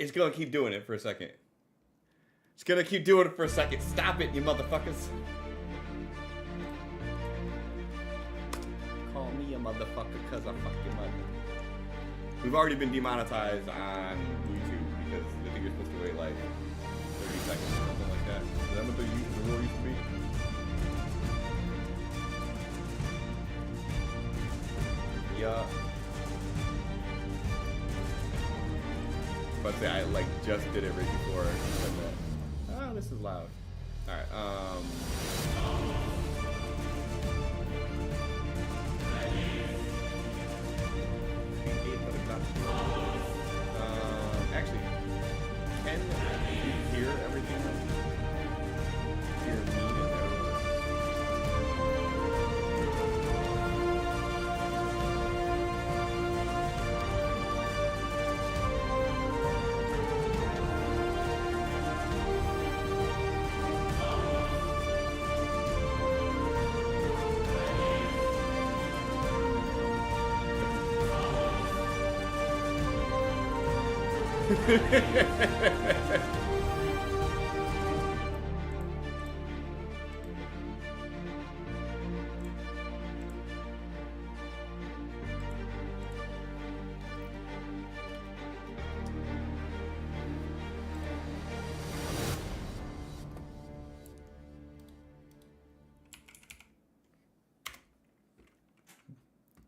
It's gonna keep doing it for a second. It's gonna keep doing it for a second. Stop it, you motherfuckers. Call me a motherfucker because I fuck your mother. We've already been demonetized on YouTube because I think you're supposed to wait like 30 seconds or something like that. Is that what the rule used to be? Yeah. But say I like just did it right before I said that. Oh, this is loud. Alright, actually, can you hear everything else? Hear me and everyone?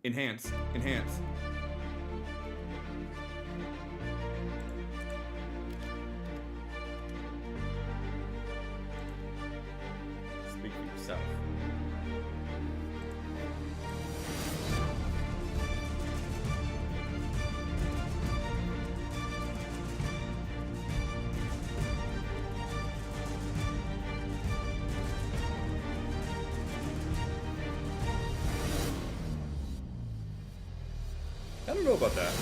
Enhance. Enhance. Speak for yourself. I don't know about that.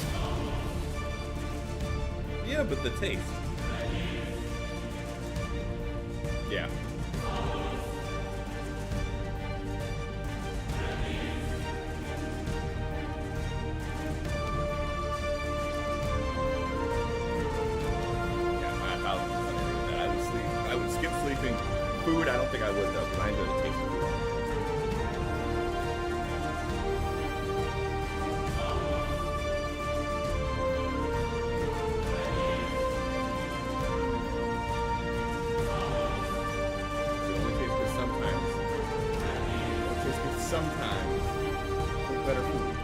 Yeah, but the taste. Yeah. I would skip sleeping. Food, I don't think I would though, because I enjoy the taste of food. Sometimes with better food.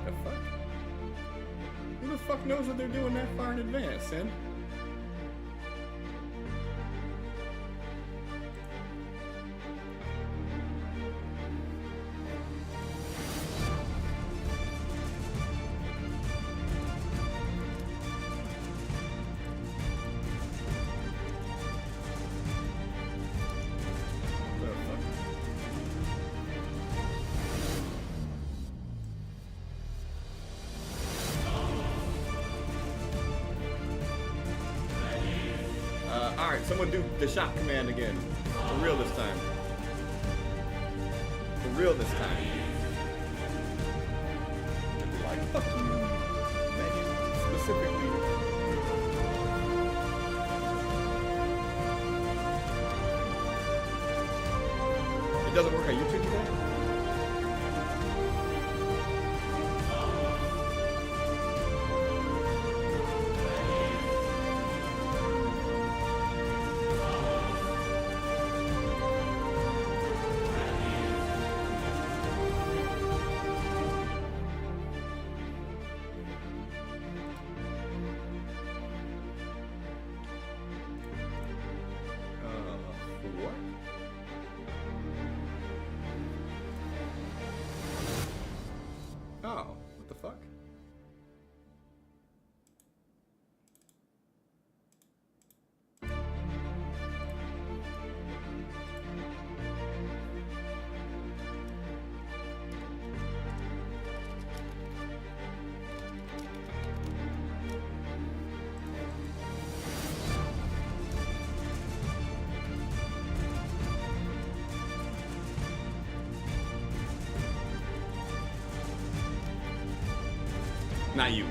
The fuck? Who the fuck knows what they're doing that far in advance, Sin? Alright, someone do the shop command again. For real this time. For real this time. Like, fuck you, Megan, specifically. It doesn't work on YouTube today? Not you.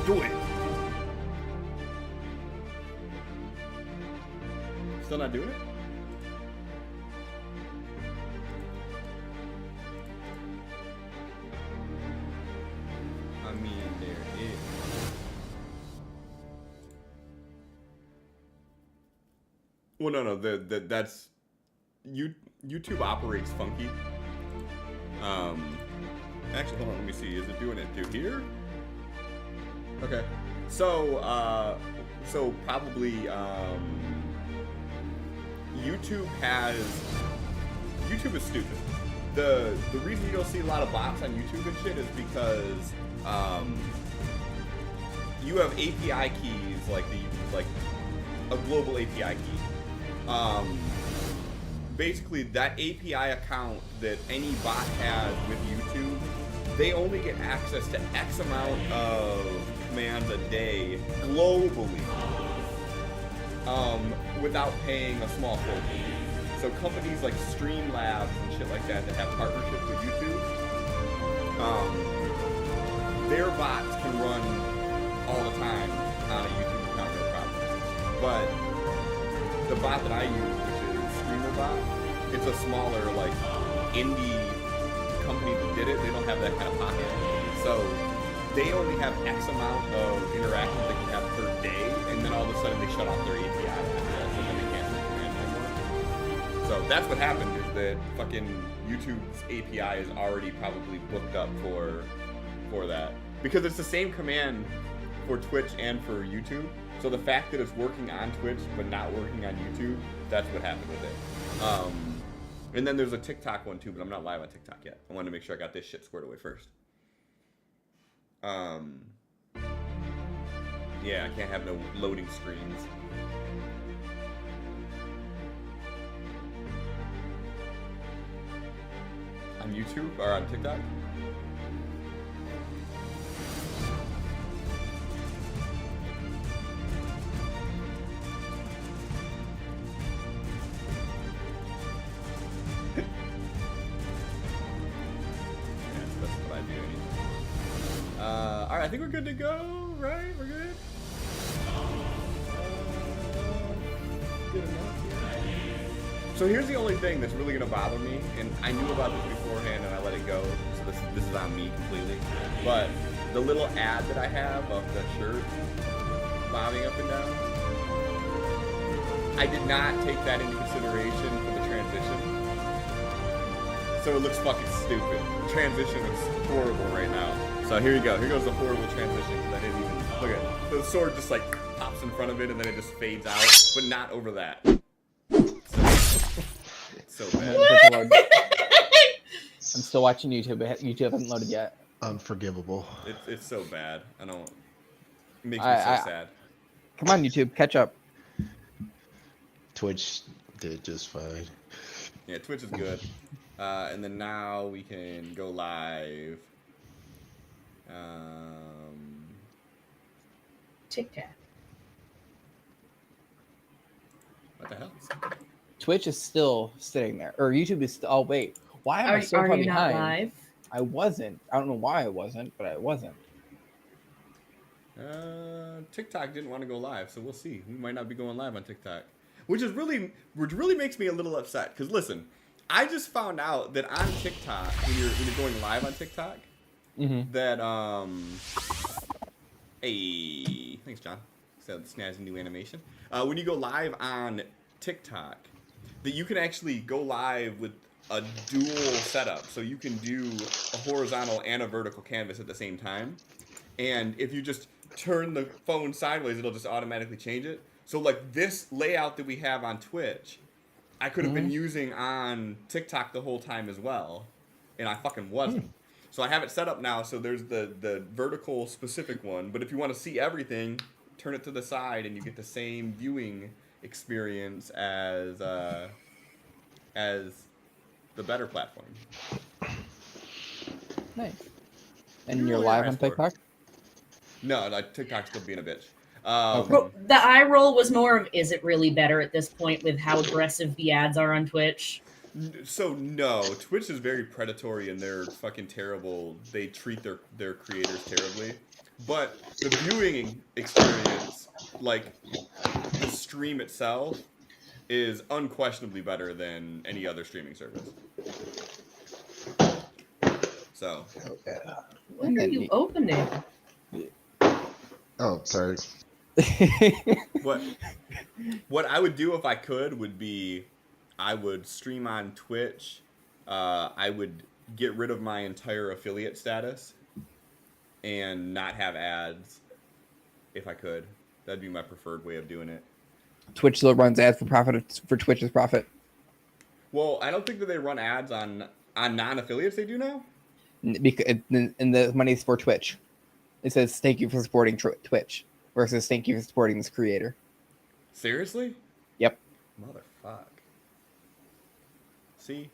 Do it. Still not doing it? I mean, there is. Well, no. That's YouTube operates funky. Actually, hold on. Let me see. Is it doing it through here? Okay. So probably YouTube is stupid. The reason you don't see a lot of bots on YouTube and shit is because you have API keys like a global API key. Basically, that API account that any bot has with YouTube, they only get access to X amount of commands a day globally without paying a small fortune. So companies like Streamlabs and shit like that have partnerships with YouTube, their bots can run all the time on a YouTube account, no problem. But the bot that I use, bot, it's a smaller like indie company that did it. They don't have that kind of pocket, so they only have X amount of interactions they can have per day, and then all of a sudden they shut off their API access, and then they can't send commands anymore. So that's what happened, is that fucking YouTube's API is already probably booked up for that, because it's the same command for Twitch and for YouTube. So the fact that it's working on Twitch but not working on YouTube, that's what happened with it. And then there's a TikTok one too, but I'm not live on TikTok yet. I wanted to make sure I got this shit squared away first. Yeah, I can't have no loading screens. On YouTube or on TikTok? Alright, I think we're good to go, right? We're good? Good enough. So here's the only thing that's really going to bother me, and I knew about this beforehand and I let it go, so this is on me completely. But the little ad that I have of the shirt bobbing up and down, I did not take that into consideration for the transition. So it looks fucking stupid. The transition looks horrible right now. So here you go. Here goes the horrible transition. I didn't even look at it. The sword just like pops in front of it and then it just fades out, but not over that. So bad. I'm still watching YouTube. YouTube hasn't loaded yet. Unforgivable. It's so bad. I don't. It makes me so sad. Come on, YouTube, catch up. Twitch did just fine. Yeah, Twitch is good. And then now we can go live. TikTok. What the hell? Twitch is still sitting there, or YouTube is still. Oh wait, why am I so far behind? Not live? I wasn't. I don't know why I wasn't, but I wasn't. TikTok didn't want to go live, so we'll see. We might not be going live on TikTok, which really makes me a little upset. Because listen, I just found out that on TikTok, when you're going live on TikTok, that hey, thanks, John. So snazzy new animation. When you go live on TikTok, that you can actually go live with a dual setup, so you can do a horizontal and a vertical canvas at the same time. And if you just turn the phone sideways, it'll just automatically change it. So like this layout that we have on Twitch, I could have been using on TikTok the whole time as well, and I fucking wasn't. So I have it set up now. So there's the vertical specific one, but if you want to see everything, turn it to the side, and you get the same viewing experience as the better platform. Nice. You And you're really live are on asked for. TikTok? No, like TikTok's still being a bitch. Okay. The eye roll was more of, is it really better at this point with how aggressive the ads are on Twitch? So no, Twitch is very predatory and they're fucking terrible. They treat their creators terribly. But the viewing experience, like the stream itself, is unquestionably better than any other streaming service. So. When are you opening? Oh, sorry. What I would do if I could would be, I would stream on Twitch. I would get rid of my entire affiliate status and not have ads if I could. That'd be my preferred way of doing it. Twitch still runs ads for profit for Twitch's profit. Well, I don't think that they run ads on non-affiliates. They do now? Because and the money's for Twitch. It says thank you for supporting Twitch versus thank you for supporting this creator. Seriously? Yep. Motherfuck. See?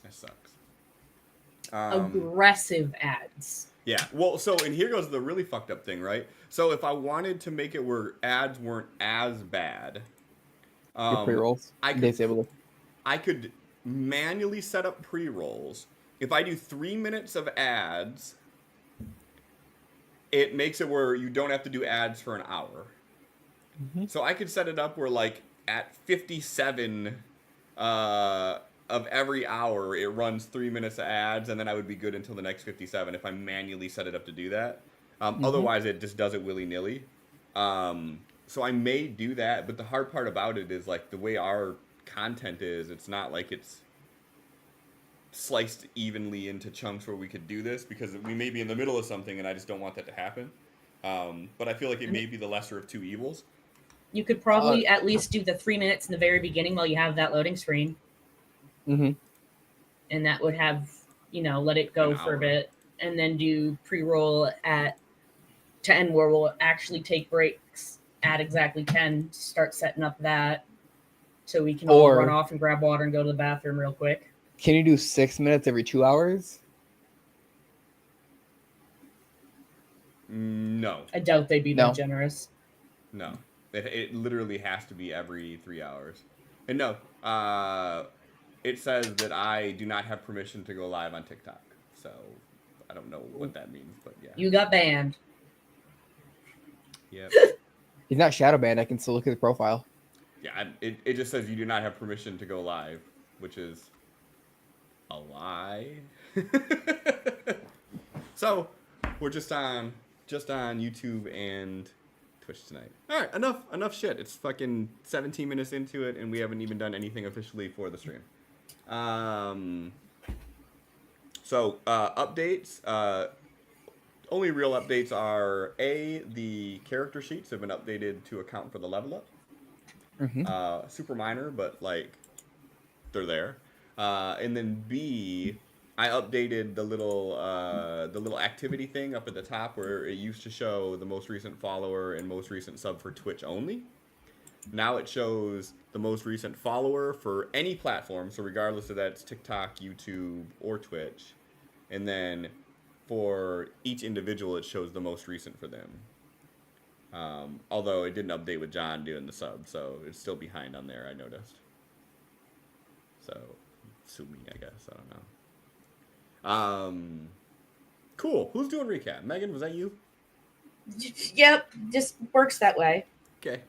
That sucks. Aggressive ads. Yeah. Well, so, and here goes the really fucked up thing, right? So if I wanted to make it where ads weren't as bad, Your pre-rolls. I could manually set up pre-rolls. If I do 3 minutes of ads, it makes it where you don't have to do ads for an hour. Mm-hmm. So I could set it up where, like, at 57 of every hour, it runs 3 minutes of ads, and then I would be good until the next 57 if I manually set it up to do that. Otherwise, it just does it willy-nilly. So I may do that, but the hard part about it is, like, the way our content is, it's not like it's sliced evenly into chunks where we could do this, because we may be in the middle of something, and I just don't want that to happen. But I feel like it may be the lesser of two evils. You could probably at least do the 3 minutes in the very beginning while you have that loading screen. Mm-hmm. And that would have, let it go for a bit. And then do pre-roll at 10 where we'll actually take breaks at exactly 10. Start setting up that so we can all run off and grab water and go to the bathroom real quick. Can you do 6 minutes every 2 hours? No. I doubt they'd be that generous. No. It literally has to be every 3 hours. And no, it says that I do not have permission to go live on TikTok. So I don't know what that means, but yeah. You got banned. Yep. He's not shadow banned. I can still look at his profile. Yeah, it just says you do not have permission to go live, which is a lie. So we're just on YouTube and Twitch tonight. All right, enough shit. It's fucking 17 minutes into it, and we haven't even done anything officially for the stream. So updates. Only real updates are the character sheets have been updated to account for the level up. Mm-hmm. Super minor, but like they're there. And then B, I updated the little activity thing up at the top where it used to show the most recent follower and most recent sub for Twitch only. Now it shows the most recent follower for any platform, so regardless of that it's TikTok, YouTube, or Twitch. And then for each individual, it shows the most recent for them. Although it didn't update with John doing the sub, so it's still behind on there, I noticed. So, sue me, I guess. I don't know. Cool. Who's doing recap? Megan, was that you? Yep, just works that way. Okay.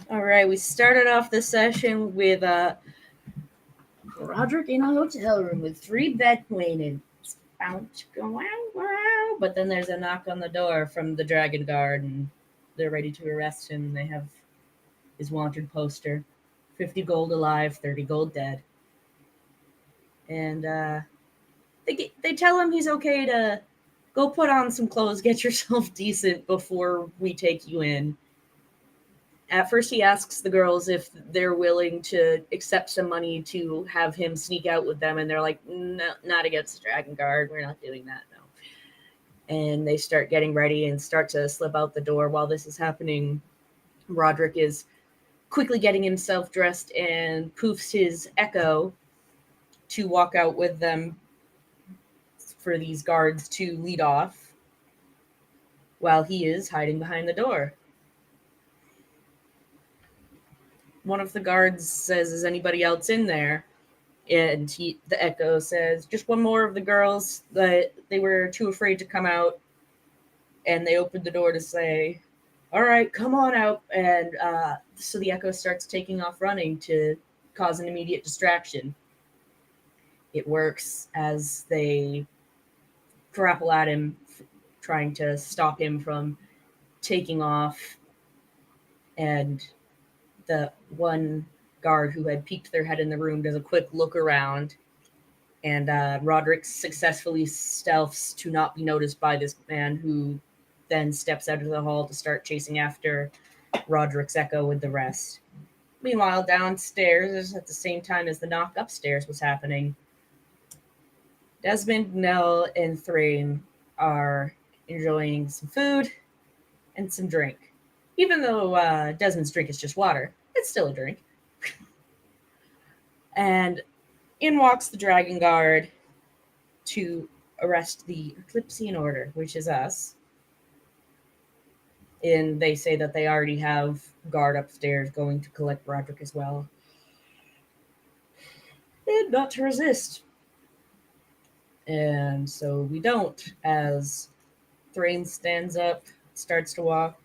All right, we started off the session with Rodderick in a hotel room with 3 bed queens. Bounce, go, wow, wow. But then there's a knock on the door from the Dragon Guard, and they're ready to arrest him. They have his wanted poster 50 gold alive, 30 gold dead. And they tell him he's okay to go put on some clothes, get yourself decent before we take you in. At first, he asks the girls if they're willing to accept some money to have him sneak out with them, and they're like, no, not against the Dragon Guard. We're not doing that, no. And they start getting ready and start to slip out the door. While this is happening, Rodderick is quickly getting himself dressed and poofs his echo to walk out with them for these guards to lead off while he is hiding behind the door. One of the guards says, is anybody else in there? And the echo says, just one more of the girls that they were too afraid to come out. And they opened the door to say, all right, come on out. And so the echo starts taking off running to cause an immediate distraction. It works as they grapple at him, trying to stop him from taking off. And the one guard who had peeked their head in the room does a quick look around, and Rodderick successfully stealths to not be noticed by this man, who then steps out of the hall to start chasing after Rodderick's echo with the rest. Meanwhile, downstairs, at the same time as the knock upstairs was happening, Desmond, Nell, and Thrain are enjoying some food and some drink. Even though Desmond's drink is just water, it's still a drink. And in walks the Dragon Guard to arrest the Eclipsean Order, which is us. And they say that they already have guard upstairs going to collect Rodderick as well. And not to resist. And so we don't, as Thrain stands up, starts to walk.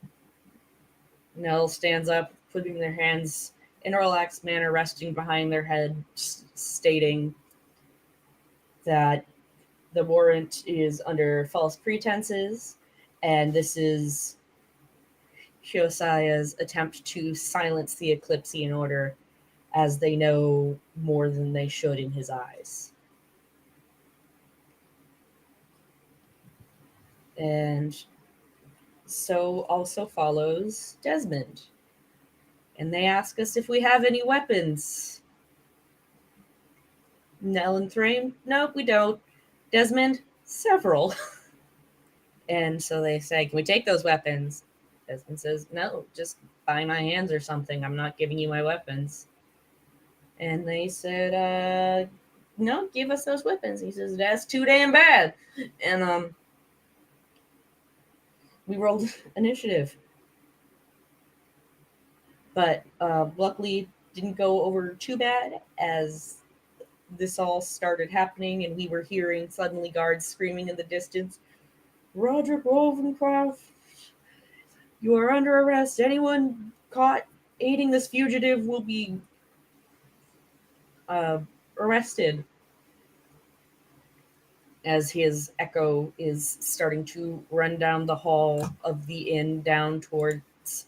Nell stands up, putting their hands in a relaxed manner, resting behind their head, stating that the warrant is under false pretenses, and this is Josiah's attempt to silence the Eclipsean Order, as they know more than they should in his eyes. And so also follows Desmond. And they ask us if we have any weapons. Nell and Thrain, nope, we don't. Desmond, several. And so they say, can we take those weapons? Desmond says, no, just buy my hands or something. I'm not giving you my weapons. And they said, no, give us those weapons. He says, that's too damn bad. And we rolled initiative. But luckily didn't go over too bad, as this all started happening and we were hearing suddenly guards screaming in the distance, Rodderick Wovencroft, you are under arrest. Anyone caught aiding this fugitive will be arrested. As his echo is starting to run down the hall of the inn down towards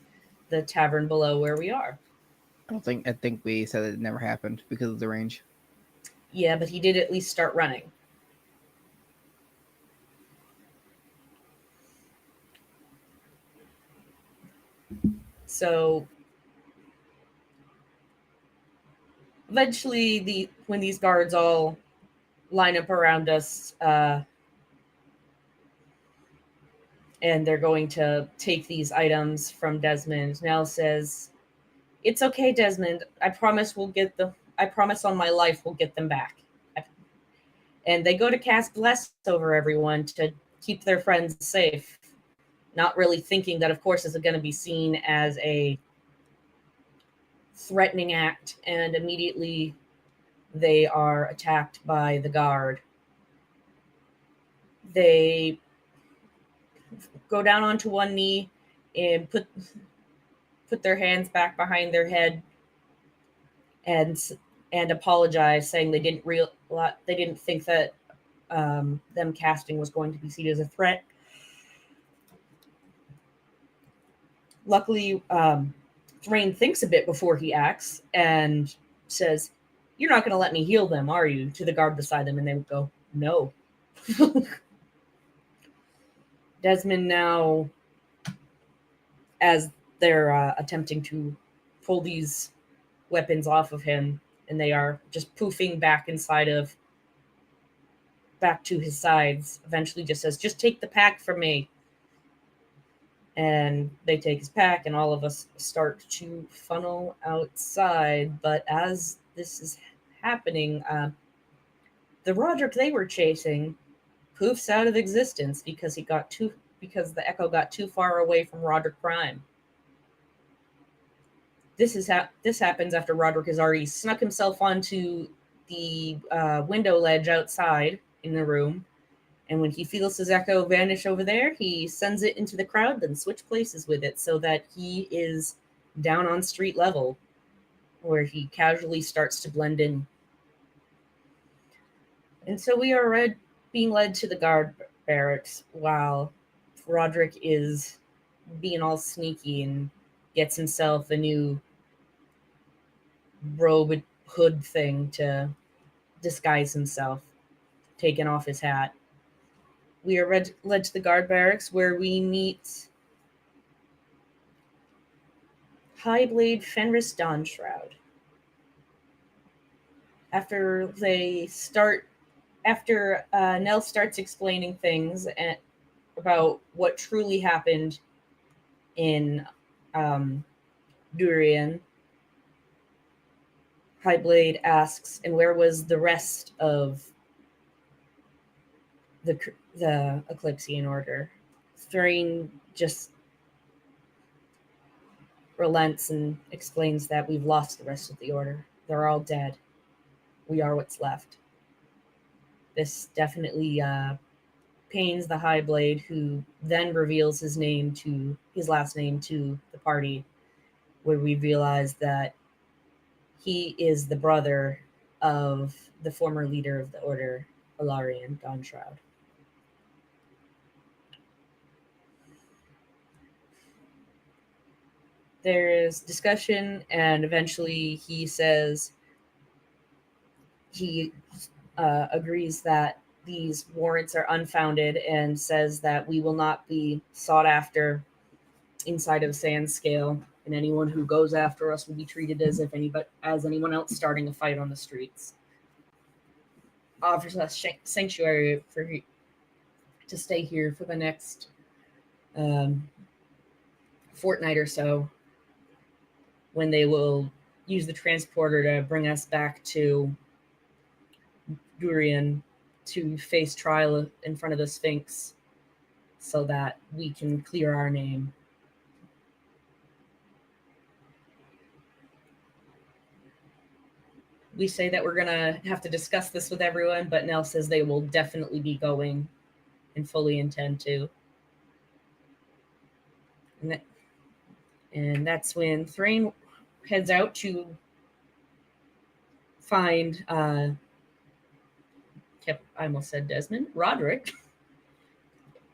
the tavern below where we are. I think we said it never happened because of the range. Yeah, but he did at least start running. So eventually, when these guards all line up around us, and they're going to take these items from Desmond, Nell says, "It's okay, Desmond. I promise I promise on my life we'll get them back." And they go to cast Bless over everyone to keep their friends safe, not really thinking that, of course, is going to be seen as a threatening act, and immediately they are attacked by the guard. They go down onto one knee and put their hands back behind their head and apologize, saying they didn't think that them casting was going to be seen as a threat. Luckily, Thrain thinks a bit before he acts and says, "You're not going to let me heal them, are you?" to the guard beside them, and they would go, "No." Desmond now, as they're attempting to pull these weapons off of him, and they are just poofing back to his sides, eventually just says, "Just take the pack from me." And they take his pack, and all of us start to funnel outside. But as this is happening, the Rodderick they were chasing poofs out of existence because the Echo got too far away from Rodderick Prime. This happens after Rodderick has already snuck himself onto the window ledge outside in the room. And when he feels his Echo vanish over there, he sends it into the crowd, then switch places with it so that he is down on street level, where he casually starts to blend in. And so we are being led to the guard barracks while Rodderick is being all sneaky and gets himself a new robe hood thing to disguise himself, taking off his hat. We are led to the guard barracks where we meet Highblade Fenris Dawnshroud. After Nell starts explaining things about what truly happened in Durian, Highblade asks, "And where was the rest of the Eclipsean Order?" Thrain just relents and explains that we've lost the rest of the Order. They're all dead. We are what's left. This definitely pains the Highblade, who then reveals his last name to the party, where we realize that he is the brother of the former leader of the Order, Ilarion Dawnshroud. There is discussion, and eventually he says he agrees that these warrants are unfounded and says that we will not be sought after inside of Sandscale, and anyone who goes after us will be treated as anyone else starting a fight on the streets. Offers us sanctuary to stay here for the next fortnight or so, when they will use the transporter to bring us back to Durian to face trial in front of the Sphinx so that we can clear our name. We say that we're going to have to discuss this with everyone, but Nell says they will definitely be going and fully intend to. And that's when Thrain heads out to find, I almost said Desmond, Rodderick,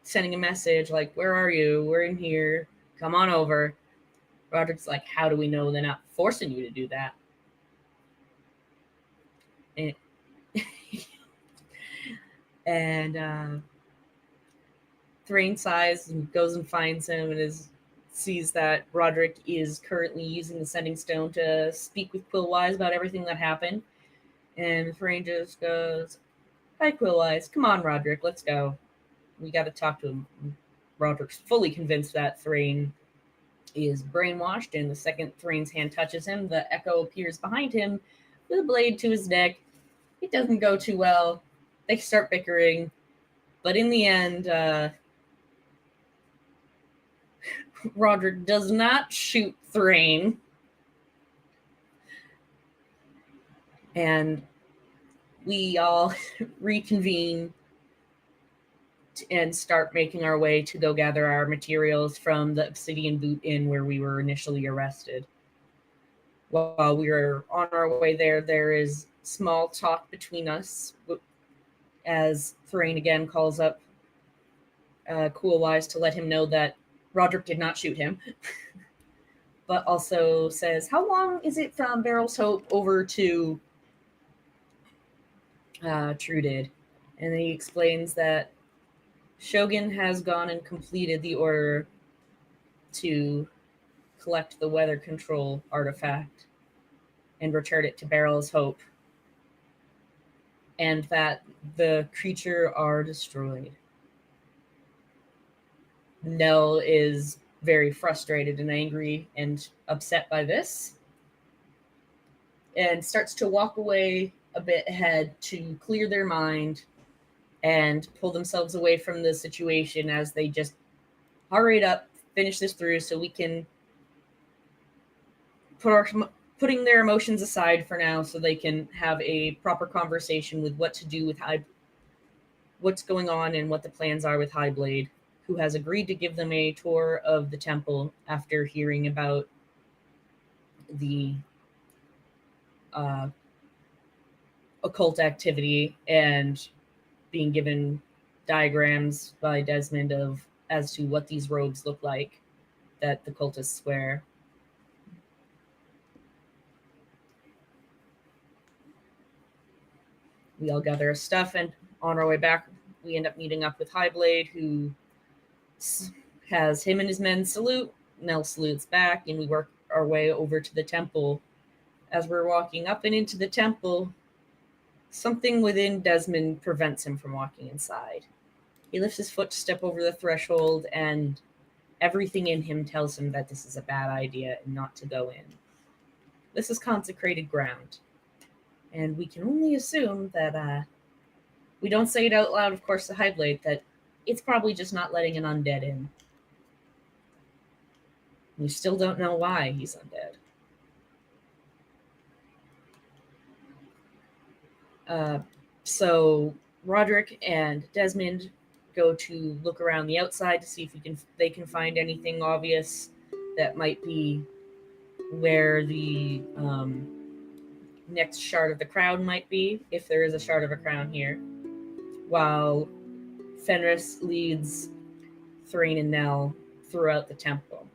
sending a message like, "Where are you? We're in here. Come on over." Rodderick's like, "How do we know they're not forcing you to do that?" And Thrain sighs and goes and finds him and sees that Rodderick is currently using the Sending Stone to speak with Quillwise about everything that happened. And Thrain just goes, "Hi, Quillwise. Come on, Rodderick. Let's go. We got to talk to him." Rodderick's fully convinced that Thrain is brainwashed, and the second Thrain's hand touches him, the Echo appears behind him with a blade to his neck. It doesn't go too well. They start bickering, but in the end, Rodderick does not shoot Thrain, and we all reconvene and start making our way to go gather our materials from the Obsidian Boot Inn where we were initially arrested. While we were on our way there, there is small talk between us as Thrain again calls up Coolwise to let him know that Rodderick did not shoot him. but also says, how long is it from Barrel's Hope over to Trudid? And then he explains that Shogun has gone and completed the order to collect the weather control artifact and return it to Barrel's Hope, and that the creature are destroyed. Nell is very frustrated and angry and upset by this, and starts to walk away a bit ahead to clear their mind and pull themselves away from the situation as they just hurry up, finish this through so we can putting their emotions aside for now so they can have a proper conversation with what to do with what's going on and what the plans are with Highblade, who has agreed to give them a tour of the temple after hearing about the occult activity and being given diagrams by Desmond as to what these robes look like that the cultists wear. We all gather our stuff, and on our way back, we end up meeting up with Highblade, who has him and his men salute. Nell salutes back, and we work our way over to the temple. As we're walking up and into the temple, something within Desmond prevents him from walking inside. He lifts his foot to step over the threshold, and everything in him tells him that this is a bad idea and not to go in. This is consecrated ground, and we can only assume that we don't say it out loud, of course, to Highblade, that it's probably just not letting an undead in. We still don't know why he's undead. So Rodderick and Desmond go to look around the outside to see if they can find anything obvious that might be where the next shard of the crown might be, if there is a shard of a crown here, while Fenris leads Thrain and Nell throughout the temple.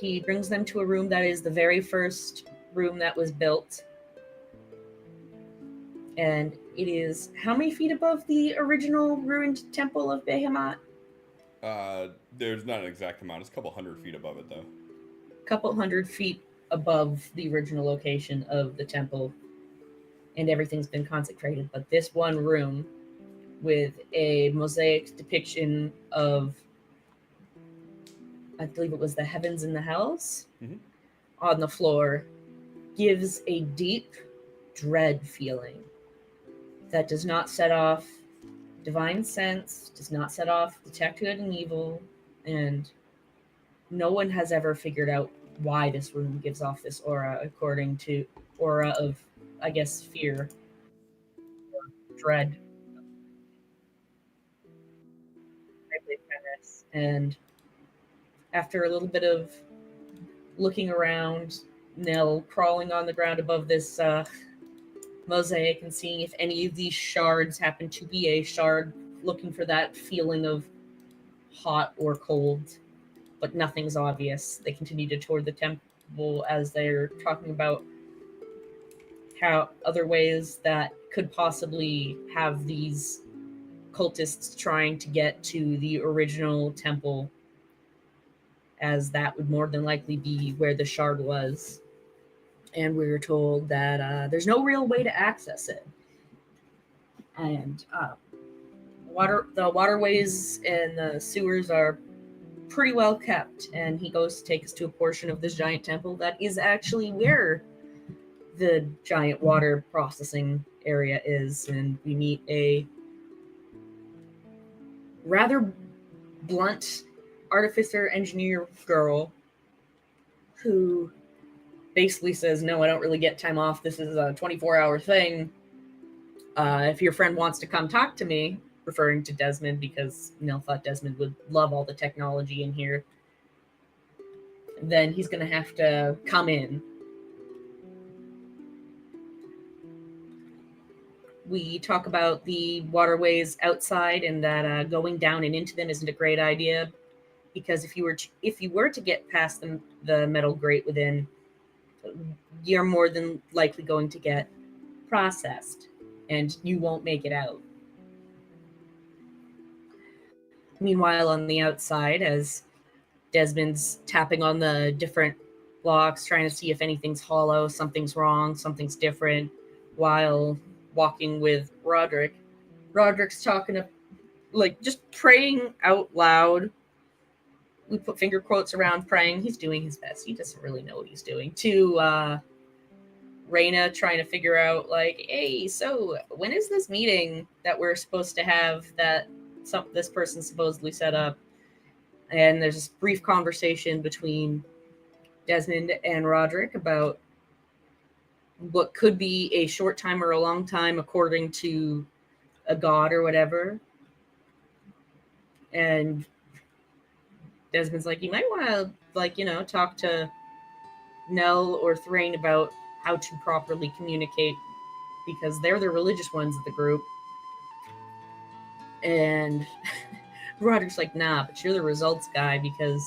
He brings them to a room that is the very first room that was built, and it is how many feet above the original ruined temple of Behemoth? There's not an exact amount. It's a couple 100 feet above it, though. A couple 100 feet above the original location of the temple, and everything's been consecrated. But this one room, with a mosaic depiction of, I believe it was the heavens and the hells, on the floor, gives a deep dread feeling that does not set off divine sense, does not set off detect good and evil, and no one has ever figured out why this room gives off this aura, according to aura of, I guess, fear or dread. And after a little bit of looking around, Nell crawling on the ground above this mosaic and seeing if any of these shards happen to be a shard, looking for that feeling of hot or cold, but nothing's obvious. They continue to tour the temple as they're talking about how other ways that could possibly have these cultists trying to get to the original temple, as that would more than likely be where the shard was. And we were told that there's no real way to access it. And the waterways and the sewers are pretty well kept. And he goes to take us to a portion of this giant temple that is actually where the giant water processing area is. And we meet a rather blunt artificer engineer girl who basically says, no, I don't really get time off. This is a 24-hour thing. If your friend wants to come talk to me, referring to Desmond, because Nell thought Desmond would love all the technology in here, then he's going to have to come in. We talk about the waterways outside and that going down and into them isn't a great idea because if you were to get past the metal grate within, you're more than likely going to get processed, and you won't make it out. Meanwhile, on the outside, as Desmond's tapping on the different blocks, trying to see if anything's hollow, something's wrong, something's different, while walking with Rodderick. Rodderick's talking to, like, just praying out loud. We put finger quotes around praying. He's doing his best. He doesn't really know what he's doing. To Raina, trying to figure out, like, hey, so when is this meeting that we're supposed to have that this person supposedly set up? And there's this brief conversation between Desmond and Rodderick about what could be a short time or a long time according to a god or whatever. And Desmond's like, you might want to, like, talk to Nell or Thrain about how to properly communicate, because they're the religious ones of the group. And Roderick's like, nah, but you're the results guy, because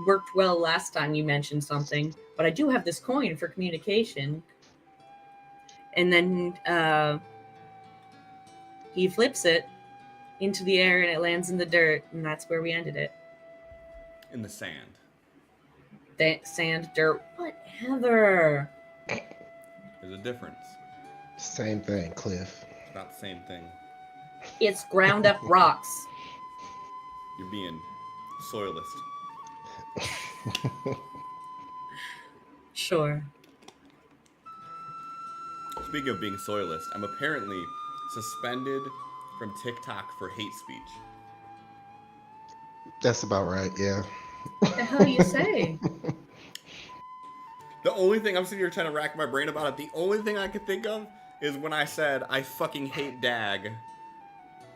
worked well last time you mentioned something, but I do have this coin for communication. And then he flips it into the air and it lands in the dirt, and that's where we ended it. In the sand. Sand, dirt, whatever. There's a difference. Same thing, Cliff. It's not the same thing. It's ground up rocks. You're being soilist. Sure. Speaking of being soilist, I'm apparently suspended from TikTok for hate speech. That's about right, yeah. What the hell do you say? The only thing I'm sitting here trying to rack my brain about it, the only thing I could think of is when I said, I fucking hate Dag,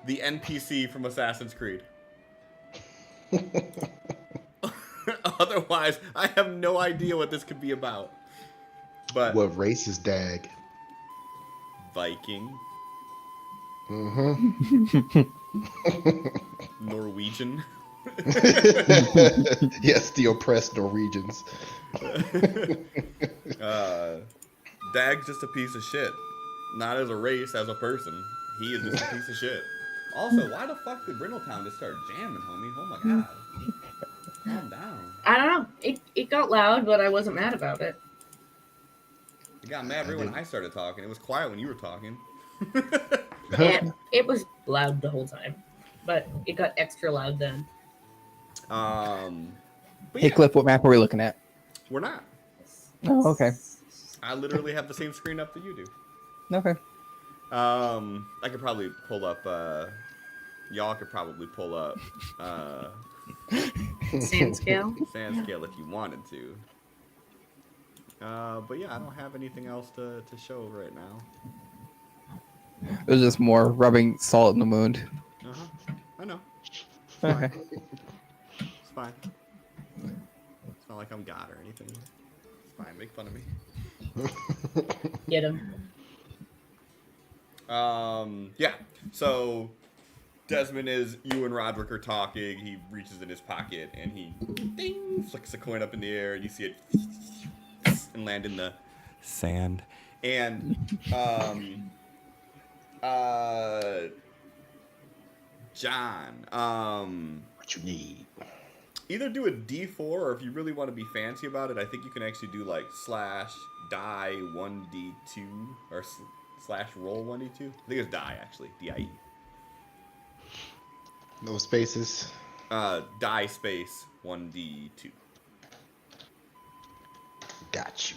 the NPC from Assassin's Creed. Otherwise, I have no idea what this could be about. But What race is Dag? Viking, Mm-hmm. Norwegian. Yes, the oppressed Norwegians. Dag's just a piece of shit. Not as a race, as a person. He is just a piece of shit. Also, why the fuck did Brindletown just start jamming, homie? Oh my god. Calm down. I don't know. It got loud, but I wasn't mad about it. It got mad right when I started talking. It was quiet when you were talking. And it was loud the whole time, but it got extra loud then. But Hey, yeah, Cliff, what map are we looking at? we're not. Oh, okay. I literally have the same screen up that you do. Okay. I could probably pull up, y'all could probably pull up, Sandscale? Sandscale if you wanted to. But yeah, I don't have anything else to show right now. It was just more rubbing salt in the wound. I know. Okay. It's fine. It's not like I'm God or anything. It's fine. Make fun of me. Get him. Yeah. So Desmond is, you and Rodderick are talking. He reaches in his pocket and he ding, flicks a coin up in the air, and you see it and land in the sand. And John, What you need? either do a D4, or if you really want to be fancy about it, I think you can actually do like /die 1d2 or /roll 1d2. I think it's die actually, D-I-E. No spaces. Die space 1d2. Got you.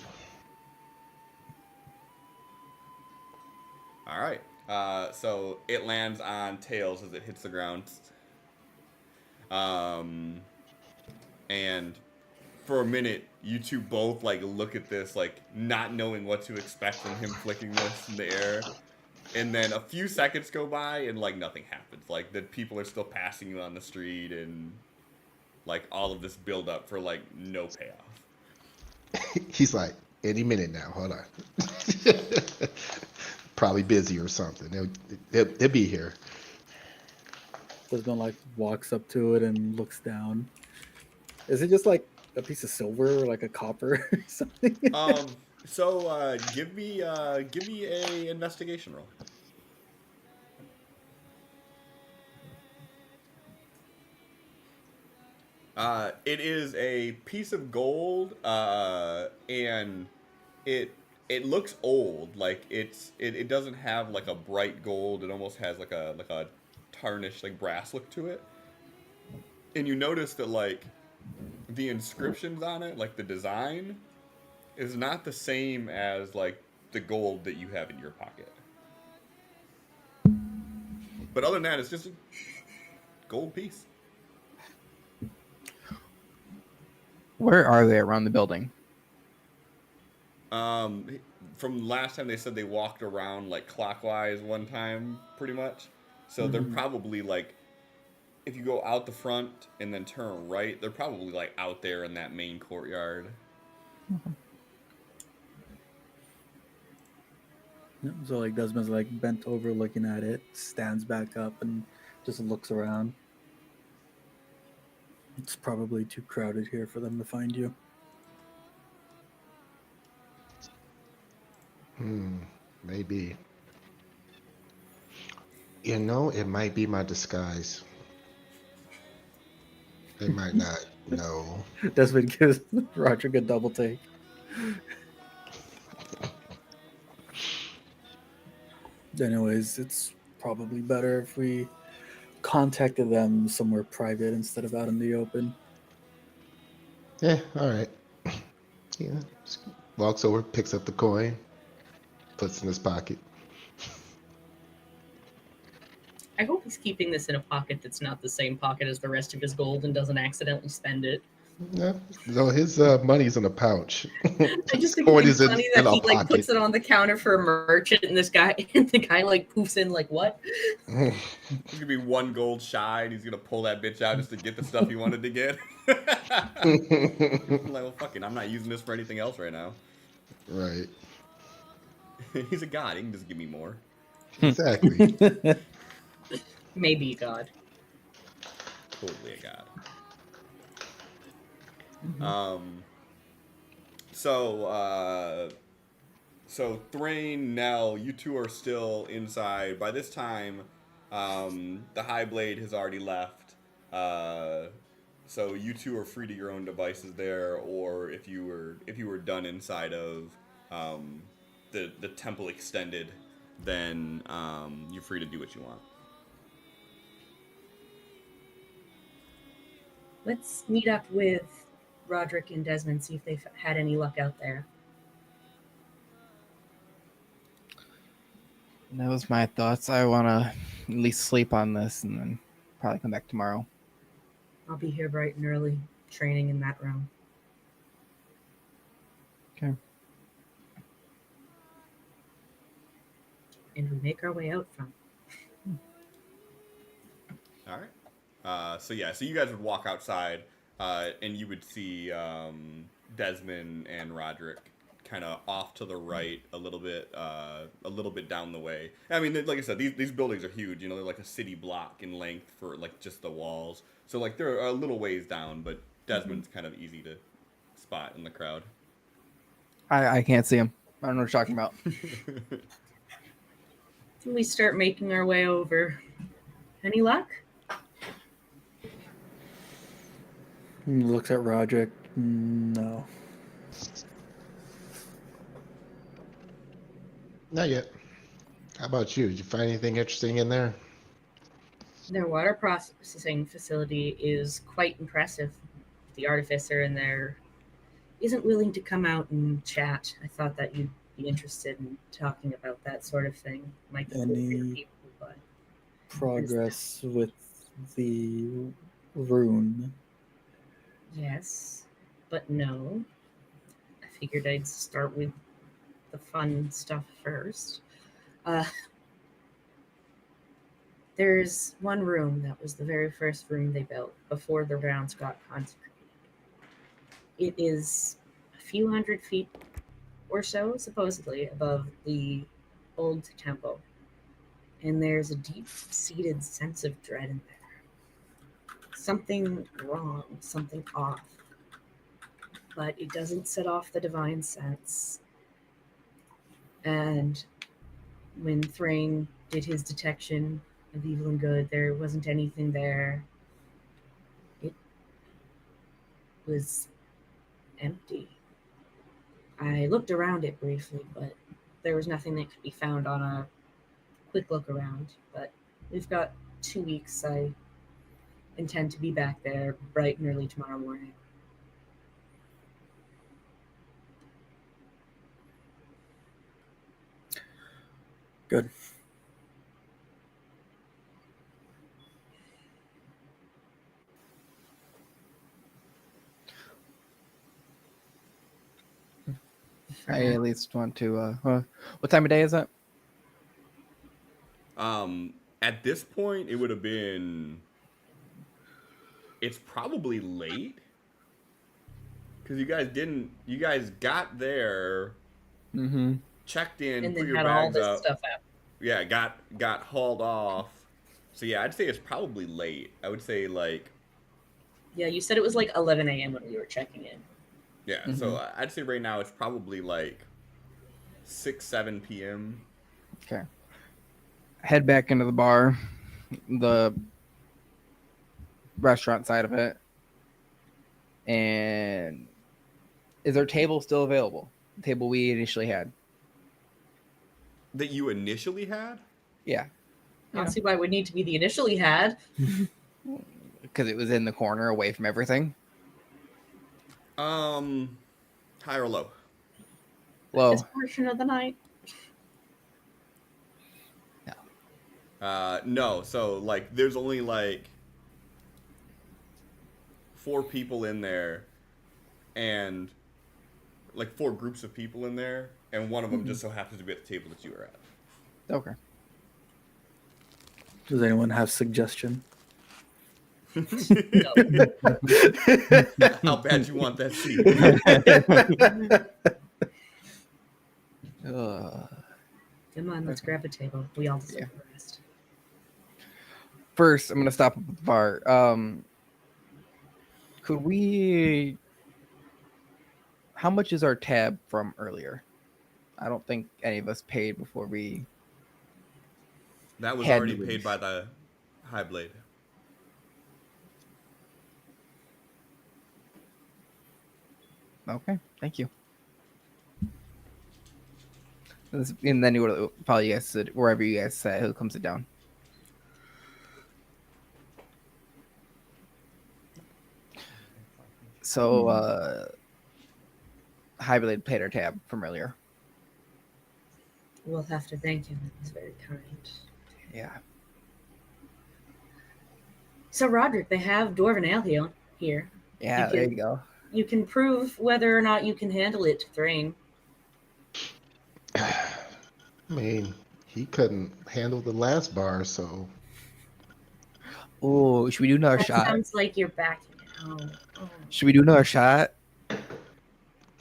All right. So it lands on tails as it hits the ground. And for a minute, you two both like look at this, like not knowing what to expect from him flicking this in the air. And then a few seconds go by and like nothing happens. Like the people are still passing you on the street, and like all of this build up for like no payoff. He's like, any minute now. Hold on. Probably busy or something. They'll be here. Desmond like walks up to it and looks down. Is it just like a piece of silver or like a copper or something? So give me a investigation roll. It is a piece of gold, and it looks old. Like it doesn't have like a bright gold. It almost has like a tarnished like brass look to it. And you notice that like the inscriptions on it, like the design, is not the same as like the gold that you have in your pocket. But other than that, it's just a gold piece. Where are they around the building? From last time they said they walked around like clockwise one time, pretty much. So they're probably like, if you go out the front and then turn right, they're probably like out there in that main courtyard. So like Desmond's like bent over looking at it, stands back up and just looks around. It's probably too crowded here for them to find you. Maybe. You know, it might be my disguise. They might not know. Desmond gives Rodderick a double take. Anyways, it's probably better if we contacted them somewhere private instead of out in the open. Yeah, all right. Yeah, just walks over, picks up the coin, puts it in his pocket. I hope he's keeping this in a pocket that's not the same pocket as the rest of his gold and doesn't accidentally spend it. Yeah, no, his money's in a pouch. I just think Coin it's is funny in that a he like pocket. puts it on the counter for a merchant, and the guy like poofs in like what? He's gonna be one gold shy, and he's gonna pull that bitch out just to get the stuff he wanted to get. Like, well, fuck it, I'm not using this for anything else right now. Right. He's a god. He can just give me more. Exactly. Maybe a god. Totally a god. So Thrain, Nell, you two are still inside. By this time, the High Blade has already left. So you two are free to your own devices there, or if you were done inside of the temple extended, then you're free to do what you want. Let's meet up with Rodderick and Desmond, see if they've had any luck out there. That was my thoughts. I want to at least sleep on this and then probably come back tomorrow. I'll be here bright and early, training in that room. Okay. And we make our way out from. All right. So you guys would walk outside, and you would see Desmond and Rodderick kind of off to the right a little bit down the way. I mean, like I said, these buildings are huge. You know, they're like a city block in length for like just the walls. So like they're a little ways down, but Desmond's kind of easy to spot in the crowd. I can't see him. I don't know what you're talking about. We start making our way over. Any luck? Looks at Rodderick. No. Not yet. How about you? Did you find anything interesting in there? Their water processing facility is quite impressive. The artificer in there isn't willing to come out and chat. I thought that you'd be interested in talking about that sort of thing. Might be cool for your Any people, but progress with the rune? yes, but no. I figured I'd start with the fun stuff first. There's one room that was the very first room they built before the rounds got consecrated. It is a few hundred feet or so, supposedly, above the old temple. And there's a deep-seated sense of dread in there. something wrong, something off. But it doesn't set off the divine sense. And when Thrain did his detection of evil and good, there wasn't anything there. It was empty. I looked around it briefly, but there was nothing that could be found on a quick look around. But we've got 2 weeks. I intend to be back there bright and early tomorrow morning. Good. I at least want to. What time of day is it? At this point, it would have been. It's probably late because you guys didn't. You guys got there, Mm-hmm. checked in, And put then your had all bags this up. stuff out. Yeah, got hauled off. So yeah, I'd say it's probably late. I would say like Yeah, you said it was like 11 a.m. when we were checking in. yeah. So I'd say right now it's probably like 6-7 p.m. Okay. Head back into the bar, the restaurant side of it, and is our table still available? The table we initially had. That you initially had. Yeah, I don't see why it would need to be the initially had. because it was in the corner, away from everything. High or low? Low. This portion of the night. No. So like, there's only like 4 people in there, and like 4 groups of people in there, and one of them just so happens to be at the table that you were at. Okay. Does anyone have suggestion? No. How bad you want that seat? Come on, let's grab a table. We all deserve the rest. First, I'm gonna stop at the bar. Could we? How much is our tab from earlier? I don't think any of us paid before we. That was Had already to paid leave. by the High Blade. Okay, thank you. And then you probably guys sit wherever you guys sit. Who comes it down? So, High Blade paid our tab from earlier. We'll have to thank him. He's very kind. Yeah. So, Rodderick, they have Dwarven Ale here. Yeah, there you go. You can prove whether or not you can handle it to Thrain. I mean, he couldn't handle the last bar, so Oh, should we do another That shot? sounds like you're backing out. Oh, Should we do another shot? I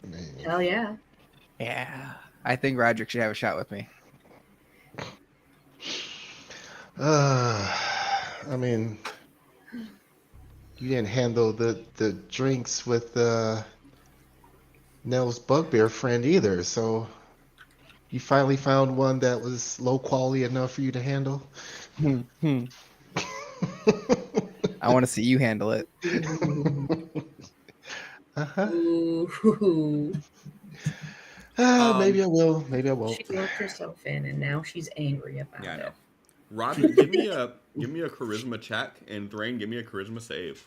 mean, hell yeah. Yeah. I think Rodderick should have a shot with me. I mean, you didn't handle the drinks with Nell's bugbear friend either, so you finally found one that was low quality enough for you to handle. I want to see you handle it. Uh-huh. Ooh. Maybe I will. Maybe I won't. She worked herself in, and now she's angry about Yeah, I know. it. Roger, give me a charisma check, and Thrain, give me a charisma save.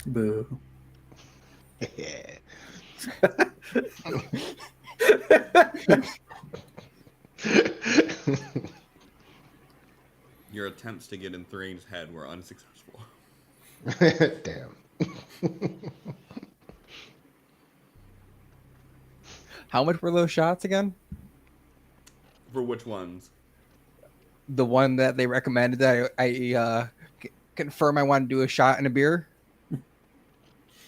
Boo. Your attempts to get in Thrain's head were unsuccessful. Damn. How much were those shots again? For which ones? The one that they recommended that I confirm I want to do a shot and a beer.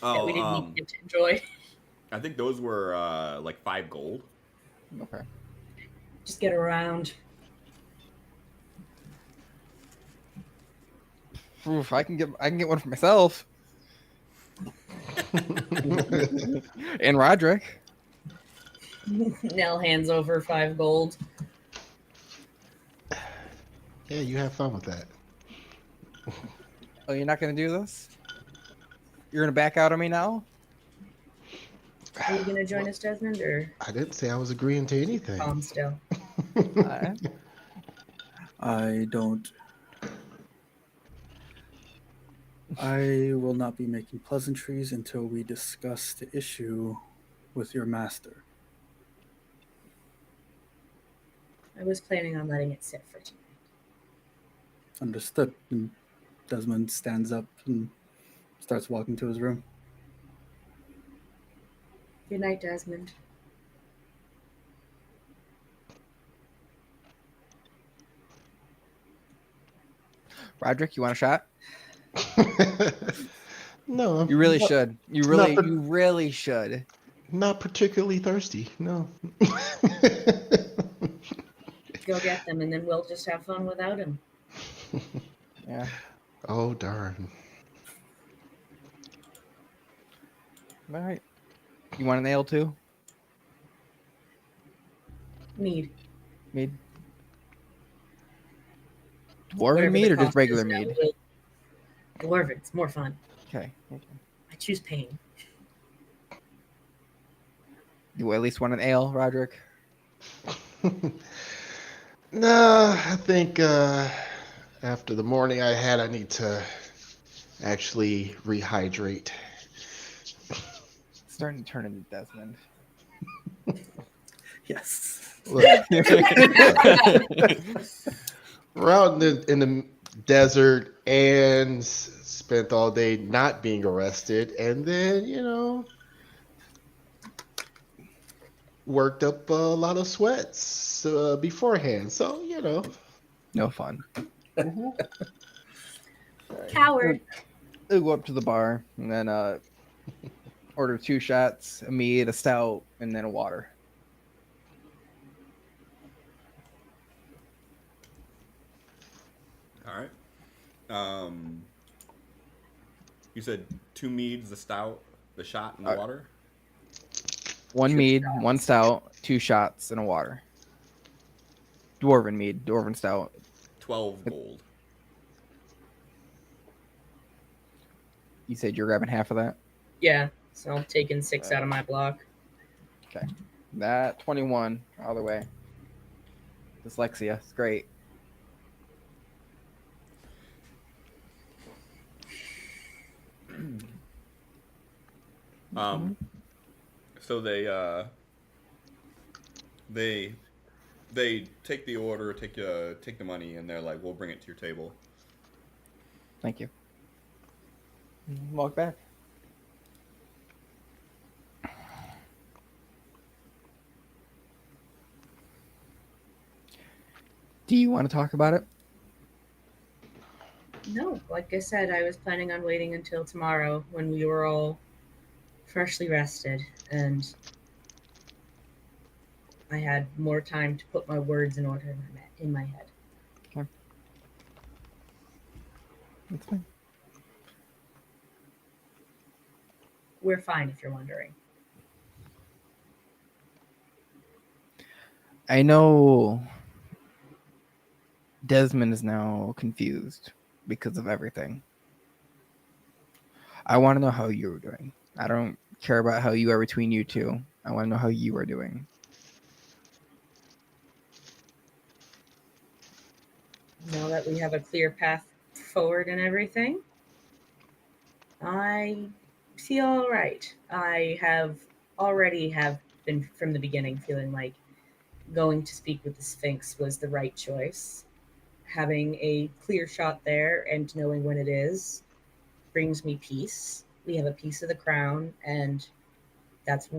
That we didn't even get to enjoy. I think those were like 5 gold. Okay. Just get around. Oof, I can get one for myself. And Rodderick. Nell hands over 5 gold. Yeah, you have fun with that. Oh, you're not gonna do this? You're gonna back out on me now? Are you gonna join Well, us, Desmond, or I didn't say I was agreeing to anything. calm still? I don't. I will not be making pleasantries until we discuss the issue with your master. I was planning on letting it sit for tonight. Understood. And Desmond stands up and starts walking to his room. Good night, Desmond. Rodderick, you want a shot? No, You really not, should. You not, really should. not particularly thirsty. No. Go get them, and then we'll just have fun without him. Yeah. Oh darn. All right. You want an ale too? Mead. Mead. Dwarven Whatever mead the or just cost regular is now, mead? Dwarven's more fun. Okay. I choose pain. You at least want an ale, Rodderick? No, I think after the morning I had, I need to actually rehydrate. Starting to turn into Desmond. Yes. Look, we're out in the desert and spent all day not being arrested, and then worked up a lot of sweats beforehand. So No fun. Coward. We'll go up to the bar and then order 2 shots, a mead, a stout, and then a water. All right. You said 2 meads, the stout, the shot, and the water. 1 2 mead, shots. 1 stout, 2 shots, and a water. Dwarven mead, dwarven stout. 12 gold. You said you're grabbing half of that? Yeah, so I'm taking 6 out of my block. Okay. That 21 all the way. Dyslexia. It's great. So they take the order, take the money, and they're like, "We'll bring it to your table." Thank you. Walk back. Do you want to talk about it? No, like I said, I was planning on waiting until tomorrow when we were all freshly rested and I had more time to put my words in order in my head. Okay. That's fine. We're fine, if you're wondering. I know Desmond is now confused because of everything. I want to know how you were doing. I don't care about how you are between you two. I want to know how you are doing. Now that we have a clear path forward and everything, I feel all right. I have been from the beginning feeling like going to speak with the Sphinx was the right choice. Having a clear shot there and knowing when it is brings me peace. We have a piece of the crown, and that's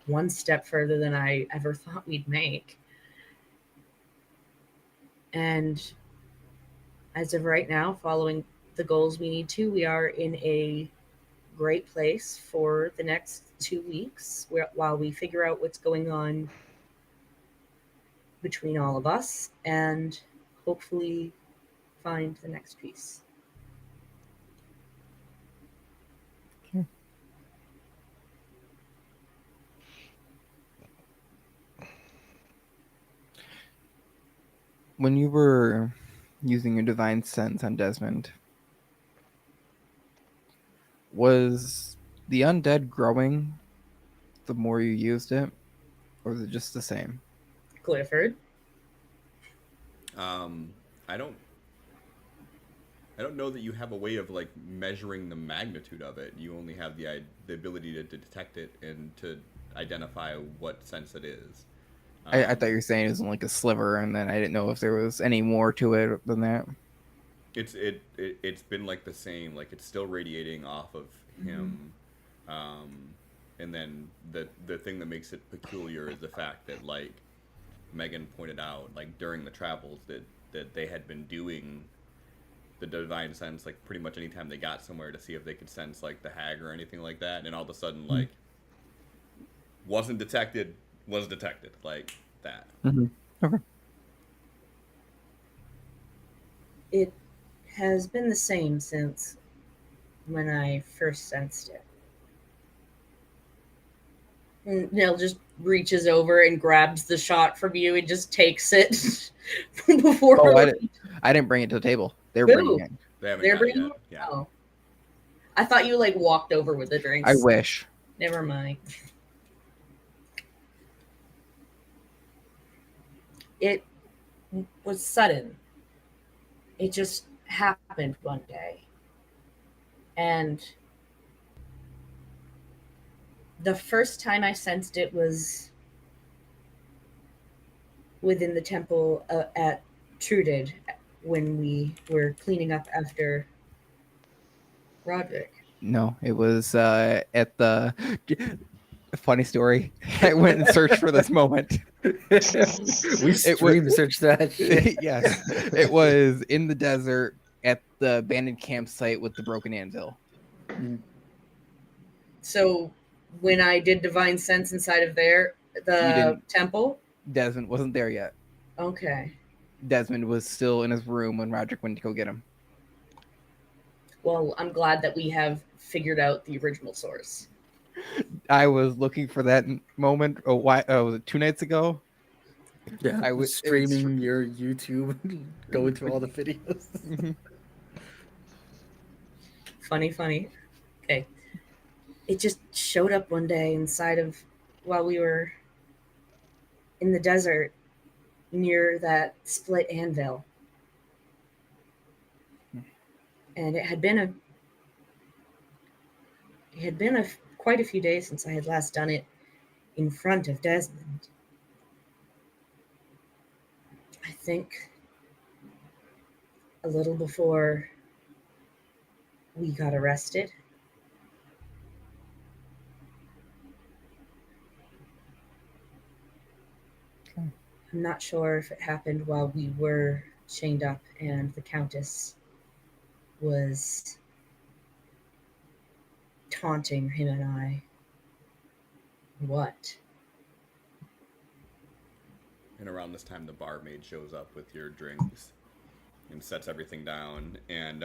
one step further than I ever thought we'd make. And as of right now, following the goals we need to, we are in a great place for the next 2 weeks while we figure out what's going on between all of us and hopefully find the next piece. when you were using your divine sense on Desmond, was the undead growing the more you used it, or was it just the same? Clifford. I don't. I don't know that you have a way of like measuring the magnitude of it. You only have the ability to detect it and to identify what sense it is. I thought you were saying it was like a sliver, and then I didn't know if there was any more to it than that. It's been like the same. Like it's still radiating off of him. And then the thing that makes it peculiar is the fact that like Megan pointed out, like during the travels that they had been doing the divine sense like pretty much anytime they got somewhere to see if they could sense like the hag or anything like that, and all of a sudden like wasn't detected, was detected like that. Mm-hmm. Okay. It has been the same since when I first sensed it. And Nell just reaches over and grabs the shot from you and just takes it before. Oh, I didn't bring it to the table. They're Who? bringing it. They haven't They're got it bringing yet. Yeah. Oh, I thought you like walked over with the drinks. I wish. Never mind. It was sudden. It just happened one day. And the first time I sensed it was within the temple at Trudid when we were cleaning up after Rodderick. No, it was at the. Funny story. I went and searched for this moment. We stream search that shit. Yes, it was in the desert at the abandoned campsite with the broken anvil. So when I did divine sense inside of there, the temple, Desmond wasn't there yet. okay. Desmond was still in his room when Rodderick went to go get him. Well, I'm glad that we have figured out the original source. I was looking for that moment. Oh, why? Oh, was it 2 nights ago? Yeah, I was streaming your YouTube, going through all the videos. Funny. Okay. It just showed up one day while we were in the desert near that split anvil. And it had been quite a few days since I had last done it in front of Desmond. I think a little before we got arrested. Okay. I'm not sure if it happened while we were chained up and the Countess was taunting him and I. What? And around this time, the barmaid shows up with your drinks and sets everything down and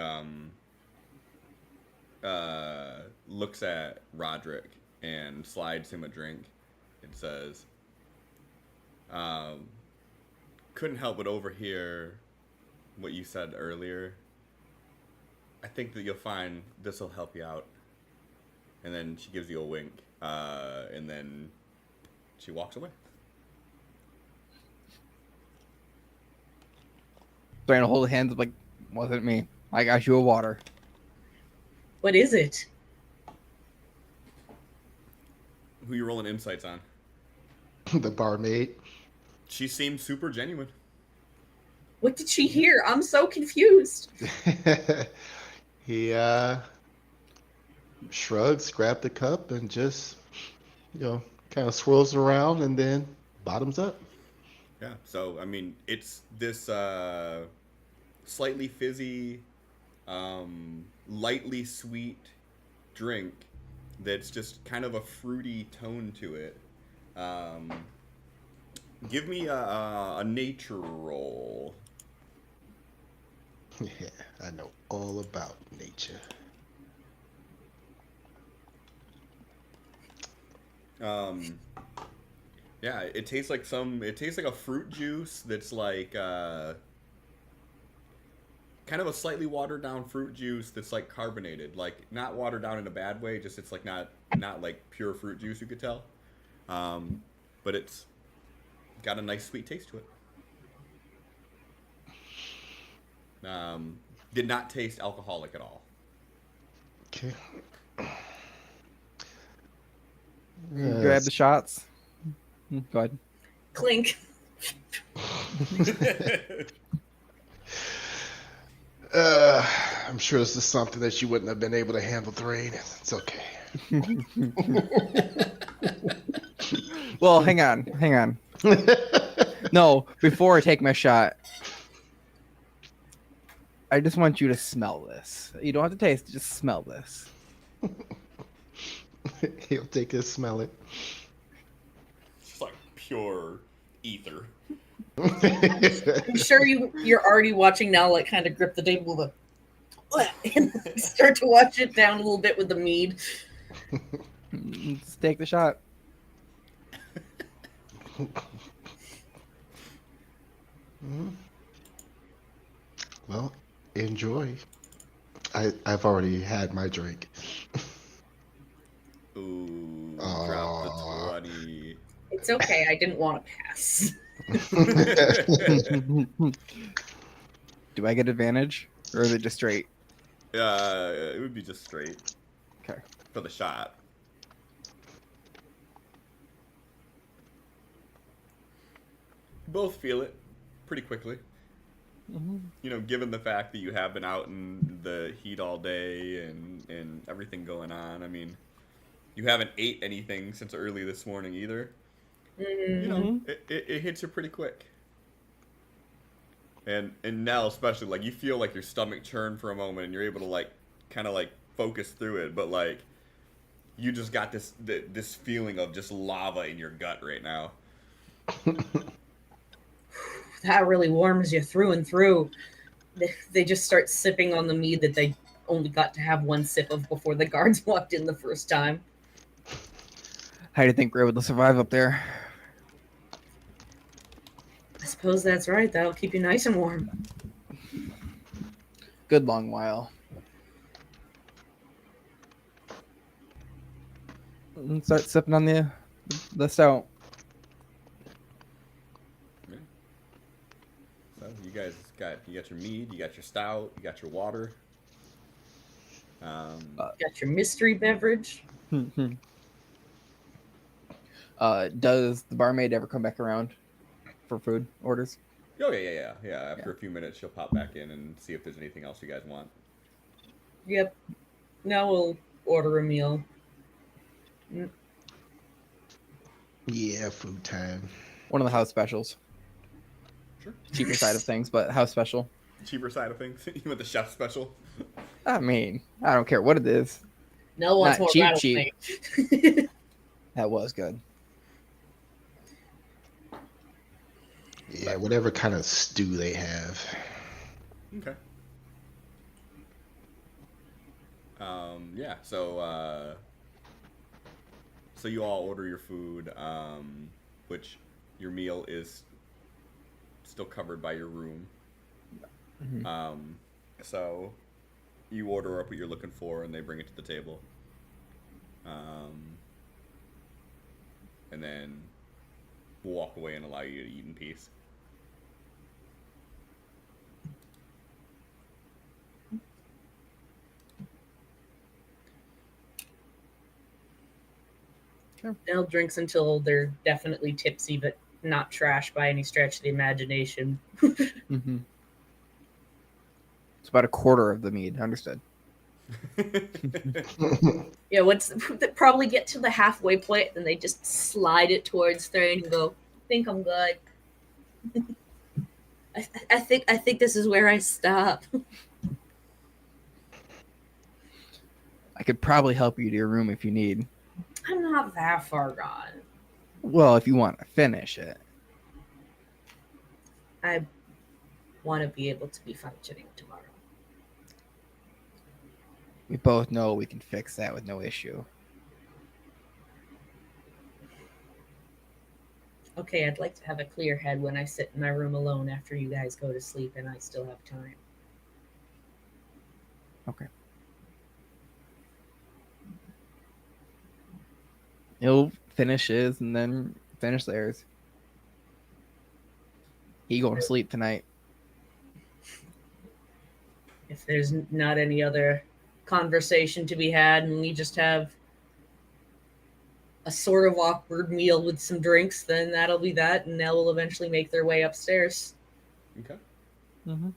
looks at Rodderick and slides him a drink and says, couldn't help but overhear what you said earlier. I think that you'll find this will help you out. And then she gives you a wink, and then she walks away. Trying to hold hands like, wasn't me. I got you a water. What is it? Who you rolling insights on? The barmaid. She seemed super genuine. What did she hear? I'm so confused. He shrugs, grabs the cup, and just, kind of swirls around and then bottoms up. Yeah, so, I mean, it's this slightly fizzy, lightly sweet drink that's just kind of a fruity tone to it. Give me a nature roll. Yeah, I know all about nature. Yeah, it tastes like a fruit juice that's like kind of a slightly watered down fruit juice that's like carbonated, like not watered down in a bad way, just it's like not like pure fruit juice, you could tell. But it's got a nice sweet taste to it. Did not taste alcoholic at all. Okay. Grab the shots. Go ahead. Clink. I'm sure this is something that you wouldn't have been able to handle, Thrain. It's okay. Well, hang on. No, before I take my shot, I just want you to smell this. You don't have to taste it, just smell this. He'll take a smell it. It's like pure ether. I'm sure you're already watching now, like kind of grip the table with and start to wash it down a little bit with the mead. Just take the shot. Well, enjoy. I've already had my drink. Ooh, Aw. drop the 20. It's okay. I didn't want to pass. Do I get advantage, or is it just straight? It would be just straight. Okay. For the shot. Both feel it pretty quickly. You know, given the fact that you have been out in the heat all day and everything going on. I mean, you haven't ate anything since early this morning either. You know, it hits you pretty quick. And now especially, like, you feel like your stomach churn for a moment and you're able to, like, kind of, like, focus through it. But, like, you just got this feeling of just lava in your gut right now. That really warms you through and through. They just start sipping on the mead that they only got to have one sip of before the guards walked in the first time. How do you think we're able to survive up there? I suppose that's right. That'll keep you nice and warm. Good long while. Start sipping on the stout. So you guys got your mead, you got your stout, you got your water. Got your mystery beverage. Does the barmaid ever come back around for food orders? Oh yeah. After a few minutes, she'll pop back in and see if there's anything else you guys want. Yep. Now we'll order a meal. Yeah, food time. One of the house specials. Sure. Cheaper side of things, but house special. Cheaper side of things. You want the chef special? I mean, I don't care what it is. No one's Not more cheap, rattlesnake. That was good. Yeah, whatever kind of stew they have. Okay. Yeah. So you all order your food, which your meal is still covered by your room. So you order up what you're looking for, and they bring it to the table. And then we'll walk away and allow you to eat in peace. They'll drinks until they're definitely tipsy, but not trash by any stretch of the imagination. It's about a quarter of the mead. Understood. Yeah, they probably get to the halfway point, and they just slide it towards Thrain and go, "I think I'm good. I think this is where I stop." I could probably help you to your room if you need. I'm not that far gone. Well, if you want to finish it. I want to be able to be functioning tomorrow. We both know we can fix that with no issue. Okay, I'd like to have a clear head when I sit in my room alone after you guys go to sleep and I still have time. Okay. He'll finish his and then finish theirs. He going to sleep tonight. If there's not any other conversation to be had and we just have a sort of awkward meal with some drinks, then that'll be that, and they'll eventually make their way upstairs. Okay. Mm-hmm.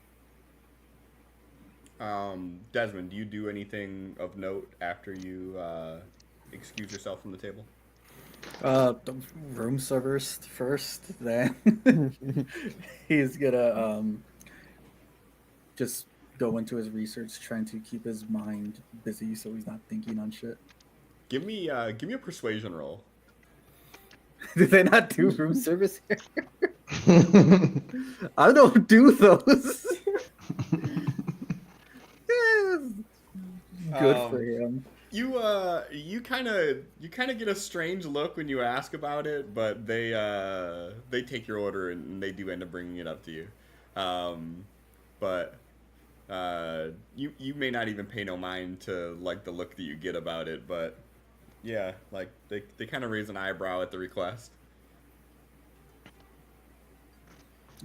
Desmond, do you do anything of note after you excuse yourself from the table? The room service first, then he's gonna just go into his research, trying to keep his mind busy so he's not thinking on shit. Give me a persuasion roll. Do they not do room service here? I don't do those. Good for him. You kind of get a strange look when you ask about it, but they take your order and they do end up bringing it up to you. But you may not even pay no mind to like the look that you get about it, but yeah, like they kind of raise an eyebrow at the request.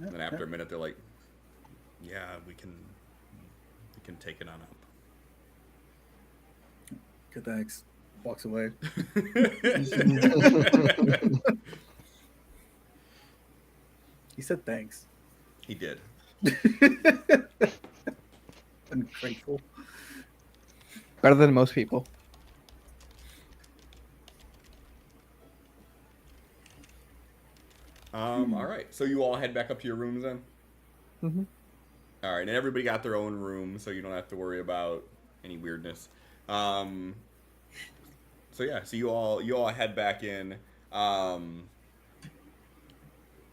And then after a minute, they're like, "Yeah, we can take it on up." Good, thanks. Walks away. He said thanks. He did. I'm grateful. Better than most people. All right. So you all head back up to your rooms then? Mm-hmm. All right. And everybody got their own room, so you don't have to worry about any weirdness. So yeah. So you all head back in.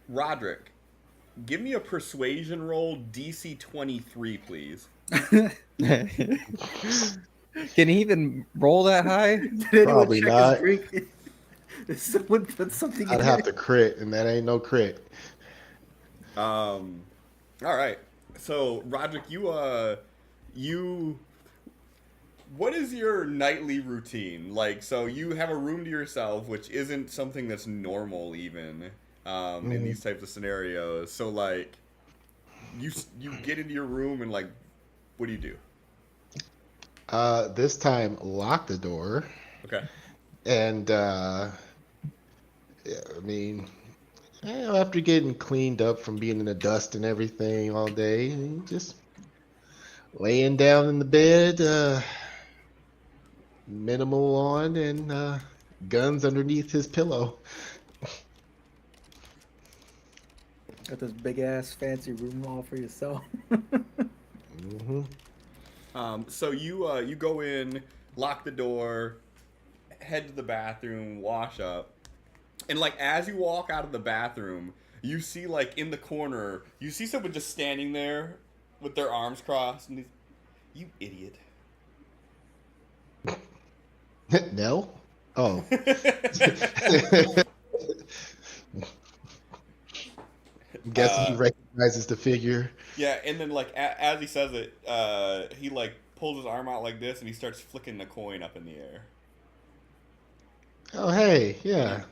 Roderick, give me a persuasion roll, DC 23, please. Can he even roll that high? Did anyone Probably check not. his drink? Did someone put something I'd in have it? to crit, and that ain't no crit. All right. So Roderick, you what is your nightly routine? Like, so you have a room to yourself, which isn't something that's normal even in these types of scenarios. So like, you get into your room and like, what do you do? This time, lock the door. Okay. And, yeah, I mean, after getting cleaned up from being in the dust and everything all day, just laying down in the bed, minimal on, and guns underneath his pillow. Got this big ass fancy room all for yourself. Mm-hmm. So you go in, lock the door, head to the bathroom, wash up, and like as you walk out of the bathroom, you see like in the corner, you see someone just standing there with their arms crossed, and you idiot. No? Oh. I'm guessing he recognizes the figure. Yeah, and then like as he says it, he like pulls his arm out like this, and he starts flicking the coin up in the air. Oh, hey, yeah.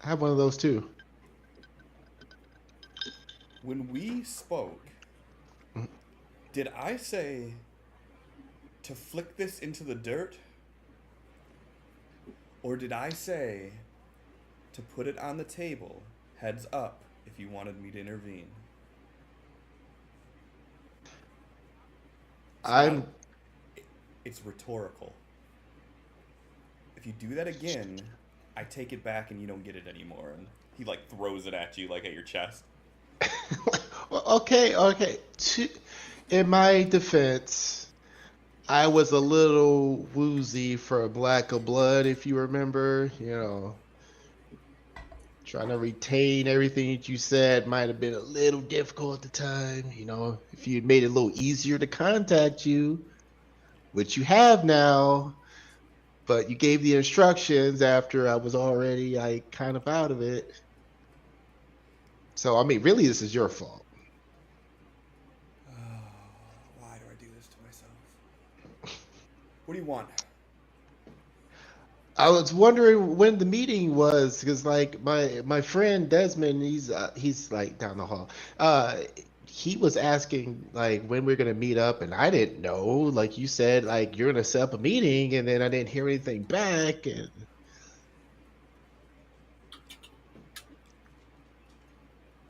I have one of those too. When we spoke, did I say to flick this into the dirt? Or did I say to put it on the table, heads up, if you wanted me to intervene? It's rhetorical. If you do that again, I take it back and you don't get it anymore. And he like throws it at you, like at your chest. Well, okay. In my defense, I was a little woozy from lack of blood, if you remember. You know, trying to retain everything that you said might have been a little difficult at the time. You know, if you had made it a little easier to contact you, which you have now, but you gave the instructions after I was already like kind of out of it. So, I mean, really, this is your fault. Why do I What do you want? I was wondering when the meeting was, because like my friend Desmond, he's like down the hall. Uh, he was asking like when we're gonna meet up, and I didn't know. Like you said, like you're gonna set up a meeting, and then I didn't hear anything back. And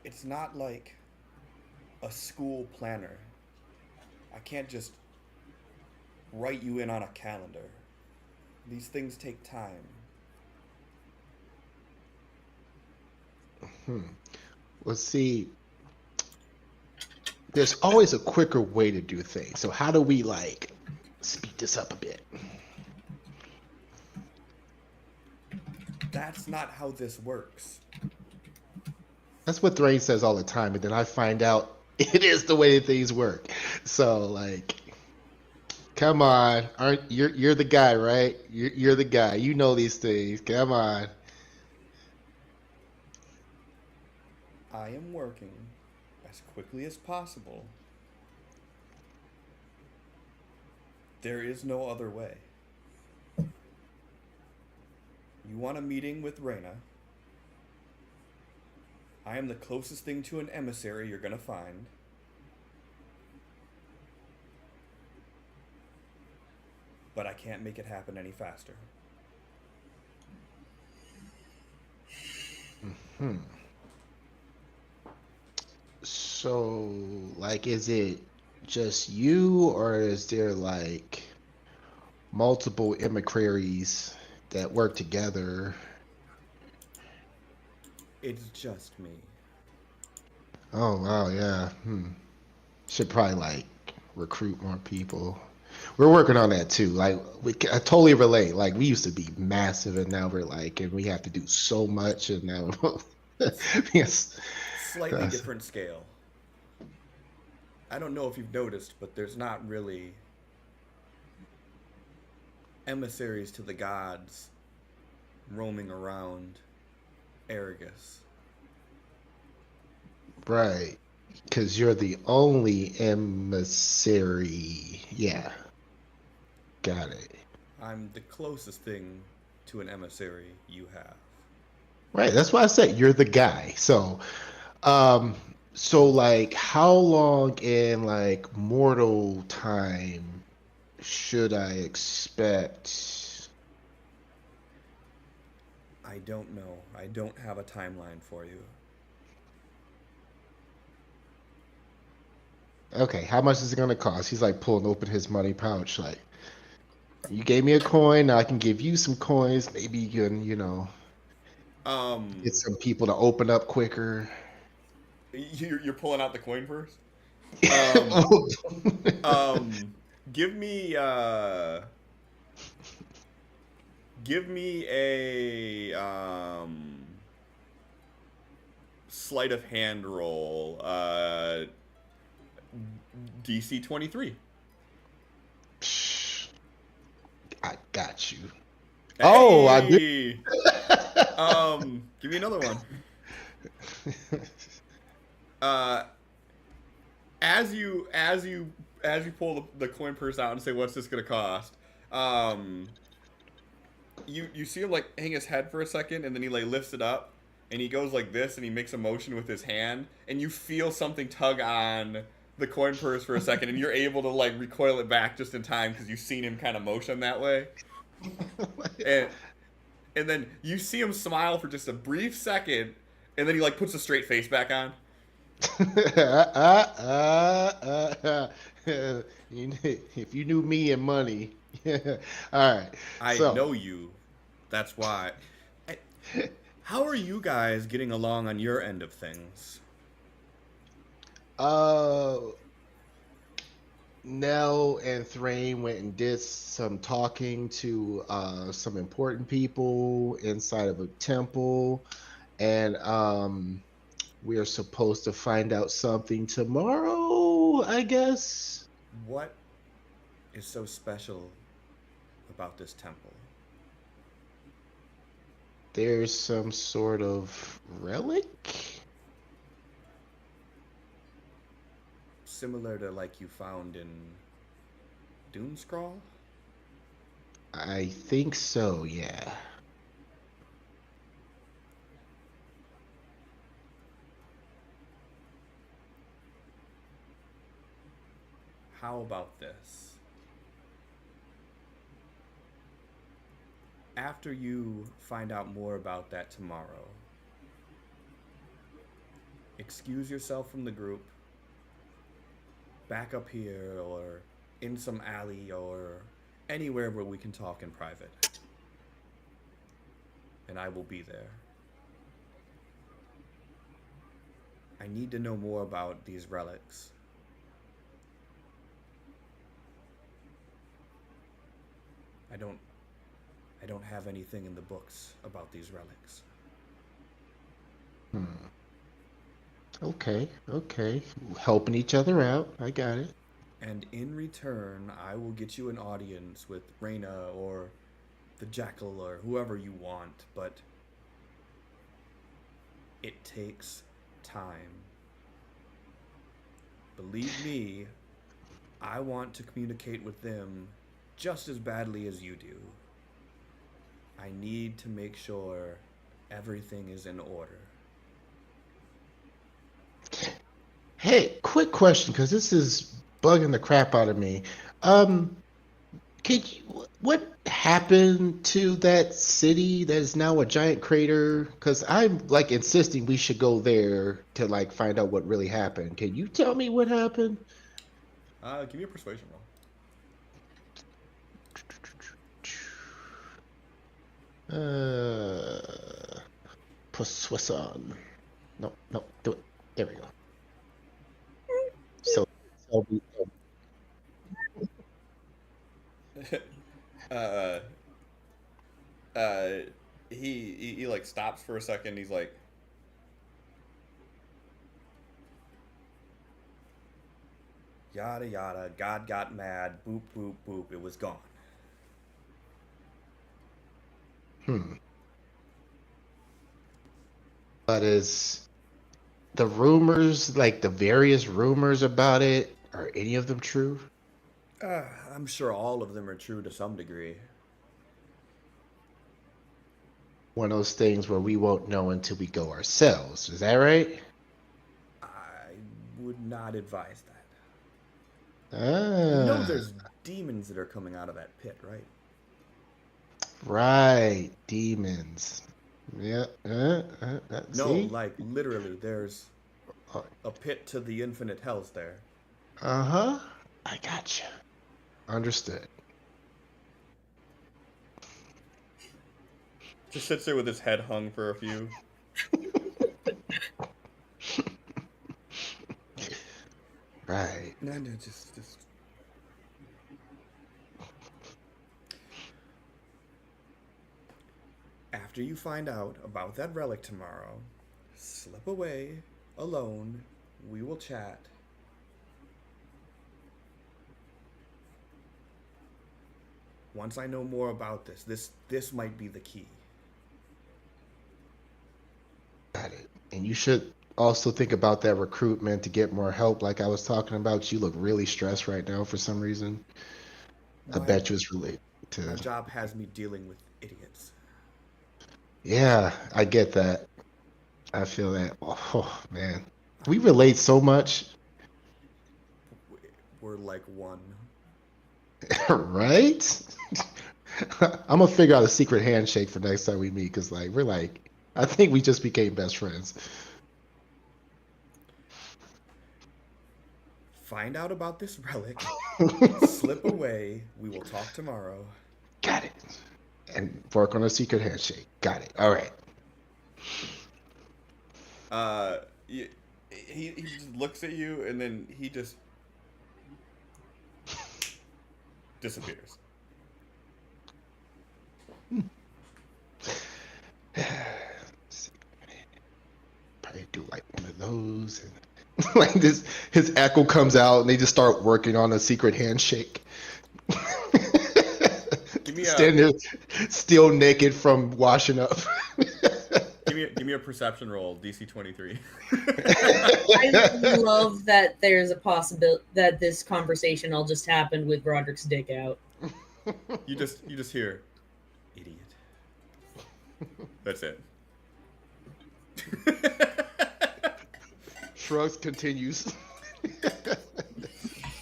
It's not like a school planner. I can't just write you in on a calendar. These things take time. let's see. There's always a quicker way to do things. So how do we like speed this up a bit? That's not how this works. That's what Thrain says all the time, and then I find out it is the way that things work. So like, come on, aren't you're the guy, right? You're the guy. You know these things. Come on. I am working as quickly as possible. There is no other way. You want a meeting with Reyna? I am the closest thing to an emissary you're gonna find. But I can't make it happen any faster. So, like, is it just you, or is there like multiple emissaries that work together? It's just me. Oh wow, yeah. Should probably like recruit more people. We're working on that too. Like, I totally relate. Like, we used to be massive, and now we're like, and we have to do so much, and now yes, Slightly different scale. I don't know if you've noticed, but there's not really emissaries to the gods roaming around Argus. right. Because you're the only emissary. Yeah, got it. I'm the closest thing to an emissary you have. Right. That's why I said you're the guy. Um, so like, how long in like mortal time should I expect? I don't know. I don't have a timeline for you. Okay, how much is it gonna cost? He's like pulling open his money pouch, like, you gave me a coin, now I can give you some coins. Maybe you can, get some people to open up quicker. You're pulling out the coin first? Oh, Give me a sleight of hand roll. DC 23. I got you. Oh, I did. Hey! Give me another one. As you pull the coin purse out and say, "What's this gonna cost?" You see him like hang his head for a second, and then he like lifts it up, and he goes like this, and he makes a motion with his hand, and you feel something tug on the coin purse for a second, and you're able to like recoil it back just in time because you've seen him kind of motion that way, and then you see him smile for just a brief second, and then he like puts a straight face back on. If you knew me and money. All right. I know you. That's why. How are you guys getting along on your end of things? Nell and Thrain went and did some talking to some important people inside of a temple, and we are supposed to find out something tomorrow, I guess. What is so special about this temple? There's some sort of relic? Similar to like you found in Doomscrawl? I think so, yeah. How about this? After you find out more about that tomorrow, excuse yourself from the group, back up here or in some alley or anywhere where we can talk in private. And I will be there. I need to know more about these relics. I don't have anything in the books about these relics. Okay. Helping each other out. I got it. And in return, I will get you an audience with Reyna or the Jackal or whoever you want, but it takes time. Believe me, I want to communicate with them just as badly as you do. I need to make sure everything is in order. Hey, quick question, because this is bugging the crap out of me. What happened to that city that is now a giant crater? Because I'm like insisting we should go there to like find out what really happened. Can you tell me what happened? Give me a persuasion roll. Persuasion. No, do it. There we go. So he like stops for a second. He's like, yada yada. God got mad. Boop boop boop. It was gone. But is the rumors, like the various rumors about it, are any of them true? I'm sure all of them are true to some degree. One of those things where we won't know until we go ourselves. Is that right? I would not advise that. Ah, You know there's demons that are coming out of that pit, right? right. Demons. Yeah. No, See? like literally, there's a pit to the infinite hells there. Uh-huh. I gotcha. Understood. Just sits there with his head hung for a few. Right. No, just. After you find out about that relic tomorrow, slip away alone. We will chat. Once I know more about this might be the key. Got it. And you should also think about that recruitment to get more help like I was talking about. You look really stressed right now for some reason. I bet you it's related My to... job has me dealing with idiots. Yeah, I get that. I feel that. Oh, man. We relate so much. We're like one. Right? I'm gonna figure out a secret handshake for next time we meet because we're like, I think we just became best friends. Find out about this relic. Slip away. We will talk tomorrow. Got it. And work on a secret handshake. Got it. All right. He just looks at you and then he just disappears. Probably do like one of those, and like this, his echo comes out, and they just start working on a secret handshake. Give me Stand there, still naked from washing up. give me a perception roll, DC 23. I love that there's a possibility that this conversation all just happened with Rodderick's dick out. You just hear, idiot. That's it. Shrugs continues.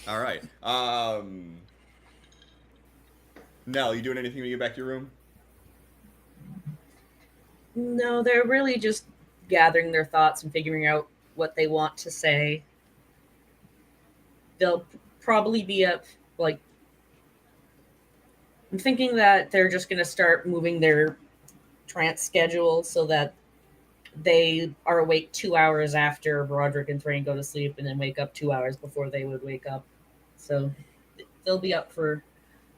All right. Nell, you doing anything when you get back to your room? No, they're really just gathering their thoughts and figuring out what they want to say. They'll probably be up, like, I'm thinking that they're just going to start moving their trance schedule so that they are awake 2 hours after Rodderick and Thrain go to sleep and then wake up 2 hours before they would wake up. So they'll be up for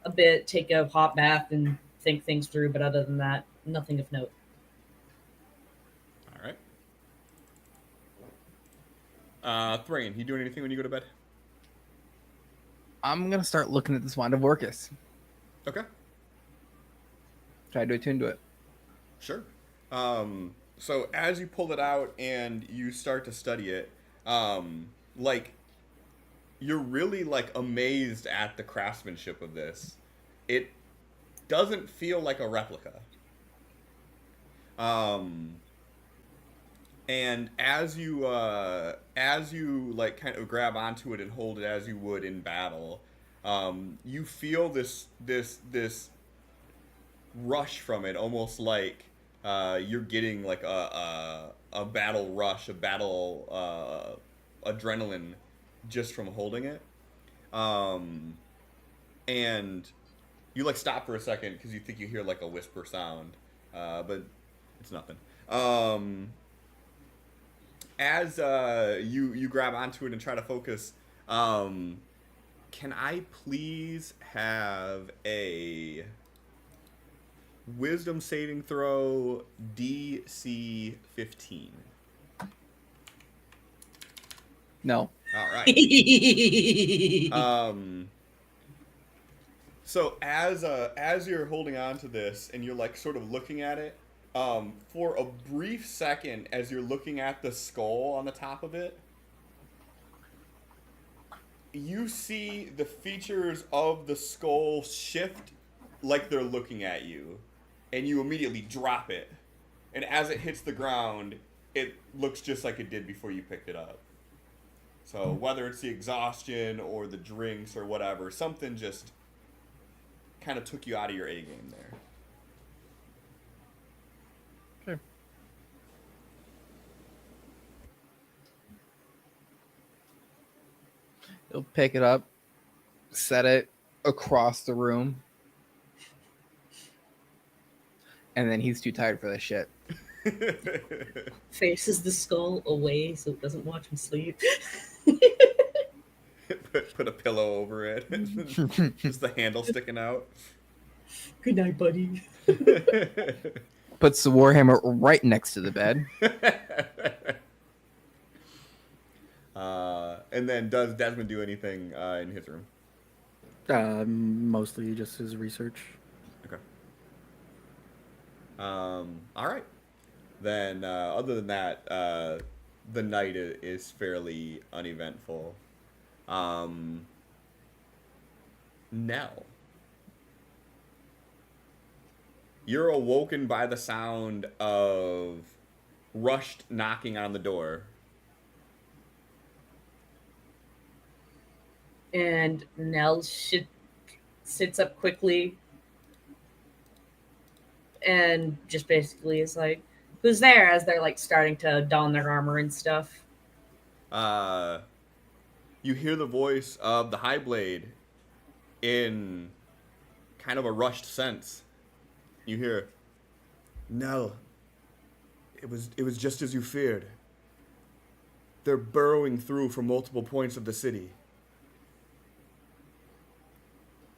a bit, take a hot bath, and think things through. But other than that, nothing of note. All right. Thrain, you doing anything when you go to bed? I'm gonna start looking at this wand of Orcus. Okay. Try to attune to it. Sure. So as you pull it out and you start to study it, like, you're really, like, amazed at the craftsmanship of this. It doesn't feel like a replica. And as you like kind of grab onto it and hold it as you would in battle, you feel this rush from it, almost like you're getting like a battle rush, a battle adrenaline just from holding it. And you like stop for a second because you think you hear like a whisper sound, but it's nothing. As you grab onto it and try to focus, can I please have a wisdom saving throw DC 15? No. All right. So as you're holding on to this and you're like sort of looking at it, for a brief second, as you're looking at the skull on the top of it, you see the features of the skull shift like they're looking at you, and you immediately drop it. And as it hits the ground, it looks just like it did before you picked it up. So whether it's the exhaustion or the drinks or whatever, something just kind of took you out of your A game there. Sure. He'll pick it up, set it across the room, and then he's too tired for this shit. Faces the skull away so it doesn't watch him sleep. Put a pillow over it. Just the handle sticking out. Good night, buddy. Puts the warhammer right next to the bed. And then does Desmond do anything in his room? Mostly just his research. Okay. All right. Then, other than that, the night is fairly uneventful. Nell, you're awoken by the sound of rushed knocking on the door. And Nell sits up quickly and just basically is like, who's there? As they're like starting to don their armor and stuff. You hear the voice of the Highblade in kind of a rushed sense. You hear, Nell, it was just as you feared. They're burrowing through from multiple points of the city.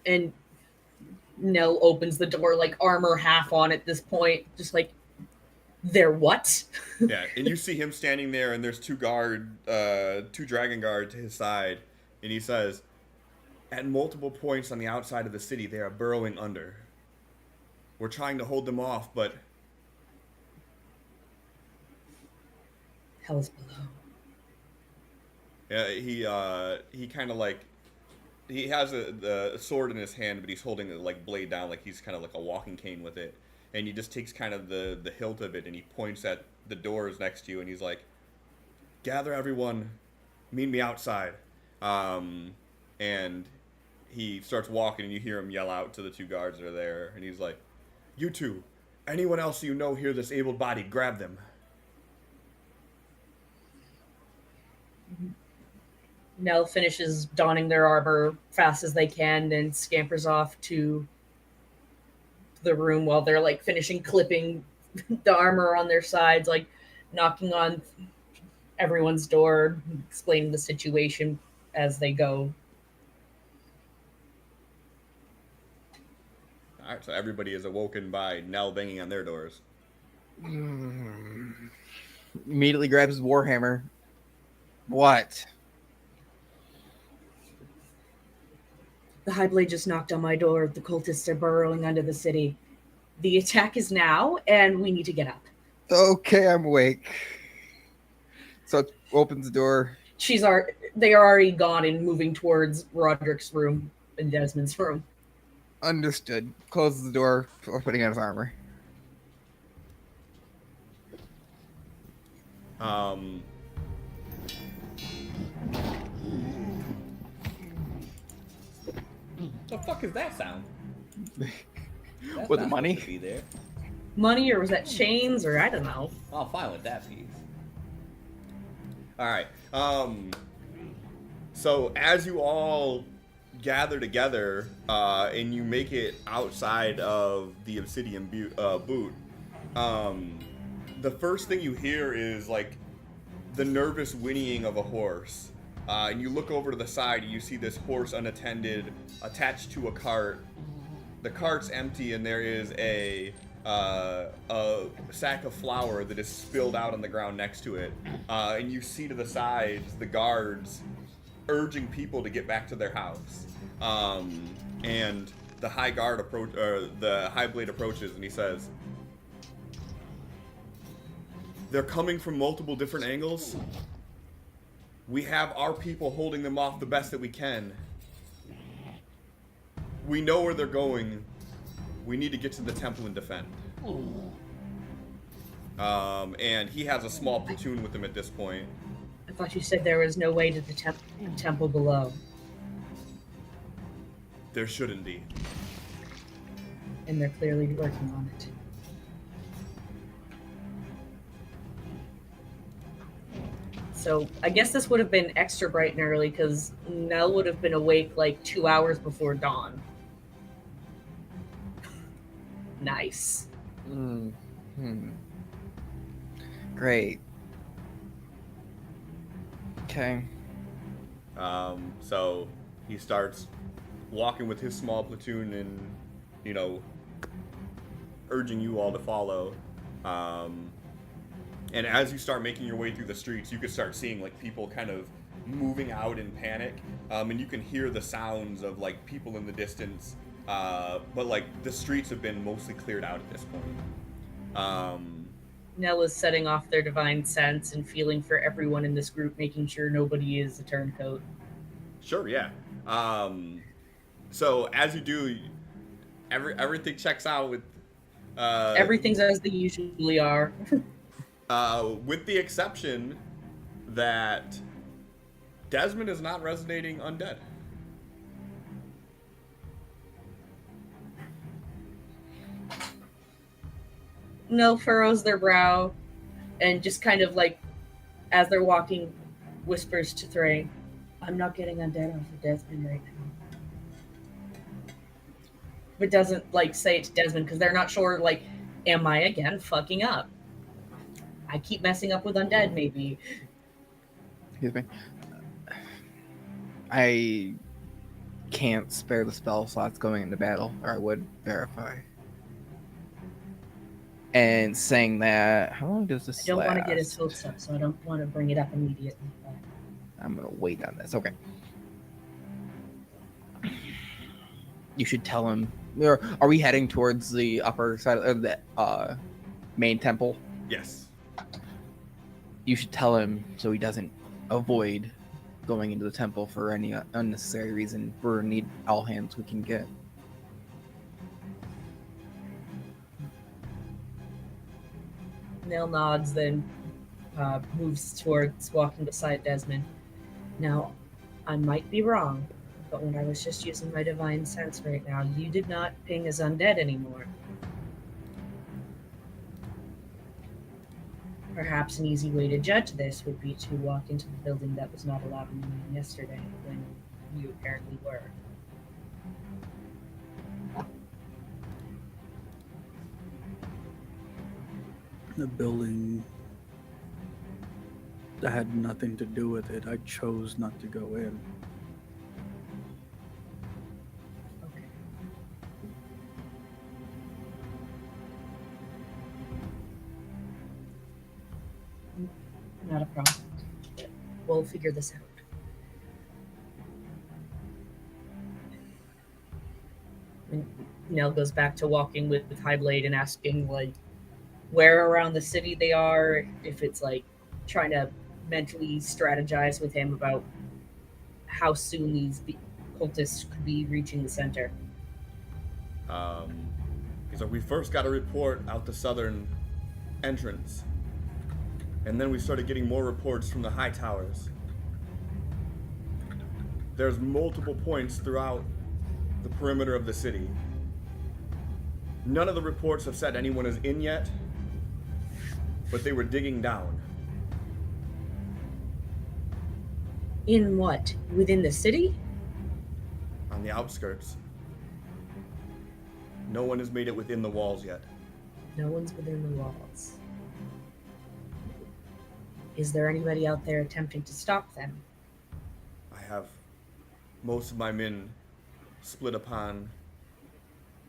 And Nell opens the door, like armor half on at this point, just like, they're what? Yeah, and you see him standing there, and there's two dragon guard to his side, and he says, at multiple points on the outside of the city, they are burrowing under. We're trying to hold them off, but Hell is below. yeah, he kind of like he has the sword in his hand, but he's holding it like blade down, like he's kind of like a walking cane with it. And he just takes kind of the hilt of it and he points at the doors next to you and he's like, "Gather everyone, meet me outside." And he starts walking and you hear him yell out to the two guards that are there. And he's like, "You two, anyone else you know here that's able-bodied, grab them." Nell finishes donning their armor fast as they can, then scampers off to the room while they're like finishing clipping the armor on their sides, like knocking on everyone's door, explaining the situation as they go. All right, so everybody is awoken by Nell banging on their doors. Immediately grabs his warhammer. What? The High Blade just knocked on my door. The cultists are burrowing under the city. The attack is now, and we need to get up. Okay, I'm awake. So it opens the door. They are already gone and moving towards Rodderick's room and Desmond's room. Understood. Closes the door, putting on his armor. The fuck is that sound? With the money? Be there. Money, or was that chains, or I don't know. I'll fine with that piece. All right. So as you all gather together and you make it outside of the obsidian boot, the first thing you hear is like the nervous whinnying of a horse. And you look over to the side and you see this horse unattended attached to a cart. The cart's empty and there is a sack of flour that is spilled out on the ground next to it. And you see to the sides the guards urging people to get back to their house. And the High Blade approaches and he says, "They're coming from multiple different angles. We have our people holding them off the best that we can. We know where they're going. We need to get to the temple and defend." And he has a small platoon with him at this point. I thought you said there was no way to the temple below. There shouldn't be. And they're clearly working on it. So I guess this would have been extra bright and early because Nell would have been awake like 2 hours before dawn. Nice. Great. Okay. So he starts walking with his small platoon and, you know, urging you all to follow. And as you start making your way through the streets, you can start seeing like people kind of moving out in panic. And you can hear the sounds of like people in the distance. But like the streets have been mostly cleared out at this point. Nell is setting off their divine sense and feeling for everyone in this group, making sure nobody is a turncoat. Sure, yeah. So as you do, everything checks out with. Everything's as they usually are. With the exception that Desmond is not resonating undead. Nell furrows their brow and just kind of like, as they're walking, whispers to Thray, "I'm not getting undead off of Desmond right now." But doesn't like say it to Desmond because they're not sure, like, am I again fucking up? I keep messing up with undead, maybe. Excuse me. I can't spare the spell slots going into battle, or I would verify. And saying that, how long does this I don't want to get his last? hopes up, so I don't want to bring it up immediately. I'm gonna wait on this. Okay. You should tell him. Are we heading towards the upper side of the main temple? Yes. You should tell him so he doesn't avoid going into the temple for any unnecessary reason. We're in need all hands we can get. Nell nods, then moves towards walking beside Desmond. Now, I might be wrong, but when I was just using my divine sense right now, you did not ping as undead anymore. Perhaps an easy way to judge this would be to walk into the building that was not allowed in yesterday when you apparently were. The building that had nothing to do with it. I chose not to go in. Okay. Not a problem. We'll figure this out. And Nell goes back to walking with Highblade and asking, like, where around the city they are, if it's, like, trying to mentally strategize with him about how soon these cultists could be reaching the center. He's like, we first got a report out the southern entrance. And then we started getting more reports from the high towers. There's multiple points throughout the perimeter of the city. None of the reports have said anyone is in yet, but they were digging down. In what? Within the city? On the outskirts. No one has made it within the walls yet. No one's within the walls. Is there anybody out there attempting to stop them? I have most of my men split upon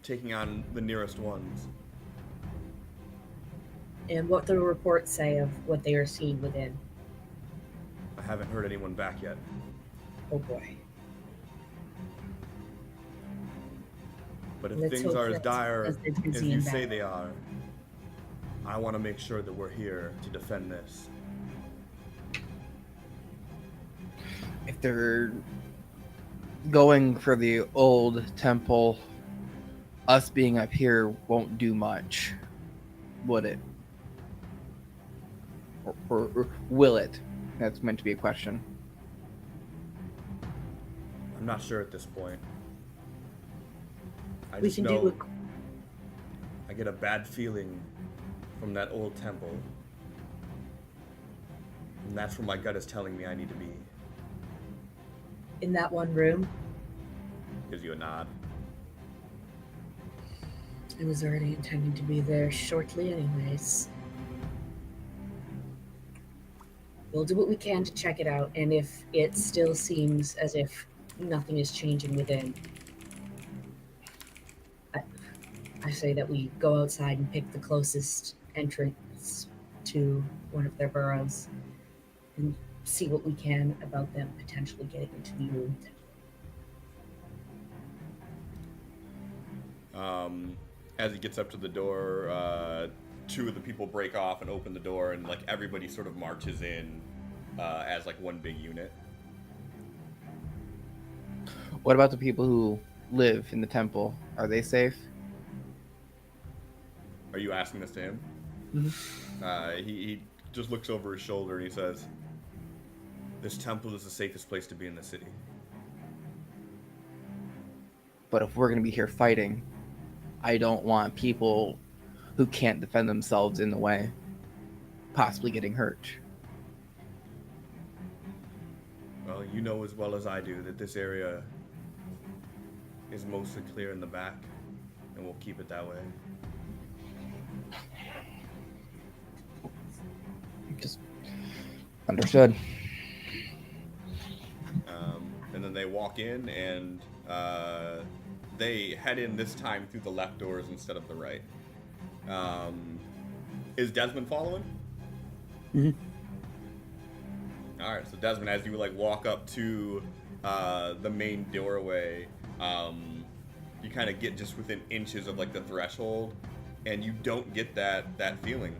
taking on the nearest ones. And what do the reports say of what they are seeing within? I haven't heard anyone back yet. Oh boy. But if Let's things hope are as that's dire because they're as busy you and say bad. they are, I want to make sure that we're here to defend this. If they're going for the old temple, us being up here won't do much, would it? Or will it? That's meant to be a question. I'm not sure at this point. I We just can know do I get a bad feeling from that old temple. And that's where my gut is telling me I need to be. in that one room. Gives you a nod. I was already intending to be there shortly anyways. We'll do what we can to check it out, and if it still seems as if nothing is changing within, I say that we go outside and pick the closest entrance to one of their burrows and see what we can about them potentially getting into the room. As he gets up to the door, two of the people break off and open the door, and like everybody sort of marches in as like one big unit. What about the people who live in the temple? Are they safe? Are you asking this to him? Mm-hmm. He just looks over his shoulder and he says, "This temple is the safest place to be in the city." But if we're going to be here fighting, I don't want people who can't defend themselves in the way, possibly getting hurt. Well, you know as well as I do that this area is mostly clear in the back, and we'll keep it that way. Just understood. And then they walk in, and they head in this time through the left doors instead of the right. Is Desmond following? Mm-hmm. All right, so Desmond, as you like walk up to the main doorway, you kind of get just within inches of like the threshold, and you don't get that feeling.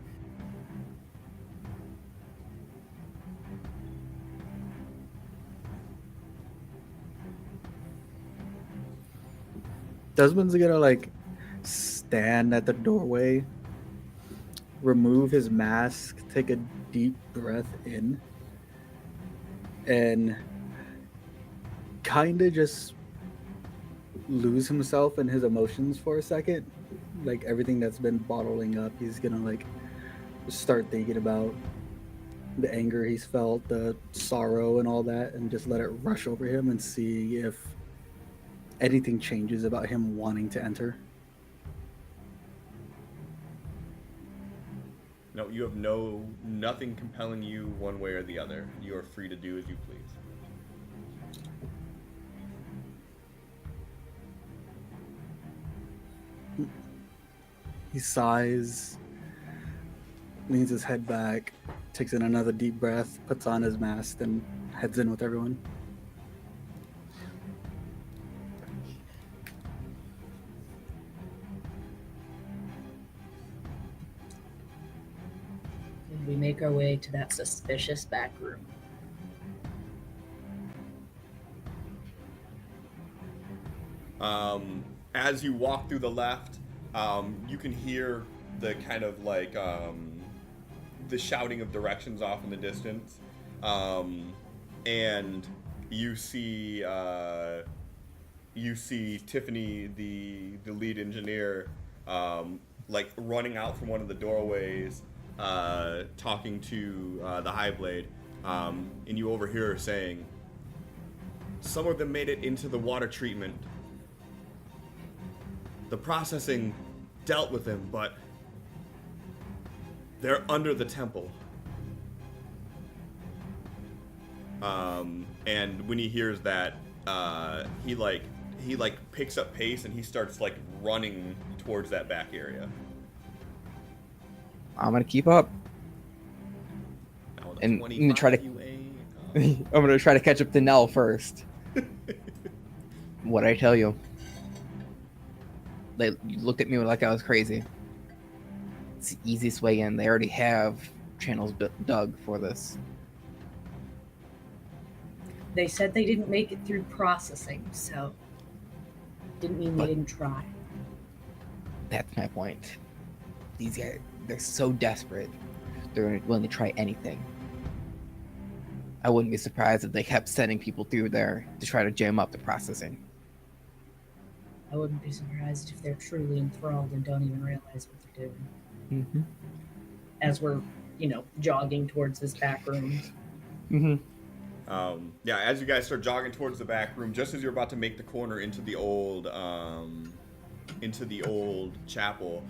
Desmond's gonna like stand at the doorway, remove his mask, take a deep breath in, and kind of just lose himself in his emotions for a second. Like everything that's been bottling up, he's gonna like start thinking about the anger he's felt, the sorrow, and all that, and just let it rush over him and see if anything changes about him wanting to enter. No, you have nothing compelling you one way or the other. You are free to do as you please. He sighs, leans his head back, takes in another deep breath, puts on his mask, and heads in with everyone. And we make our way to that suspicious back room. As you walk through the left, you can hear the kind of like the shouting of directions off in the distance, and you see Tiffany, the lead engineer, like running out from one of the doorways, talking to the Highblade, and you overhear her saying, "Some of them made it into the water treatment. The processing dealt with them, but they're under the temple." And when he hears that, he picks up pace and he starts like running towards that back area. I'm gonna keep up. Now, the And 25 try to- you aim. I'm gonna try to catch up to Nell first. What'd I tell you? They looked at me like I was crazy. It's the easiest way in. They already have channels dug for this. They said they didn't make it through processing, so didn't mean they didn't try. That's my point. These guys, they're so desperate. They're willing to try anything. I wouldn't be surprised if they kept sending people through there to try to jam up the processing. I wouldn't be surprised if they're truly enthralled and don't even realize what they're doing. Mm-hmm. As we're, jogging towards this back room. Mm-hmm. Yeah, as you guys start jogging towards the back room, just as you're about to make the corner into the old chapel,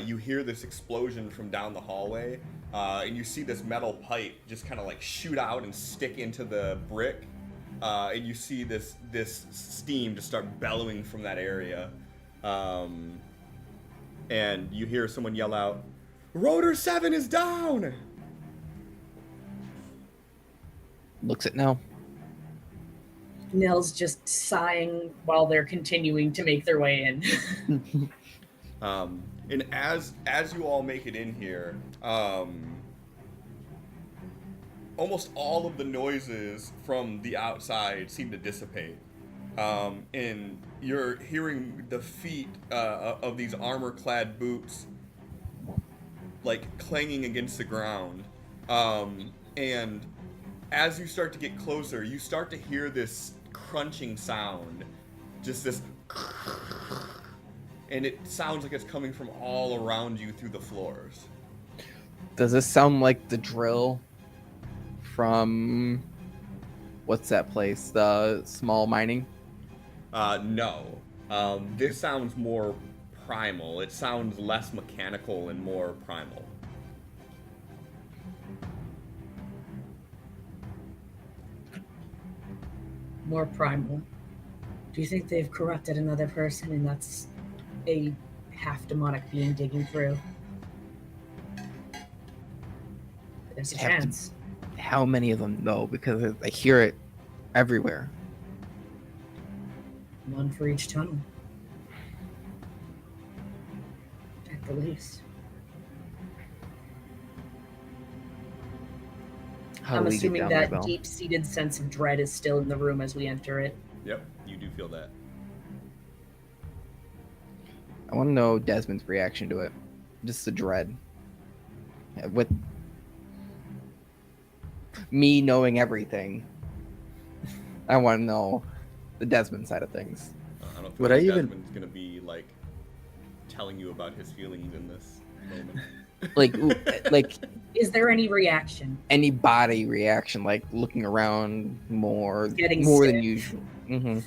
you hear this explosion from down the hallway, and you see this metal pipe just kind of like shoot out and stick into the brick, and you see this steam just start bellowing from that area, and you hear someone yell out, "Rotor 7 is down!" Looks at Nell. Nell's just sighing while they're continuing to make their way in. And as you all make it in here, almost all of the noises from the outside seem to dissipate. And you're hearing the feet of these armor-clad boots like clanging against the ground. And as you start to get closer, you start to hear this crunching sound. Just this... And it sounds like it's coming from all around you through the floors. Does this sound like the drill from... What's that place? The small mining? No. This sounds more primal. It sounds less mechanical and more primal. More primal. Do you think they've corrupted another person and that's a half demonic being digging through? There's a chance. How many of them know? Because I hear it everywhere. One for each tunnel. At the least. How I'm do we get assuming down that there, Bill? deep-seated sense of dread is still in the room as we enter it. Yep, you do feel that. I want to know Desmond's reaction to it. Just the dread. With me knowing everything, I want to know the Desmond side of things. I don't Would think I even- Desmond's gonna be like telling you about his feelings in this moment. Like Is there any reaction? any body reaction, like looking around more Getting than stiff. usual. Mm-hmm.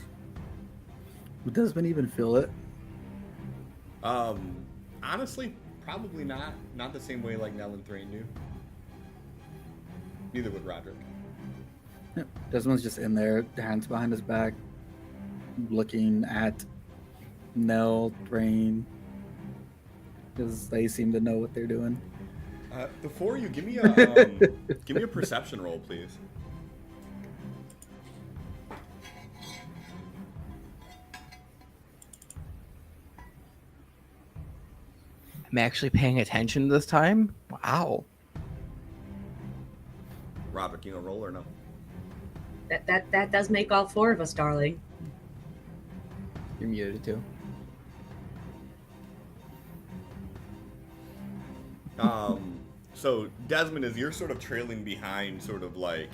Would Desmond even feel it? Honestly, probably not. Not the same way like Nell and Thrain do. Neither would Rodderick. Yeah. Desmond's just in there, hands behind his back, looking at Nell, Rain, because they seem to know what they're doing. Before you give me a perception roll, please. I'm actually paying attention this time. Wow. Rodderick, you gonna roll or no? That does make all four of us, darling. You're muted too. So Desmond, as you're sort of trailing behind, sort of like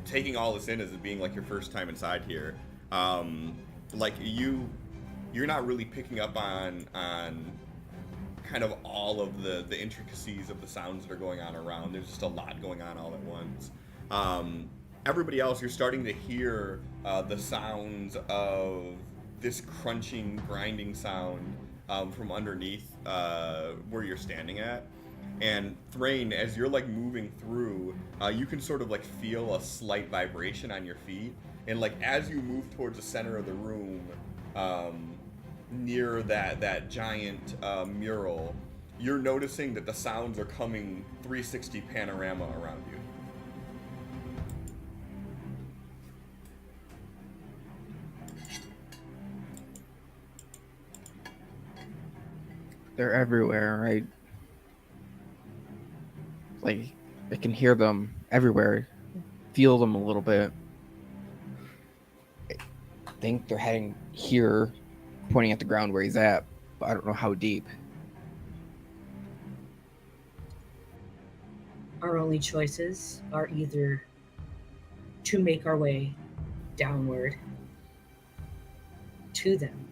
taking all this in as it being like your first time inside here, like you're not really picking up on kind of all of the intricacies of the sounds that are going on around. There's just a lot going on all at once. Everybody else, you're starting to hear the sounds of this crunching, grinding sound from underneath where you're standing at. And Thrain, as you're like moving through, you can sort of like feel a slight vibration on your feet. And like as you move towards the center of the room, near that giant mural, you're noticing that the sounds are coming 360 panorama around you. They're everywhere, right? Like I can hear them everywhere, feel them a little bit. I think they're heading here, pointing at the ground where he's at, but I don't know how deep. Our only choices are either to make our way downward to them,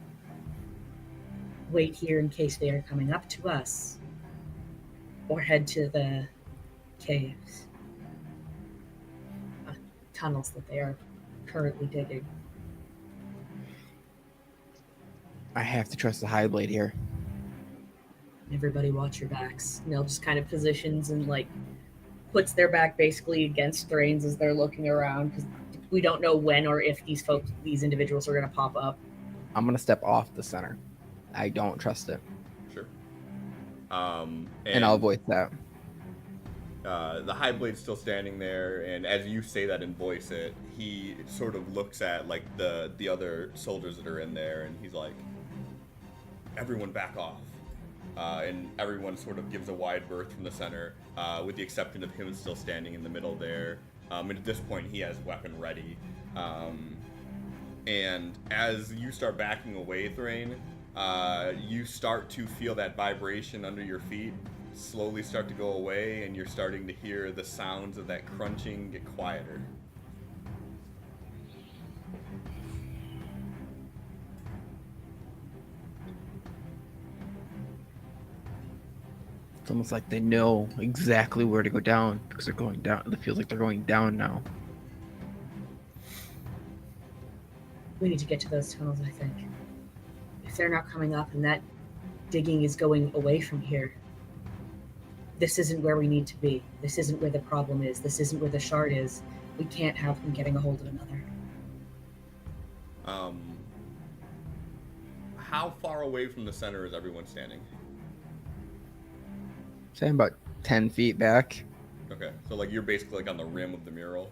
wait here in case they are coming up to us, or head to the caves, tunnels that they are currently digging. I have to trust the Highblade here. Everybody watch your backs. Nell just kind of positions and like puts their back basically against Thrain's as they're looking around, because we don't know when or if these individuals are going to pop up. I'm gonna step off the center. I don't trust it, Sure. and I'll voice that. The Highblade's still standing there, and as you say that and voice it, he sort of looks at like the other soldiers that are in there, and he's like, "Everyone back off," and everyone sort of gives a wide berth from the center, with the exception of him still standing in the middle there. And at this point, he has weapon ready. And as you start backing away, Thrain, you start to feel that vibration under your feet slowly start to go away, and you're starting to hear the sounds of that crunching get quieter. It's almost like they know exactly where to go down because they're going down. It feels like they're going down now. We need to get to those tunnels, I think. If they're not coming up and that digging is going away from here, this isn't where we need to be. This isn't where the problem is. This isn't where the shard is. We can't have them getting a hold of another. How far away from the center is everyone standing? Say I'm about 10 feet back. Okay, so like you're basically like on the rim of the mural.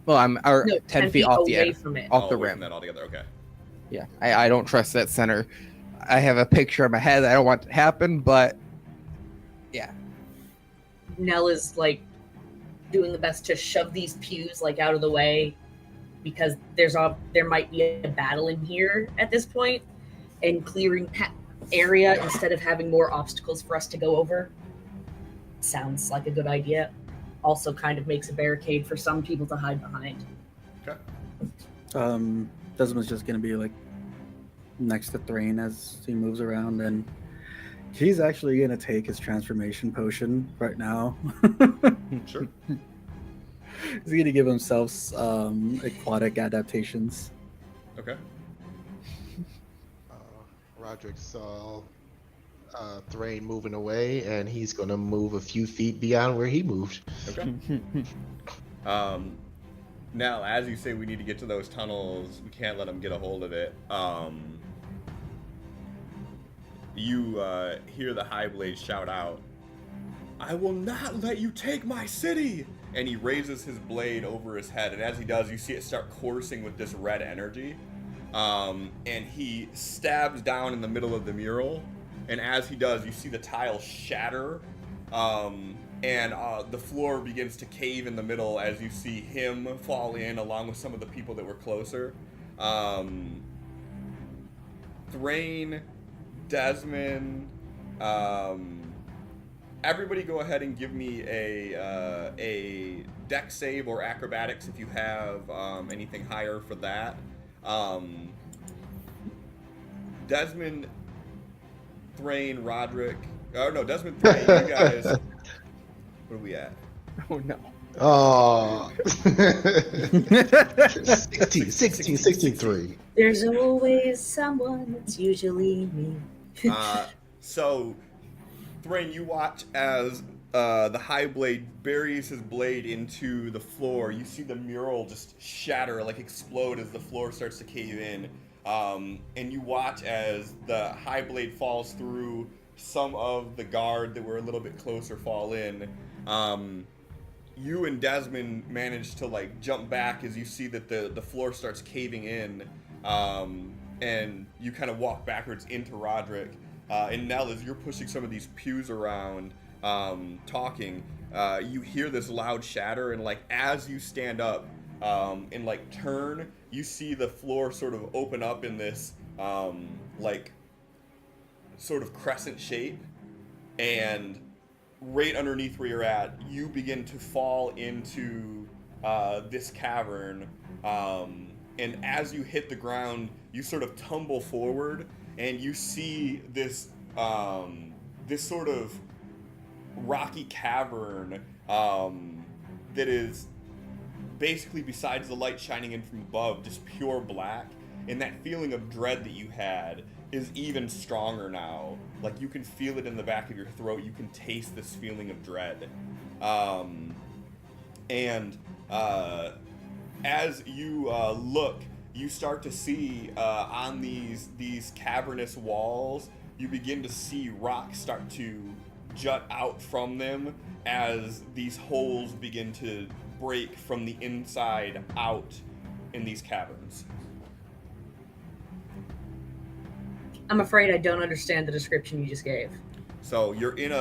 Well, I'm No, 10 feet off the away edge, from it. off the away rim. from that altogether. Okay. Yeah, I don't trust that center. I have a picture in my head that I don't want to happen, but yeah. Nell is like doing the best to shove these pews like out of the way, because there might be a battle in here at this point, and clearing area instead of having more obstacles for us to go over sounds like a good idea. Also kind of makes a barricade for some people to hide behind. Okay. Desmond's just gonna be like next to Thrain as he moves around, and he's actually gonna take his transformation potion right now. Sure. He's gonna give himself aquatic adaptations. Okay. Rodderick saw Thrain moving away, and he's gonna move a few feet beyond where he moved. Okay. Now, as you say, we need to get to those tunnels. We can't let them get a hold of it. You hear the Highblade shout out, "I will not let you take my city!" And he raises his blade over his head, and as he does, you see it start coursing with this red energy. And he stabs down in the middle of the mural, and as he does, you see the tile shatter, and the floor begins to cave in the middle as you see him fall in along with some of the people that were closer. Thrain, Desmond, everybody go ahead and give me a dex save or acrobatics if you have anything higher for that. Desmond, Thrain, Rodderick. Oh no, Desmond, Thrain, you guys. What are we at? Oh no. Oh. 16, 3. There's always someone, it's usually me. So, Thrain, you watch as the Highblade buries his blade into the floor. You see the mural just shatter, like explode as the floor starts to cave in. And you watch as the Highblade falls through. Some of the guard that were a little bit closer fall in. You and Desmond manage to like jump back as you see that the floor starts caving in, and you kind of walk backwards into Rodderick. And Nell, as you're pushing some of these pews around, talking, you hear this loud shatter, and like as you stand up and like turn, you see the floor sort of open up in this like sort of crescent shape, and right underneath where you're at, you begin to fall into this cavern, and as you hit the ground, you sort of tumble forward, and you see this this sort of rocky cavern that is basically, besides the light shining in from above, just pure black, and that feeling of dread that you had is even stronger now. Like you can feel it in the back of your throat. You can taste this feeling of dread. As you look, you start to see on these cavernous walls, you begin to see rocks start to jut out from them as these holes begin to break from the inside out in these caverns. I'm afraid I don't understand the description you just gave. So you're in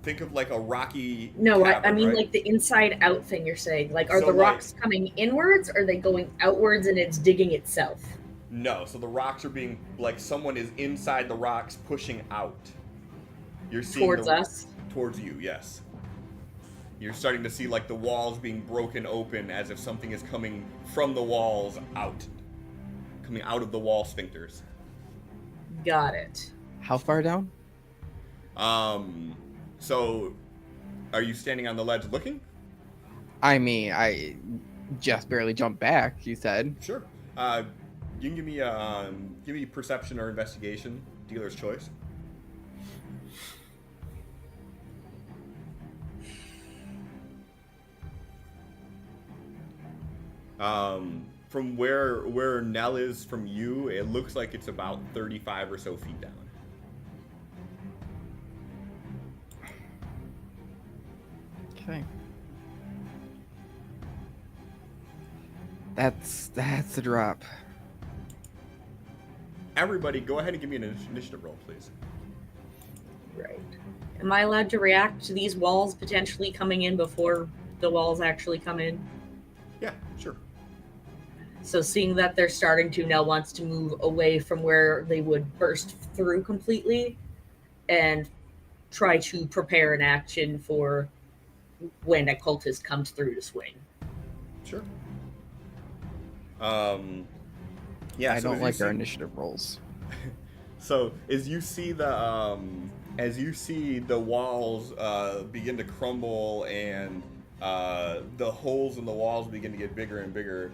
think of like a rocky No, cavern, I mean right? like the inside out thing you're saying. Like, are So, the like- rocks coming inwards, or are they going outwards and it's digging itself? No, so the rocks are being, like someone is inside the rocks pushing out. You're seeing Towards us? Towards you, yes. You're starting to see like the walls being broken open as if something is coming from the walls out. Coming out of the wall sphincters. Got it. How far down? So are you standing on the ledge looking? I mean, I just barely jumped back, you said. Sure. You can give me perception or investigation, dealer's choice. From where Nell is from you, it looks like it's about 35 or so feet down. Okay. That's the drop. Everybody, go ahead and give me an initiative roll, please. Right. Am I allowed to react to these walls potentially coming in before the walls actually come in? Yeah, sure. So seeing that they're starting to, Nell wants to move away from where they would burst through completely and try to prepare an action for when a cultist comes through to swing. Sure. Yeah. I so don't as like you our see- initiative rolls. So as you see the walls begin to crumble and the holes in the walls begin to get bigger and bigger,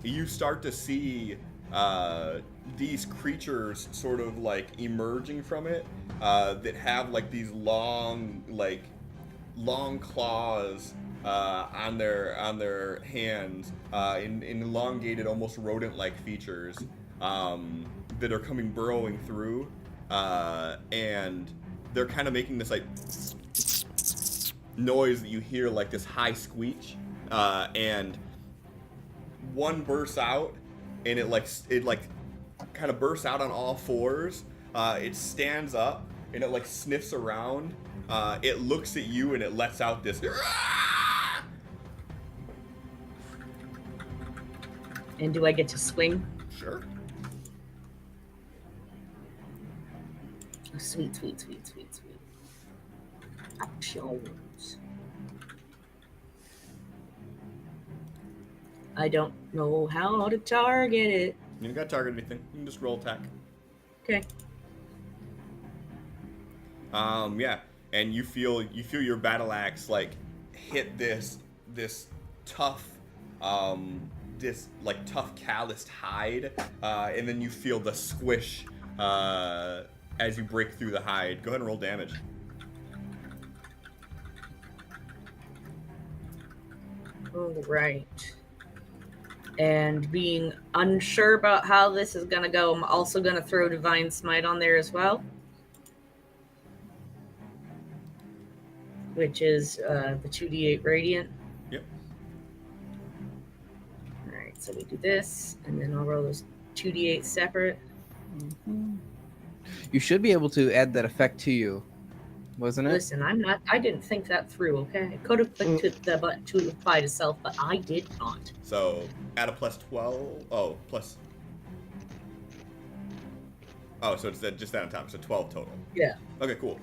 you start to see these creatures sort of like emerging from it that have like these long claws on their hands, in elongated, almost rodent-like features that are coming burrowing through, and they're kind of making this like noise that you hear, like this high squeak, and one bursts out, and it kind of bursts out on all fours. It stands up and it like sniffs around. It looks at you and it lets out this. And do I get to swing? Sure. Oh, sweet. Options. I don't know how to target it. You don't got to target anything. You can just roll attack. Okay. Yeah, and you feel your battle axe like hit this tough, tough calloused hide, and then you feel the squish as you break through the hide. Go ahead and roll damage. All right. And being unsure about how this is going to go, I'm also going to throw Divine Smite on there as well. Which is the 2d8 Radiant. Yep. All right, so we do this, and then I'll roll those 2d8 separate. You should be able to add that effect to you, wasn't it? Listen, I didn't think that through, okay? I could have clicked the button to apply to self, but I did not. So add a plus 12. Oh, plus. Oh, so it's just that on top. So 12 total. Yeah. Okay, cool.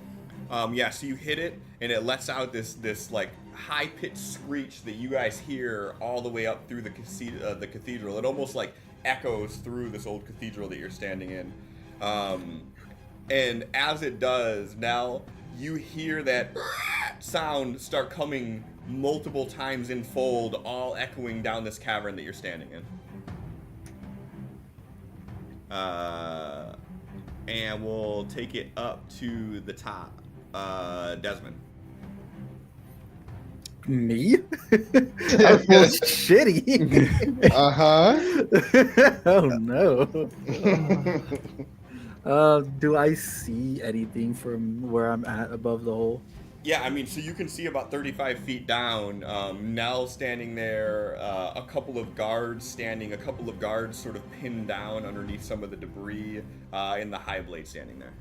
Yeah, so you hit it, and it lets out this like high-pitched screech that you guys hear all the way up through the cathedral. It almost like echoes through this old cathedral that you're standing in. And as it does, now you hear that sound start coming multiple times in fold, all echoing down this cavern that you're standing in. And we'll take it up to the top. Desmond. Me? I feel shitty. Uh-huh. Oh no. Do I see anything from where I'm at above the hole? Yeah, I mean, so you can see about 35 feet down, Nell standing there, a couple of guards sort of pinned down underneath some of the debris, and the High Blade standing there.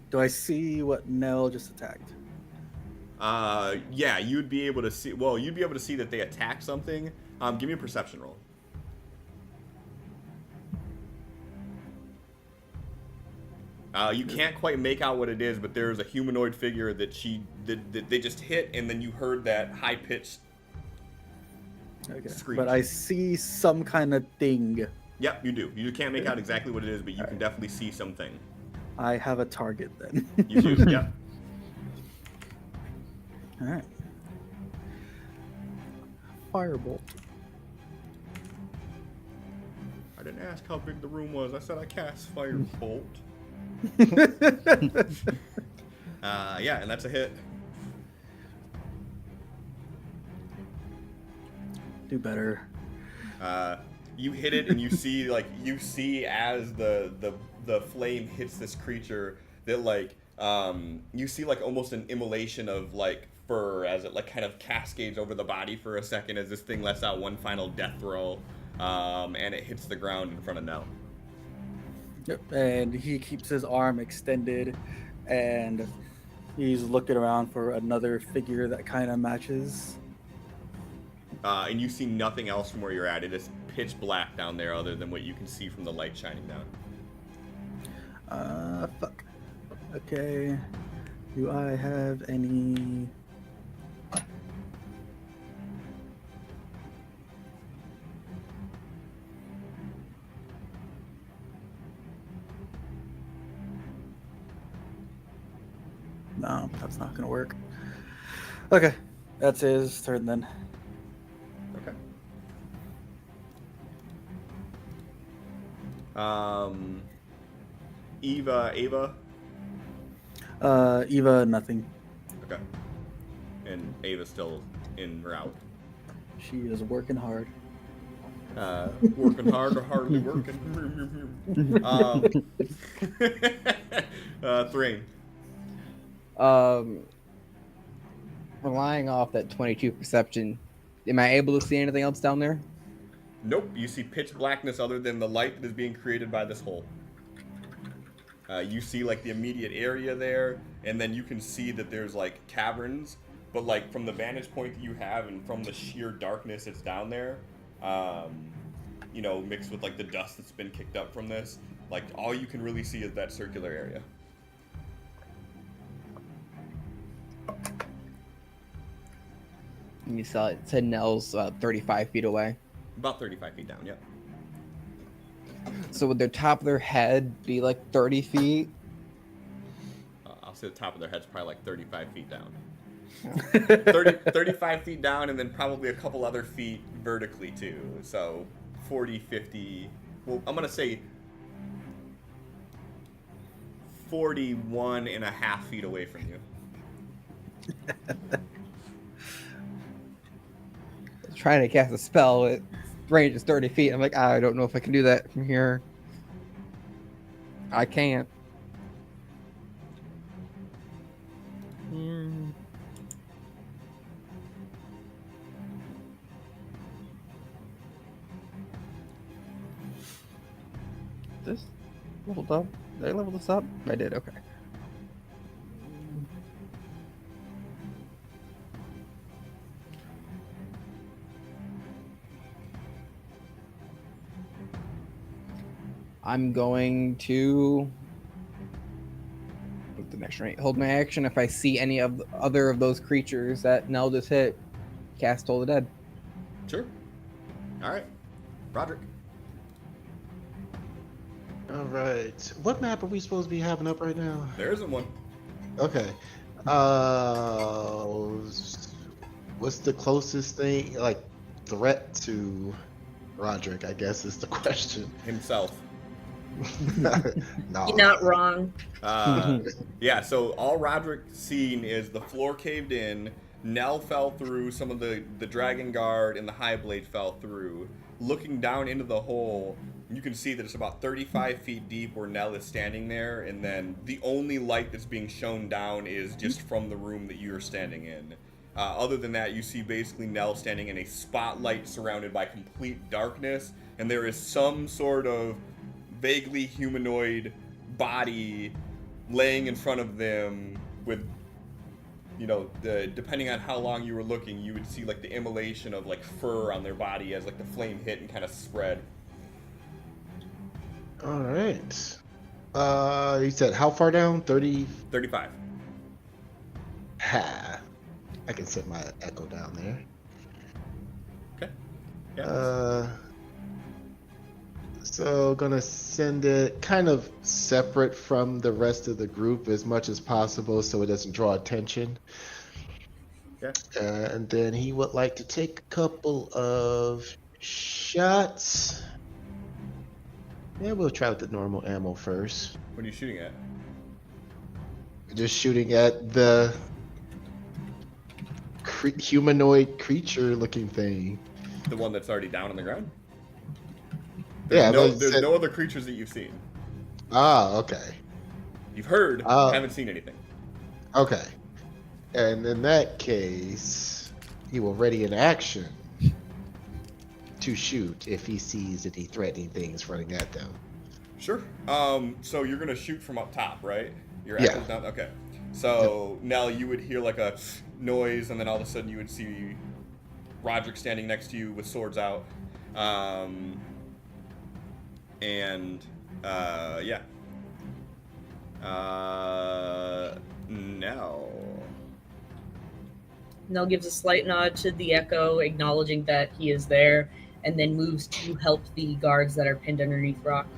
Do I see what Nell just attacked? Yeah, you'd be able to see that they attacked something. Give me a perception roll. You can't quite make out what it is, but there's a humanoid figure that they just hit, and then you heard that high-pitched screech. But I see some kind of thing. Yep, you do. You can't make out exactly what it is, but you can definitely see something. I have a target then. You do, yep. Alright. Firebolt. I didn't ask how big the room was. I said I cast Firebolt. Yeah, and that's a hit. Do better. You hit it, and you see as the flame hits this creature that you see like almost an immolation of like fur as it like kind of cascades over the body for a second as this thing lets out one final death throw, and it hits the ground in front of Nell. Yep. And he keeps his arm extended, and he's looking around for another figure that kind of matches. And you see nothing else from where you're at. It is pitch black down there other than what you can see from the light shining down. Fuck. Okay. Do I have any... No, that's not gonna work. Okay, that's his turn then. Okay. Ava. Eva, nothing. Okay. And Ava's still in route. She is working hard. Working hard or hardly working. Thrain. Relying off that 22 perception, am I able to see anything else down there? Nope, you see pitch blackness other than the light that is being created by this hole. You see like the immediate area there, and then you can see that there's like caverns, but like from the vantage point that you have and from the sheer darkness that's down there, you know, mixed with like the dust that's been kicked up from this, like all you can really see is that circular area. And you saw it said Nell's 35 feet away. About 35 feet down, yep. So would their top of their head be like 30 feet? I'll say the top of their head's probably like 35 feet down. 35 feet down, and then probably a couple other feet vertically too. So 40, 50, well, I'm going to say 41 and a half feet away from you. Trying to cast a spell, it range is 30 feet. I'm like, I don't know if I can do that from here. I can't. This leveled up? Did I level this up? I did, okay. I'm going to with the next rate. Hold my action. If I see any of the other of those creatures that Nell just hit, cast Toll the Dead. Sure. All right. Rodderick. All right. What map are we supposed to be having up right now? There isn't one. Okay. What's the closest thing, like, threat to Rodderick, I guess is the question. Himself. No. You're not wrong. Yeah, so all Rodderick's seen is the floor caved in, Nell fell through, some of the Dragon Guard and the High Blade fell through. Looking down into the hole, you can see that it's about 35 feet deep where Nell is standing there, and then the only light that's being shown down is just from the room that you're standing in. Other than that, you see basically Nell standing in a spotlight surrounded by complete darkness, and there is some sort of vaguely humanoid body laying in front of them with, you know, depending on how long you were looking, you would see like the immolation of like fur on their body as like the flame hit and kind of spread. All right. You said how far down? 30? 35. Ha. I can set my echo down there. Okay. Yeah. So gonna send it kind of separate from the rest of the group as much as possible so it doesn't draw attention. Okay. And then he would like to take a couple of shots. Yeah, we'll try with the normal ammo first. What are you shooting at? Just shooting at the humanoid creature looking thing. The one that's already down on the ground? Yeah, There's no other creatures that you've seen. Ah, okay. You've heard, haven't seen anything. Okay. And in that case, he will ready an action to shoot if he sees any threatening things running at them. Sure. So you're gonna shoot from up top, right? Your Yeah. echo's down. Okay. So Nell, you would hear like a noise, and then all of a sudden you would see Rodderick standing next to you with swords out. Yeah. No. Nell gives a slight nod to the Echo, acknowledging that he is there, and then moves to help the guards that are pinned underneath rocks.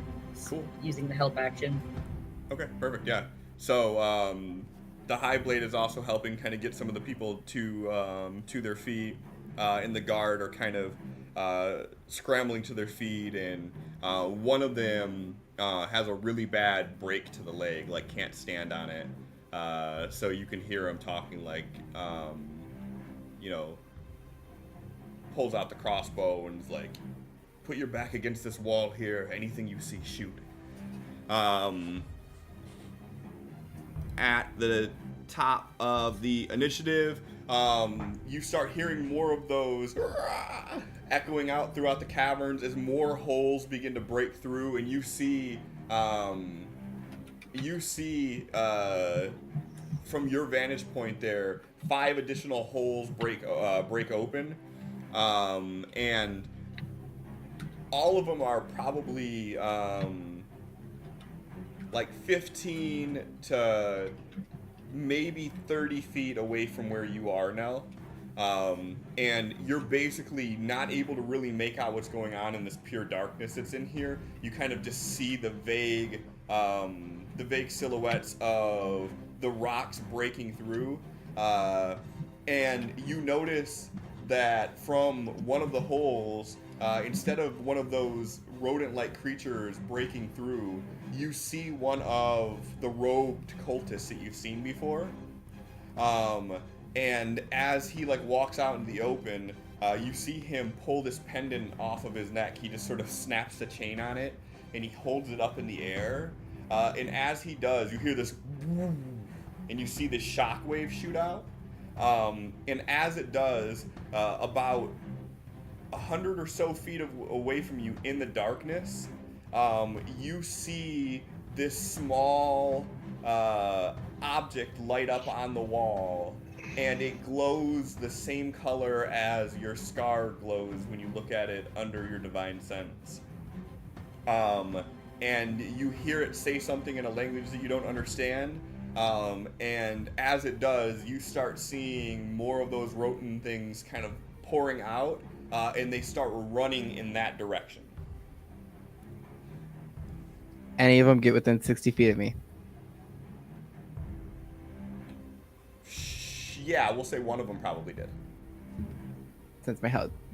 Cool. Using the help action. Okay, perfect. Yeah. So the High Blade is also helping kind of get some of the people to their feet, and the guard are kind of scrambling to their feet, and one of them has a really bad break to the leg, like can't stand on it. So you can hear him talking like, pulls out the crossbow and is like, "Put your back against this wall here. Anything you see, shoot." At the top of the initiative, you start hearing more of those echoing out throughout the caverns as more holes begin to break through, and you see from your vantage point there 5 additional holes break open, and all of them are probably like 15 to maybe 30 feet away from where you are now. And you're basically not able to really make out what's going on in this pure darkness that's in here. You kind of just see the vague silhouettes of the rocks breaking through. And you notice that from one of the holes, instead of one of those rodent-like creatures breaking through, you see one of the robed cultists that you've seen before. And as he walks out into the open, you see him pull this pendant off of his neck. He just sort of snaps the chain on it, and he holds it up in the air. And as he does, you hear this, and you see this shockwave shoot out. And as it does, about 100 or so feet away from you in the darkness, you see this small object light up on the wall, and it glows the same color as your scar glows when you look at it under your divine sense. And you hear it say something in a language that you don't understand, and as it does, you start seeing more of those rodent things kind of pouring out, and they start running in that direction. Any of them get within 60 feet of me? Yeah, we'll say one of them probably did. Since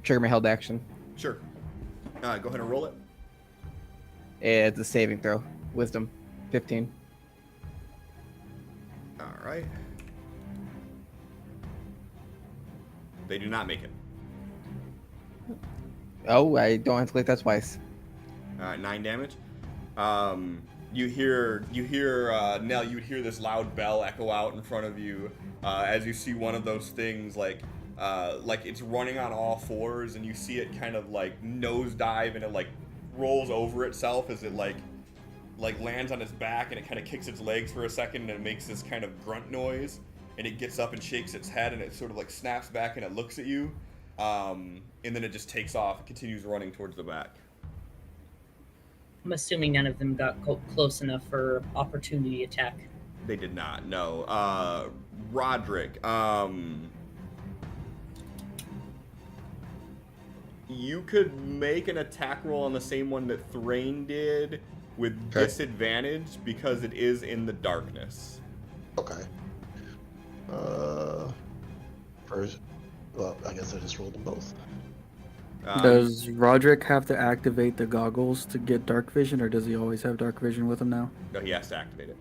trigger my held action. Sure. Go ahead and roll it. It's a saving throw. Wisdom. 15. All right. They do not make it. Oh, I don't have to click that twice. 9 damage. You hear Nell. You would hear this loud bell echo out in front of you as you see one of those things like it's running on all fours, and you see it kind of nosedive, and it rolls over itself as it lands on its back, and it kind of kicks its legs for a second, and it makes this kind of grunt noise, and it gets up and shakes its head, and it sort of snaps back, and it looks at you, and then it just takes off and continues running towards the back. I'm assuming none of them got close enough for opportunity attack. They did not, no. Rodderick, you could make an attack roll on the same one that Thrain did with disadvantage because it is in the darkness. Okay. First, well, I guess I just rolled them both. Does Rodderick have to activate the goggles to get dark vision, or does he always have dark vision with him now? No, he has to activate it.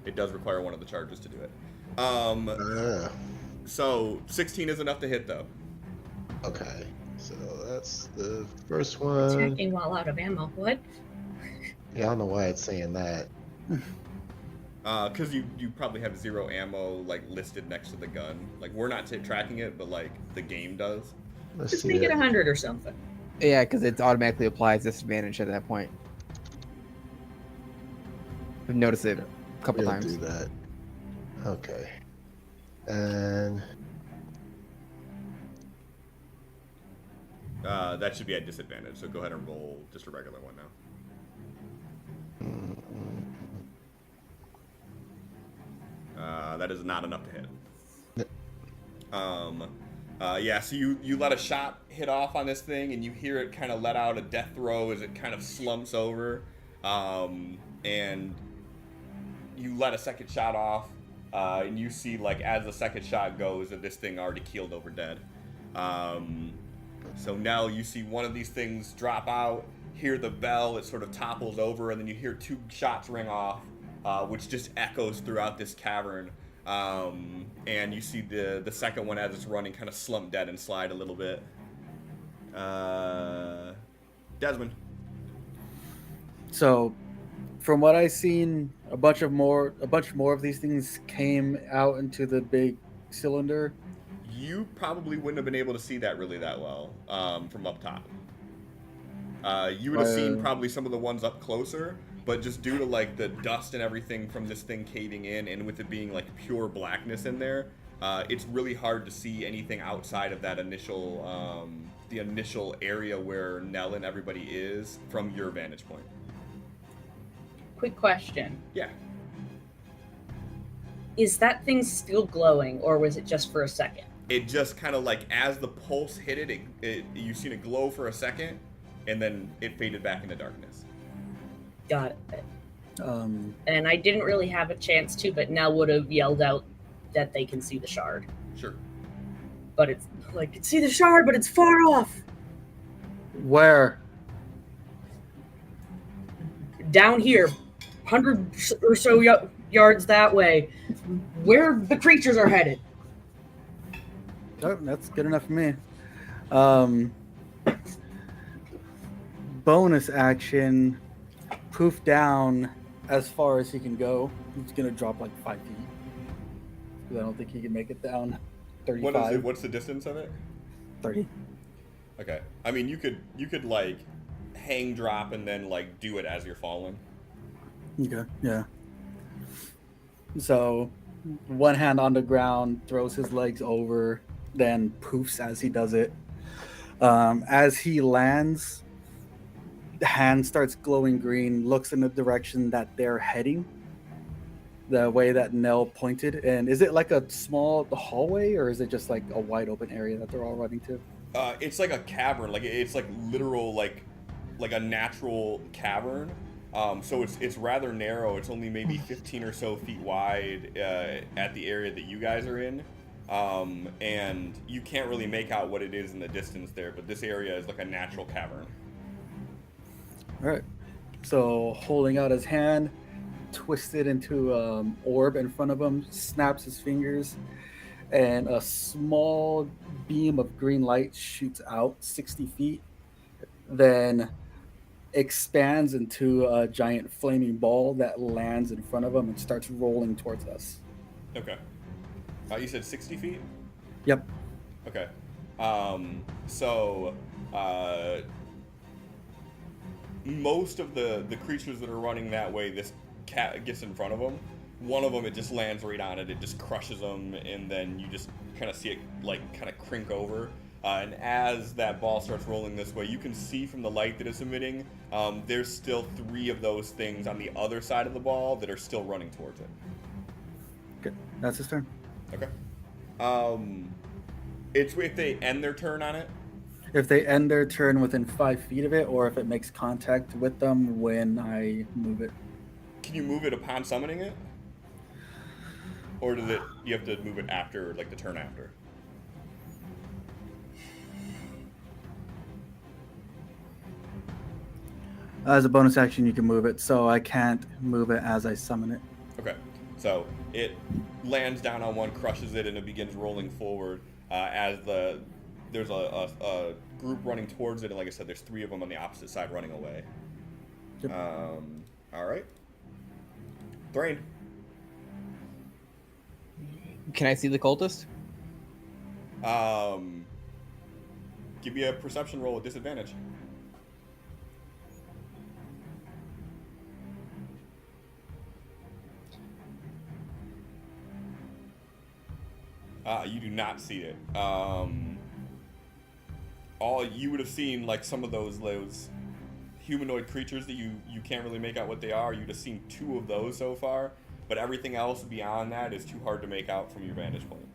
It does require one of the charges to do it. So 16 is enough to hit, though. Okay, so that's the first one. Attacking while out of ammo. What? Yeah, I don't know why it's saying that. Because you probably have 0 ammo listed next to the gun. We're not tracking it, but the game does. Let's Just see make it that. 100 or something. Yeah, because it automatically applies disadvantage at that point. I've noticed it a couple We'll times. do that. Okay. And That should be at disadvantage, so go ahead and roll just a regular one now. That is not enough to hit. Yeah, so you let a shot hit off on this thing, and you hear it kind of let out a death throw as it kind of slumps over, and you let a second shot off, and you see, like, as the second shot goes, that this thing already keeled over dead. So now you see one of these things drop out, hear the bell, it sort of topples over, and then you hear 2 shots ring off, which just echoes throughout this cavern. And you see the second one as it's running kind of slump dead and slide a little bit. Desmond. So, from what I've seen, a bunch more of these things came out into the big cylinder. You probably wouldn't have been able to see that really that well from up top. You would have seen probably some of the ones up closer, but just due to like the dust and everything from this thing caving in, and with it being like pure blackness in there, it's really hard to see anything outside of that initial the initial area where Nell and everybody is from your vantage point. Quick question. Yeah. Is that thing still glowing, or was it just for a second? It just kind of like, as the pulse hit it, you seen it glow for a second, and then it faded back into darkness. Got it. And I didn't really have a chance to, but Nell would have yelled out that they can see the shard. Sure. But it's like, can see the shard, but it's far off. Where? Down here, 100 or so yards that way, where the creatures are headed. Oh, that's good enough for me. Bonus action, poof down as far as he can go. He's gonna drop like 5 feet. Because I don't think he can make it down 35. What is it? What's the distance of it? 30. Okay. I mean, you could like hang drop and then like do it as you're falling. Okay, yeah. So, one hand on the ground, throws his legs over, then poofs as he does it. As he lands, the hand starts glowing green, looks in the direction that they're heading, the way that Nell pointed. And is it like a small hallway, or is it just like a wide open area that they're all running to? It's like a cavern. Like it's like literal like a natural cavern. So it's rather narrow. It's only maybe 15 or so feet wide at the area that you guys are in. And you can't really make out what it is in the distance there, but this area is like a natural cavern. All right. So holding out his hand, twisted into orb in front of him, snaps his fingers, and a small beam of green light shoots out 60 feet, then expands into a giant flaming ball that lands in front of him and starts rolling towards us. Okay. You said 60 feet? Yep. Okay. So most of the creatures that are running that way, this cat gets in front of them. One of them, it just lands right on it. It just crushes them, and then you just kind of see it like kind of crink over. And as that ball starts rolling this way, you can see from the light that it's emitting, there's still 3 of those things on the other side of the ball that are still running towards it. Okay, that's his turn. Okay. It's if they end their turn on it. If they end their turn within 5 feet of it, or if it makes contact with them when I move it. Can you move it upon summoning it? Or does you have to move it after, like the turn after? As a bonus action, you can move it, so I can't move it as I summon it. Okay. So it lands down on one, crushes it, and it begins rolling forward as there's a group running towards it, and like I said, there's 3 of them on the opposite side running away. Yep. All right. Thrain. Can I see the cultist? Give me a perception roll with disadvantage. You do not see it. you would have seen like some of those humanoid creatures that you can't really make out what they are. You'd have seen 2 of those so far, but everything else beyond that is too hard to make out from your vantage point.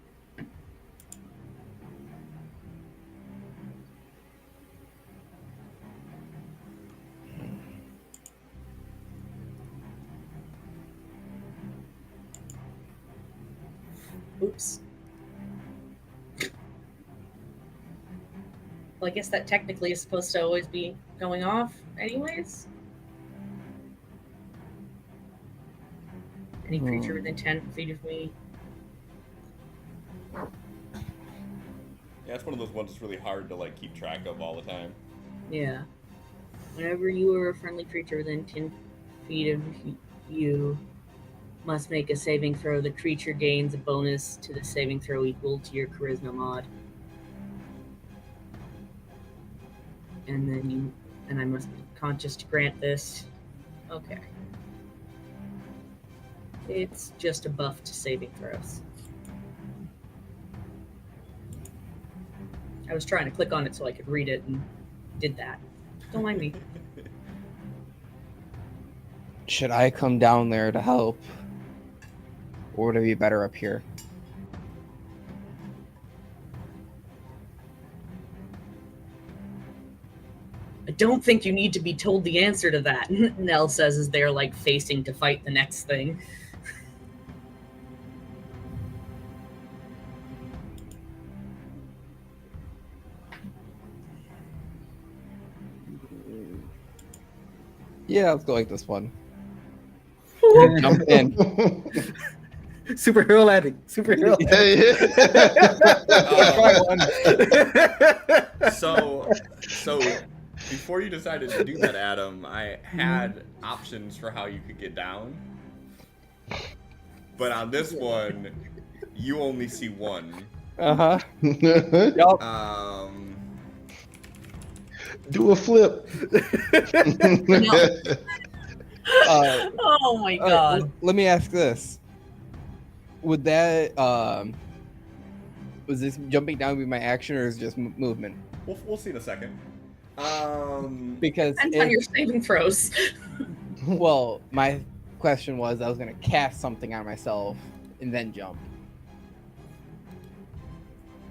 Oops. Well, I guess that technically is supposed to always be going off anyways. Any creature within 10 feet of me. Yeah, it's one of those ones that's really hard to like keep track of all the time. Yeah. Whenever you are a friendly creature within 10 feet of you, must make a saving throw. The creature gains a bonus to the saving throw equal to your charisma mod. And I must be conscious to grant this. Okay. It's just a buff to saving throws. I was trying to click on it so I could read it and did that. Don't mind me. Should I come down there to help? Or would it be better up here? I don't think you need to be told the answer to that, Nell says as they're like facing to fight the next thing. Yeah, let's go like this one. Jump in. Superhero landing. Superhero landing. So before you decided to do that, Adam, I had options for how you could get down. But on this one, you only see one. Uh-huh. Yup. Do a flip. Oh my god. Let me ask this. Would that was this jumping down be my action or is it just movement? We'll see in a second. Because Depends on your saving throws. well, my question was I was gonna cast something on myself and then jump.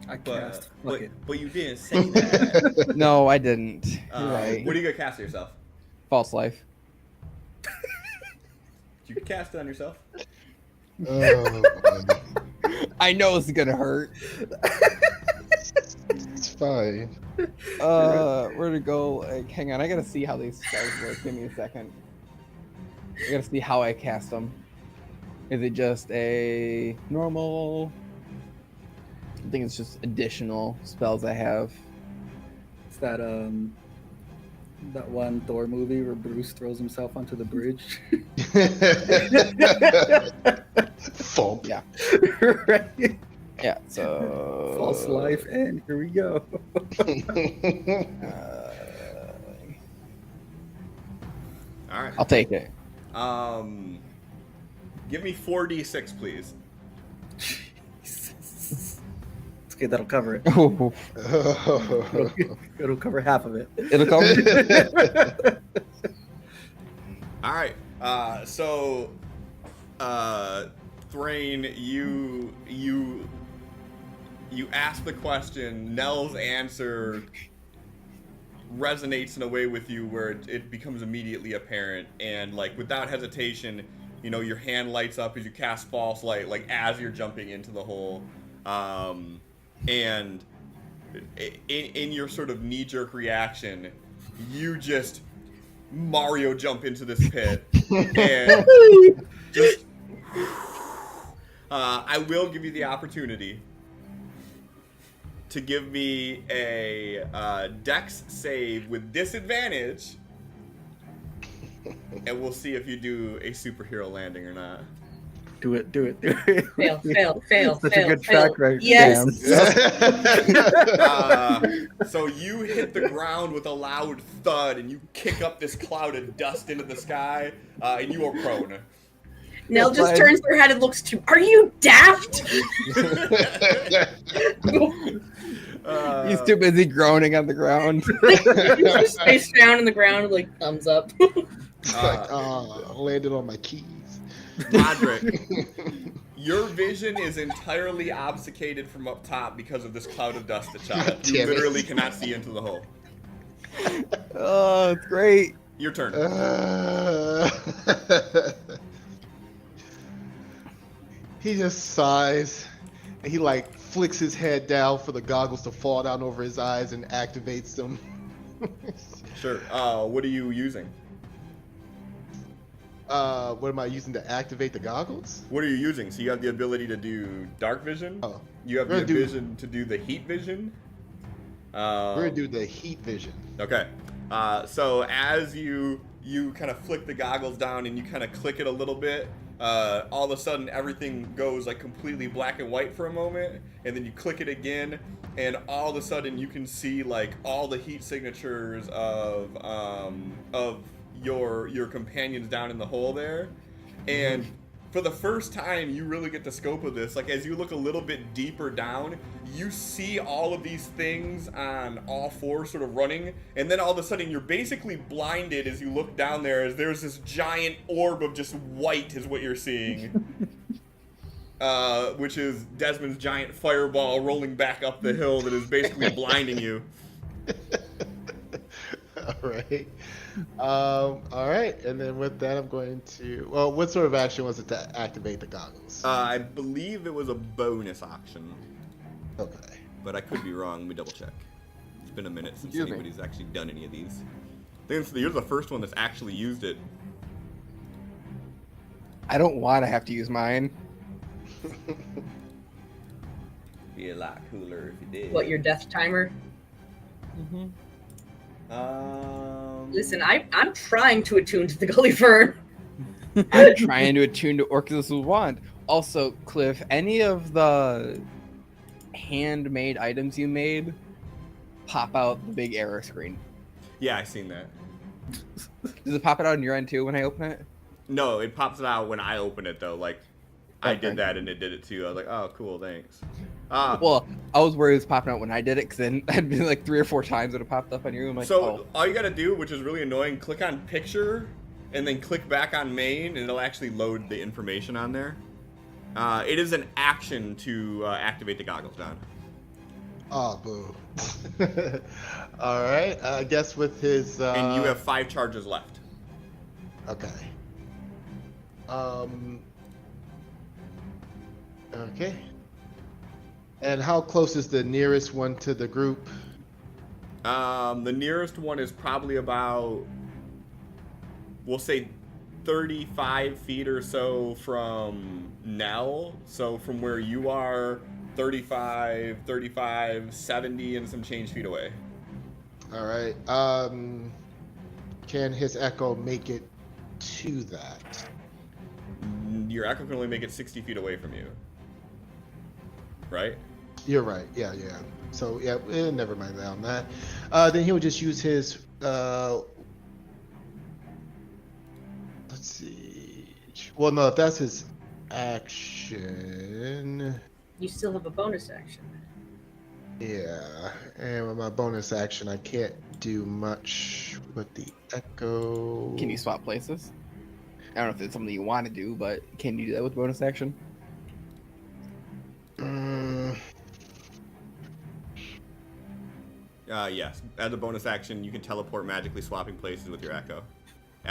I cast. But you didn't say that. No, I didn't. You're right. What are you gonna cast on yourself? False life. You can cast it on yourself. Oh, I know it's gonna hurt. it's fine. Where to go? Like, hang on, I gotta see how these spells work. Give me a second. I gotta see how I cast them. Is it just a normal? I think it's just additional spells I have. It's that that one Thor movie where Bruce throws himself onto the bridge. Thump. Yeah. Right. Yeah. So False life, and here we go. All right. I'll take it. Give me 4d6, please. Jesus. It's okay, that'll cover it. Ooh, It'll cover half of it. it'll come. All right. So, Thrain, you ask the question. Nell's answer resonates in a way with you where it becomes immediately apparent, and like without hesitation, you know, your hand lights up as you cast false light, like as you're jumping into the hole, and in your sort of knee-jerk reaction, you just Mario jump into this pit, and just I will give you the opportunity to give me a Dex save with disadvantage, and we'll see if you do a superhero landing or not. Do it. Fail. Such fail, a good fail. track record. Yes. So you hit the ground with a loud thud, and you kick up this cloud of dust into the sky, and you are prone. Nell just turns her head and looks to. Are you daft? He's too busy groaning on the ground. You just face down in the ground, like thumbs up. It's like, landed on my keys. Rodderick, your vision is entirely obfuscated from up top because of this cloud of dust that's shot up. You Damn it. literally cannot see into the hole. Oh, it's great. Your turn. He just sighs, and he like flicks his head down for the goggles to fall down over his eyes and activates them. Sure. What are you using? What am I using to activate the goggles? What are you using? So you have the ability to do dark vision. Oh, You have we're the gonna do- vision to do the heat vision. We're gonna do the heat vision. Okay. So as you kind of flick the goggles down and you kind of click it a little bit, all of a sudden everything goes like completely black and white for a moment, and then you click it again, and all of a sudden you can see like all the heat signatures of your companions down in the hole there, and for the first time you really get the scope of this. Like as you look a little bit deeper down, you see all of these things on all fours sort of running, and then all of a sudden you're basically blinded as you look down there, as there's this giant orb of just white is what you're seeing. Which is Desmond's giant fireball rolling back up the hill that is basically blinding you. All right, and then with that, I'm going to. Well, what sort of action was it to activate the goggles? I believe it was a bonus action, Okay. but I could be wrong. Let me double check. It's been a minute since Excuse me. anybody's actually done any of these. I think you're the first one that's actually used it. I don't want to have to use mine. Be a lot cooler if you did. What, your death timer? Listen, I'm trying to attune to the Gully Fern. I'm trying to attune to Orcus' wand. Also, Cliff, any of the handmade items you made pop out the big error screen. Yeah, I seen that. Does it pop it out on your end too when I open it? No, it pops it out when I open it though. Like, I Okay. did that and it did it too. I was like, oh, cool, thanks. Well, I was worried it was popping out when I did it, because then I'd be like 3 or 4 times it had popped up on you. I'm like, So oh. all you gotta do, which is really annoying, click on picture and then click back on main, and it'll actually load the information on there. It is an action to activate the goggles down. Oh, boo. All right. I guess with his. And you have 5 charges left. Okay. Okay. And how close is the nearest one to the group? The nearest one is probably about, we'll say, 35 feet or so from Nell. So from where you are, 35, 70, and some change feet away. All right. Can his echo make it to that? Your echo can only make it 60 feet away from you. Right? You're right. Yeah. So yeah, never mind that on that. Then he'll just use his. Let's see. Well, no, if that's his action. You still have a bonus action. Yeah, and with my bonus action, I can't do much with the echo. Can you swap places? I don't know if it's something you want to do, but can you do that with bonus action? Yes. As a bonus action, you can teleport magically swapping places with your echo.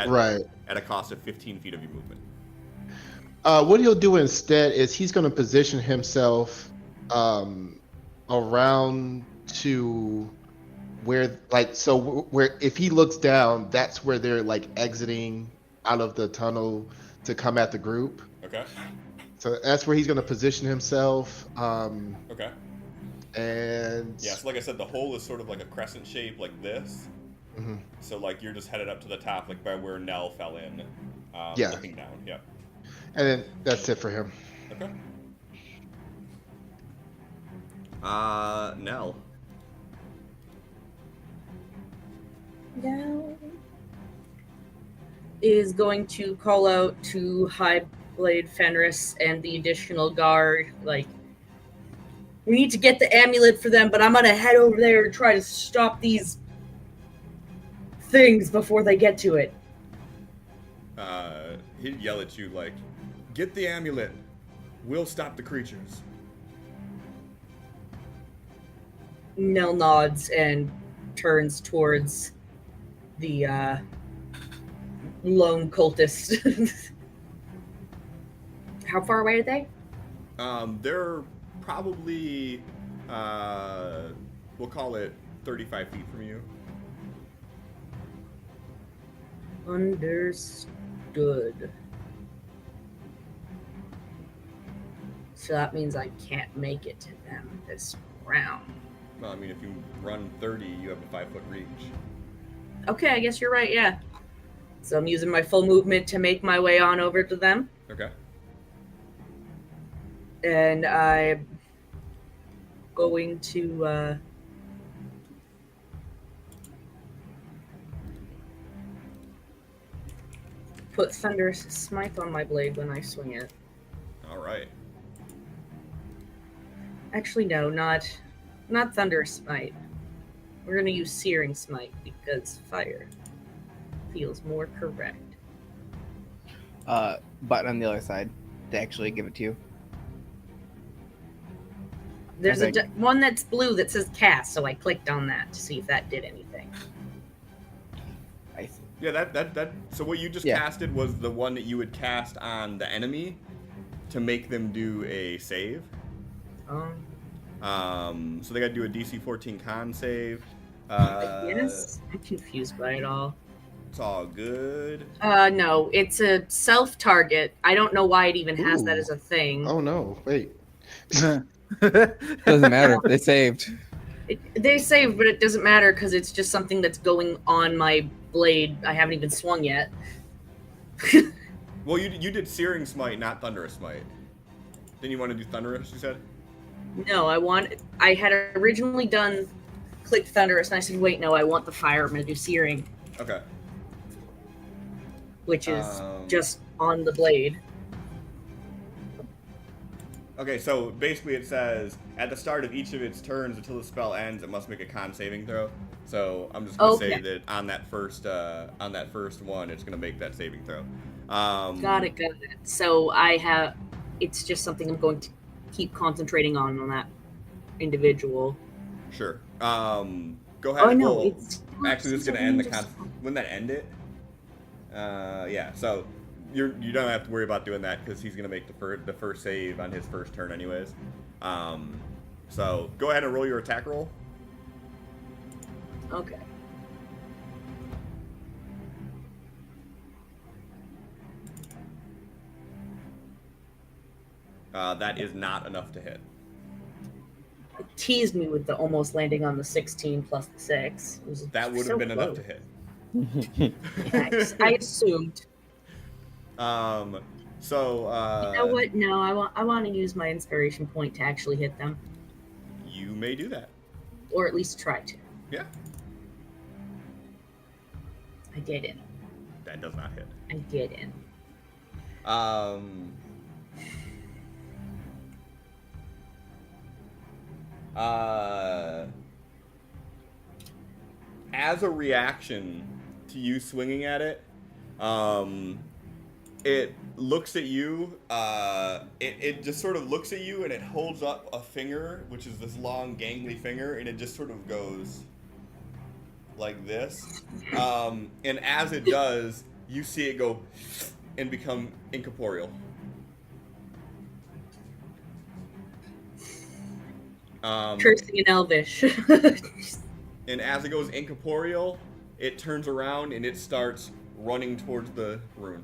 Right. At a cost of 15 feet of your movement. What he'll do instead is he's going to position himself around to where, like, so where if he looks down, that's where they're like exiting out of the tunnel to come at the group. Okay. So that's where he's going to position himself. Okay. And Yeah, so like I said, the hole is sort of like a crescent shape like this. Mhm. So like you're just headed up to the top, like by where Nell fell in. Yeah. Looking down, yeah. And then that's it for him. Okay. Nell. Now is going to call out to High Blade Fenris and the additional guard, like, We need to get the amulet for them, but I'm gonna head over there and try to stop these things before they get to it. He'd yell at you like, "Get the amulet. We'll stop the creatures." Nell nods and turns towards the lone cultist. How far away are they? They're probably, we'll call it 35 feet from you. Understood. So that means I can't make it to them this round. Well, I mean, if you run 30, you have a 5-foot reach. Okay, I guess you're right, yeah. So I'm using my full movement to make my way on over to them. Okay. And I'm going to put Thunderous Smite on my blade when I swing it. All right. Actually, no, not Thunderous Smite. We're gonna use Searing Smite because fire feels more correct. Button on the other side to actually give it to you. There's I think- one that's blue that says cast, so I clicked on that to see if that did anything. I see. Yeah, that. So what you just Yeah. casted was the one that you would cast on the enemy to make them do a save. So they got to do a DC 14 con save. Yes, I'm confused by it all. It's all good. No, it's a self-target. I don't know why it even has that Ooh. as a thing. Oh no! Wait. Doesn't matter. They saved. They save, but it doesn't matter because it's just something that's going on my blade. I haven't even swung yet. Well, you did Searing Smite, not Thunderous Smite. Didn't you want to do Thunderous, you said? No, I had originally done click Thunderous, and I said, wait, no, I want the fire. I'm going to do Searing, Okay. which is just on the blade. Okay, so basically it says, at the start of each of its turns until the spell ends, it must make a con saving throw. So I'm just going to say that on that first one, it's going to make that saving throw. Got it. So it's just something I'm going to keep concentrating on that individual. Sure. Go ahead. Oh, no, Well, it's actually, this is going to end the Wouldn't that end it? Yeah, so you don't have to worry about doing that because he's going to make the first save on his first turn anyways. So go ahead and roll your attack roll. Okay. That is not enough to hit. It teased me with the almost landing on the 16 plus the 6. It was That would so have been enough close. to hit. I assumed. So You know what? No, I want to use my inspiration point to actually hit them, you may do that. or at least try to. Yeah. I didn't. That does not hit. I didn't. As a reaction to you swinging at it, it looks at you. It just sort of looks at you and it holds up a finger, which is this long, gangly finger, and it just sort of goes like this. And as it does, you see it go and become incorporeal. Cursing in Elvish. And as it goes incorporeal, it turns around and it starts running towards the rune.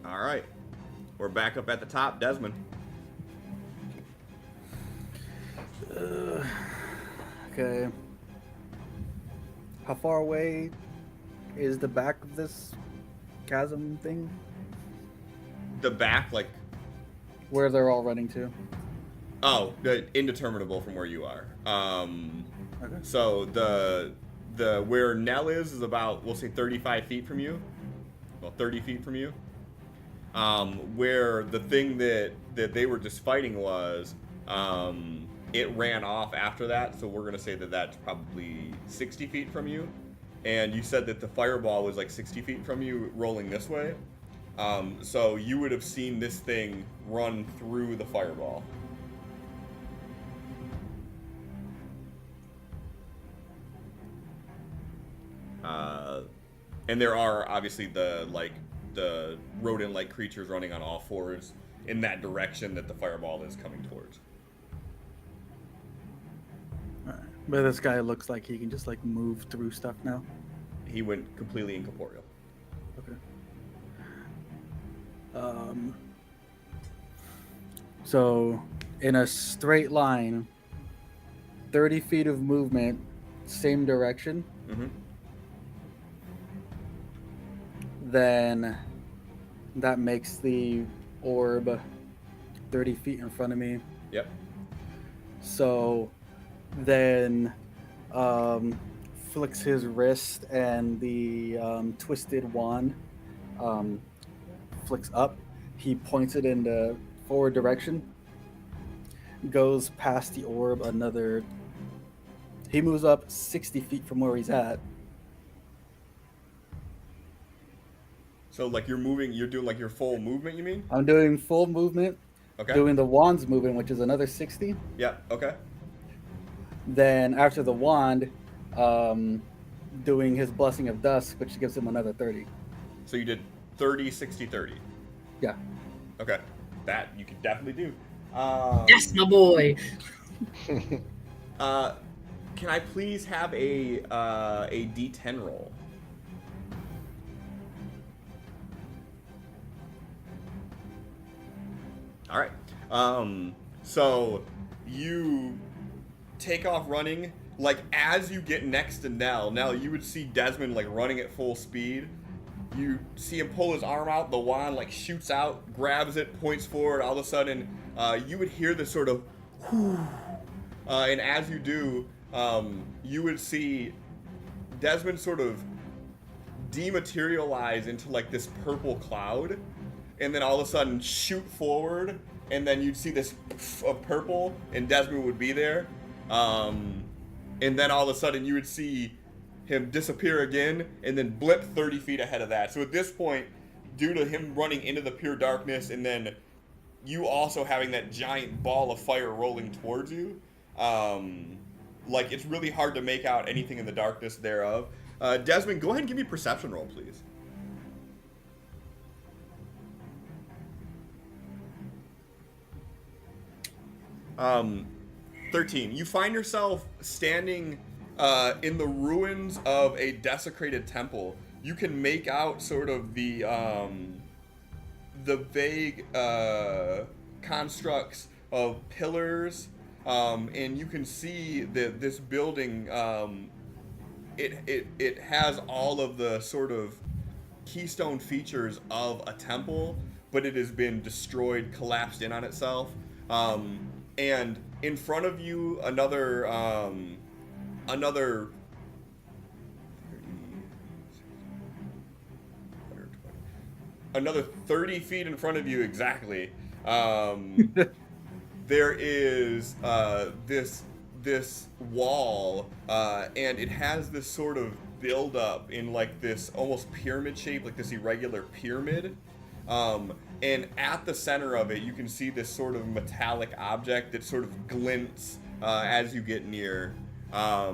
All right. We're back up at the top. Desmond. Okay. How far away is the back of this chasm thing? The back, like, Where they're all running to? indeterminable from where you are. Okay. So the where Nell is about, we'll say 35 feet from you. 30 feet from you. Where the thing that they were just fighting was, it ran off after that, so we're going to say that that's probably 60 feet from you. And you said that the fireball was like 60 feet from you rolling this way. So you would have seen this thing run through the fireball. And there are obviously the rodent-like creatures running on all fours in that direction that the fireball is coming towards. Alright. But this guy looks like he can just like move through stuff now. He went completely incorporeal. Okay. So in a straight line, 30 feet of movement, same direction. Mm-hmm. Then that makes the orb 30 feet in front of me. Yep. So then flicks his wrist and the twisted wand flicks up. He points it in the forward direction. Goes past the orb another. He moves up 60 feet from where he's at. So like you're doing like your full movement, you mean? I'm doing full movement. Okay. Doing the wand's movement, which is another 60. Yeah, okay. Then after the wand, doing his Blessing of Dusk, which gives him another 30. So you did 30, 60, 30. Yeah. Okay. That you could definitely do. Yes, my boy. Can I please have a D10 roll? All right. So you take off running. Like as you get next to Nell, you would see Desmond like running at full speed. You see him pull his arm out. The wand like shoots out, grabs it, points forward. All of a sudden, you would hear this sort of, and as you do, you would see Desmond sort of dematerialize into like this purple cloud, and then all of a sudden shoot forward, and then you'd see this of purple, and Desmond would be there, and then all of a sudden you would see him disappear again, and then blip 30 feet ahead of that. So at this point, due to him running into the pure darkness, and then you also having that giant ball of fire rolling towards you, like it's really hard to make out anything in the darkness thereof. Desmond, go ahead and give me a perception roll, please. 13. You find yourself standing in the ruins of a desecrated temple. You can make out sort of the vague constructs of pillars, and you can see that this building, it has all of the sort of keystone features of a temple, but it has been destroyed, collapsed in on itself. And in front of you, another 30 feet in front of you exactly. There is this wall, and it has this sort of build up in like this almost pyramid shape, like this irregular pyramid. And at the center of it, you can see this sort of metallic object that sort of glints as you get near. At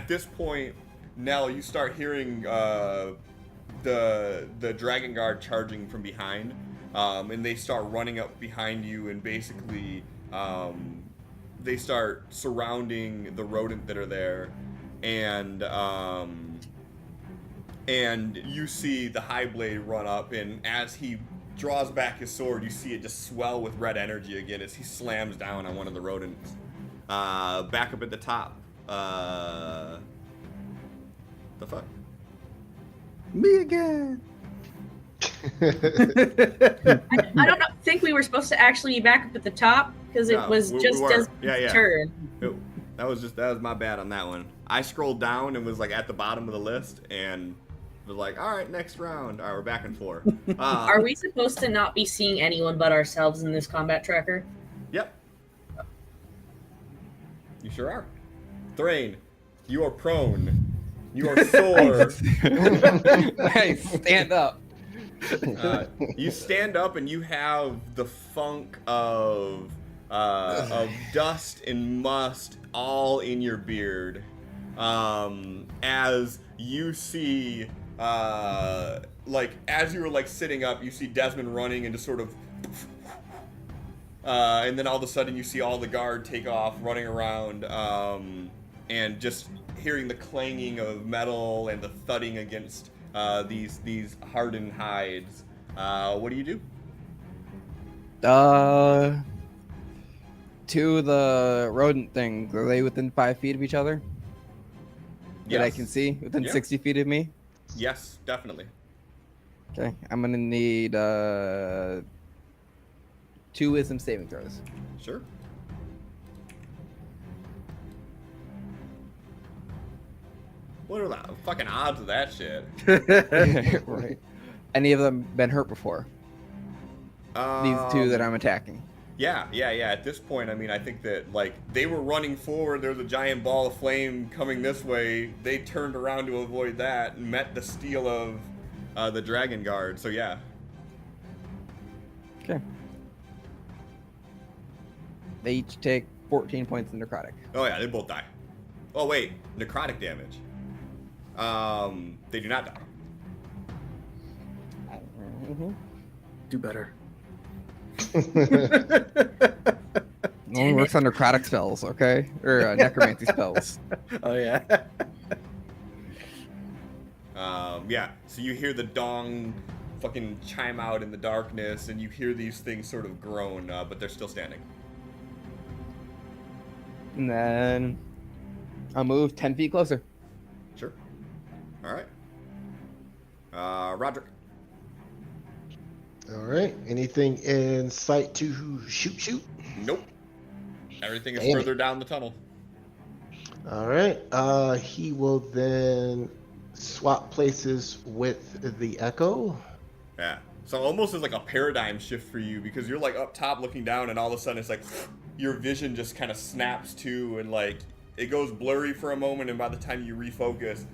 this point, Nell, you start hearing the Dragon Guard charging from behind, and they start running up behind you, and basically they start surrounding the rodent that are there, and you see the High Blade run up, and as he draws back his sword, you see it just swell with red energy again as he slams down on one of the rodents. Back up at the top. The fuck? Me again. I don't think we were supposed to actually be back up at the top because it was just Desmond's turn. That was my bad on that one. I scrolled down and was like at the bottom of the list and was like, all right, next round. All right, we're back in 4. Are we supposed to not be seeing anyone but ourselves in this combat tracker? Yep. You sure are. Thrain, you are prone. You are sore. Hey, stand up. You stand up and you have the funk of dust and must all in your beard. As you see, like as you were like sitting up, you see Desmond running and just sort of. And then all of a sudden you see all the guard take off running around, and just hearing the clanging of metal and the thudding against these hardened hides. What do you do? To the rodent things, are they within 5 feet of each other? That I Yes. can see? Within Yeah. 60 feet of me? Yes, definitely. Okay, I'm gonna need 2 wisdom saving throws. Sure. What are the fucking odds of that shit? Right. Any of them been hurt before? These 2 that I'm attacking. Yeah. At this point, I mean, I think that, like, they were running forward. There was a giant ball of flame coming this way. They turned around to avoid that and met the steel of the dragon guard. So, yeah. Okay. They each take 14 points of necrotic. Oh, yeah, they both die. Oh, wait. Necrotic damage. They do not die. Mm-hmm. Do better. Only works on necrotic spells, okay? Or necromancy spells. Oh yeah. Yeah, so you hear the dong fucking chime out in the darkness, and you hear these things sort of groan, but they're still standing. And then I'll move 10 feet closer. Sure. All right. Rodderick. All right. Anything in sight to shoot? Nope. Everything is Damn it. further down the tunnel. All right. He will then swap places with the Echo. Yeah. So almost as like a paradigm shift for you, because you're like up top looking down, and all of a sudden it's like your vision just kind of snaps to, and like it goes blurry for a moment, and by the time you refocus,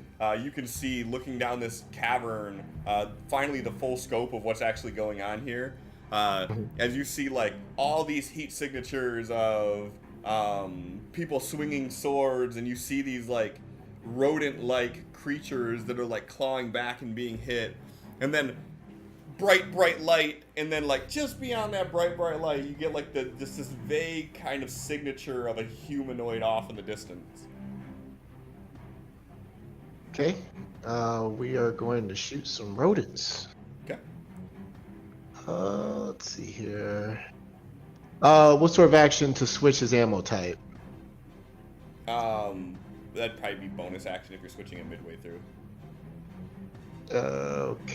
you can see, looking down this cavern, finally the full scope of what's actually going on here. As you see like all these heat signatures of people swinging swords, and you see these like rodent-like creatures that are like clawing back and being hit, and then bright light, and then like just beyond that bright light you get like this vague kind of signature of a humanoid off in the distance. Okay. We are going to shoot some rodents. Okay. Let's see here. What sort of action to switch his ammo type? That'd probably be bonus action if you're switching it midway through. Okay.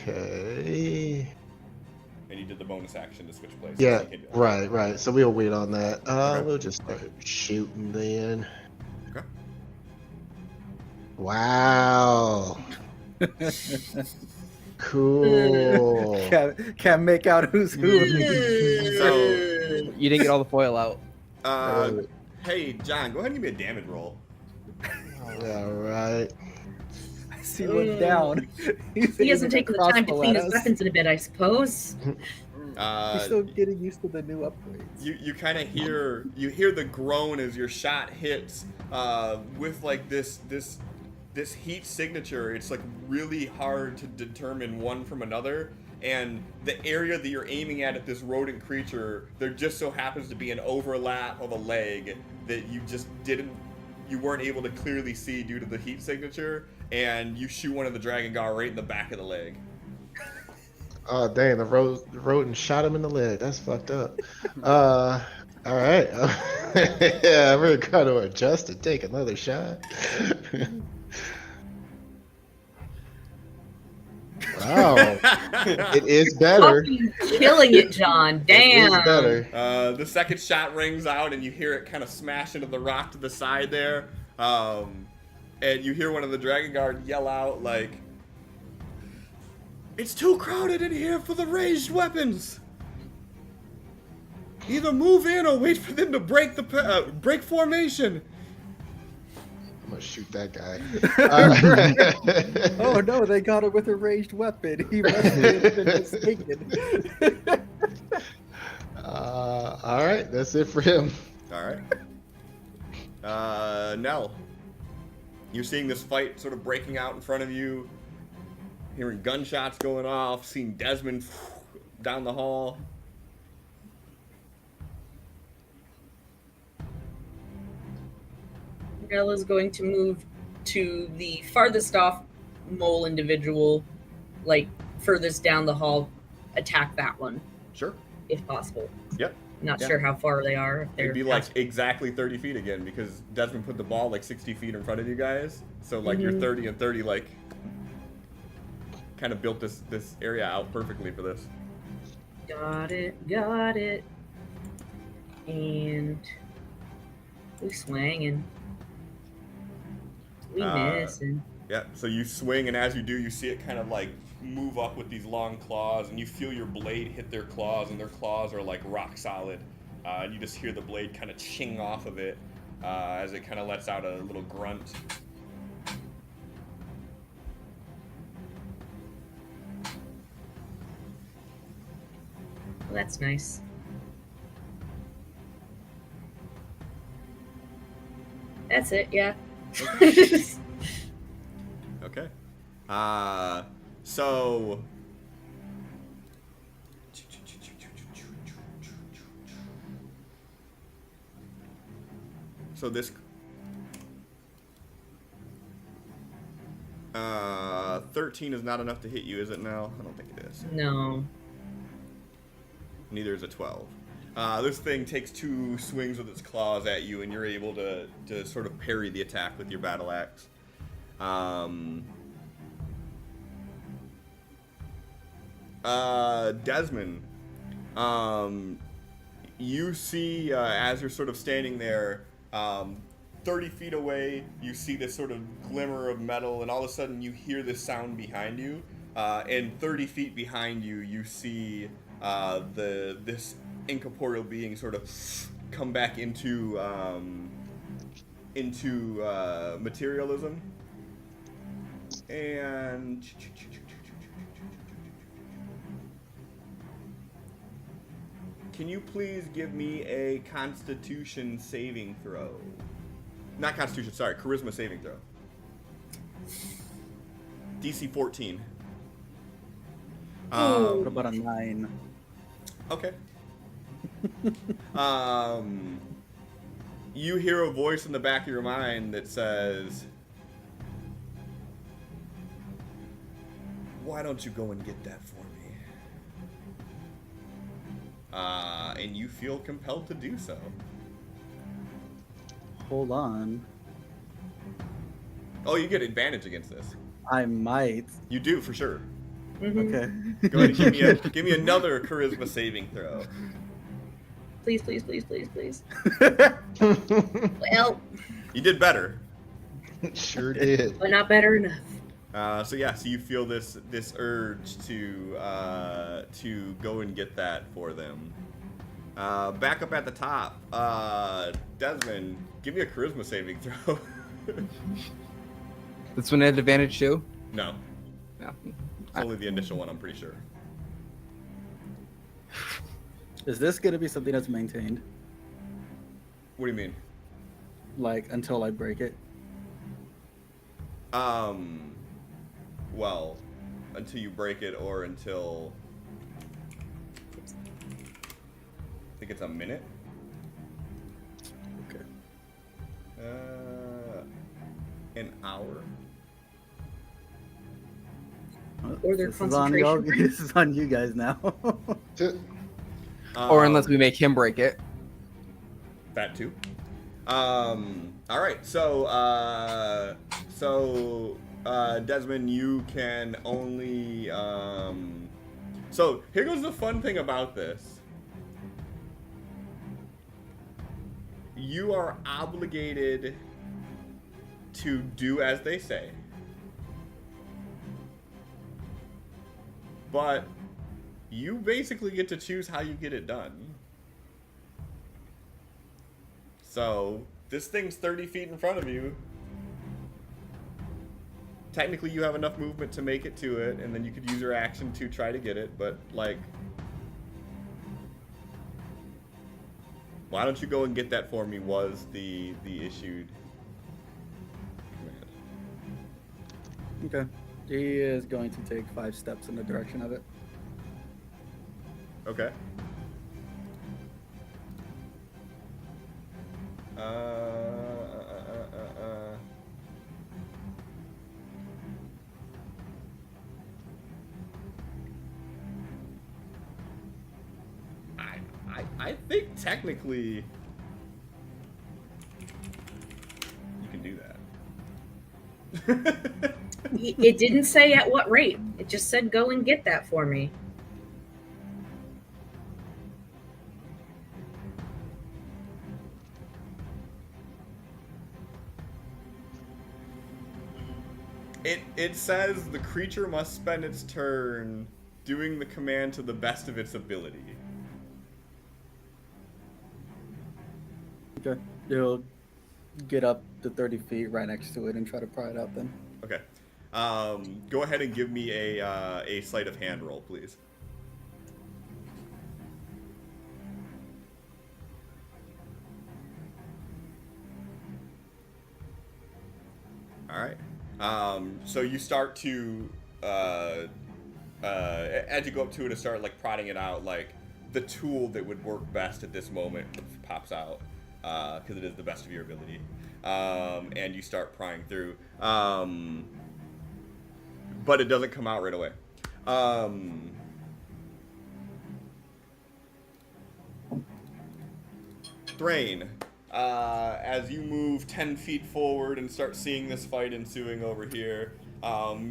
And you did the bonus action to switch places. Yeah, so you can do that. right. So we'll wait on that. Okay. We'll just start shooting then. Okay. Wow. Cool. Can't make out who's who. So, You didn't get all the foil out. hey John, go ahead and give me a damage roll. All right. I see one down. He hasn't taken the time to clean his weapons in a bit, I suppose. He's still getting used to the new upgrades. You kind of hear the groan as your shot hits with like this heat signature. It's like really hard to determine one from another, and the area that you're aiming at this rodent creature, there just so happens to be an overlap of a leg that you weren't able to clearly see due to the heat signature, and you shoot one of the dragon guard right in the back of the leg. Oh dang! The rodent shot him in the leg. That's fucked up. All right. Yeah, we're gonna adjust and take another shot. Wow. It is better. Fucking killing it, John. Damn. It is better. The second shot rings out, and you hear it kind of smash into the rock to the side there. And you hear one of the Dragon Guard yell out, like, "It's too crowded in here for the ranged weapons. Either move in or wait for them to break formation." I'm gonna shoot that guy. Oh no, they got it with a ranged weapon. He must have been mistaken. All right, that's it for him. All right. Nell, you're seeing this fight sort of breaking out in front of you, hearing gunshots going off, seeing Desmond down the hall. Bella's going to move to the farthest off mole individual, like furthest down the hall, attack that one Sure. if possible. Yep. Not Yeah. sure how far they are. If It'd they're be like exactly 30 feet again, because Desmond put the ball like 60 feet in front of you guys. So like you're 30 and 30, like kind of built this area out perfectly for this. got it. And we swinging. We missing. Yeah, so you swing, and as you do, you see it kind of like move up with these long claws, and you feel your blade hit their claws, and their claws are like rock solid. And you just hear the blade kind of ching off of it as it kind of lets out a little grunt. Well, that's nice. That's it, yeah. Okay. So this 13 is not enough to hit you, is it now? I don't think it is. No. Neither is a 12. This thing takes 2 swings with its claws at you, and you're able to sort of parry the attack with your battle axe. Desmond, you see as you're sort of standing there, 30 feet away, you see this sort of glimmer of metal, and all of a sudden you hear this sound behind you, and 30 feet behind you, you see this incorporeal being sort of come back into materialism. And can you please give me a Constitution saving throw? Not Constitution, sorry, Charisma saving throw. DC 14. What about a 9? Okay. You hear a voice in the back of your mind that says, "Why don't you go and get that for me?" And you feel compelled to do so. Hold on. Oh, you get advantage against this. I might. You do, for sure. Okay. Go ahead and give me another charisma saving throw. Please. Well, You did better. Sure did. but not better enough. So you feel this urge to go and get that for them. Back up at the top, Desmond, give me a charisma saving throw. This one had advantage too? No, No. it's only the initial one, I'm pretty sure. Is this going to be something that's maintained? What do you mean? Like, until I break it? Well, until you break it, or until I think it's a minute. Okay. An hour. Or their This is on y'all. concentration. This is on you guys now. Or unless we make him break it. That too. All right. So Desmond, you can only. So here goes the fun thing about this. You are obligated to do as they say, but you basically get to choose how you get it done. So this thing's 30 feet in front of you. Technically, you have enough movement to make it to it, and then you could use your action to try to get it, but, like... Why don't you go and get that for me was the issued command. Okay. He is going to take 5 steps in the direction of it. Okay. I think technically you can do that. It didn't say at what rate. It just said go and get that for me. It says the creature must spend its turn doing the command to the best of its ability. Okay. You'll get up to 30 feet right next to it and try to pry it out then. Okay. Go ahead and give me a sleight of hand roll, please. All right. So you start to, as you go up to it and start like prodding it out, like the tool that would work best at this moment pops out because it is the best of your ability, and you start prying through, but it doesn't come out right away. Thrain, as you move 10 feet forward and start seeing this fight ensuing over here,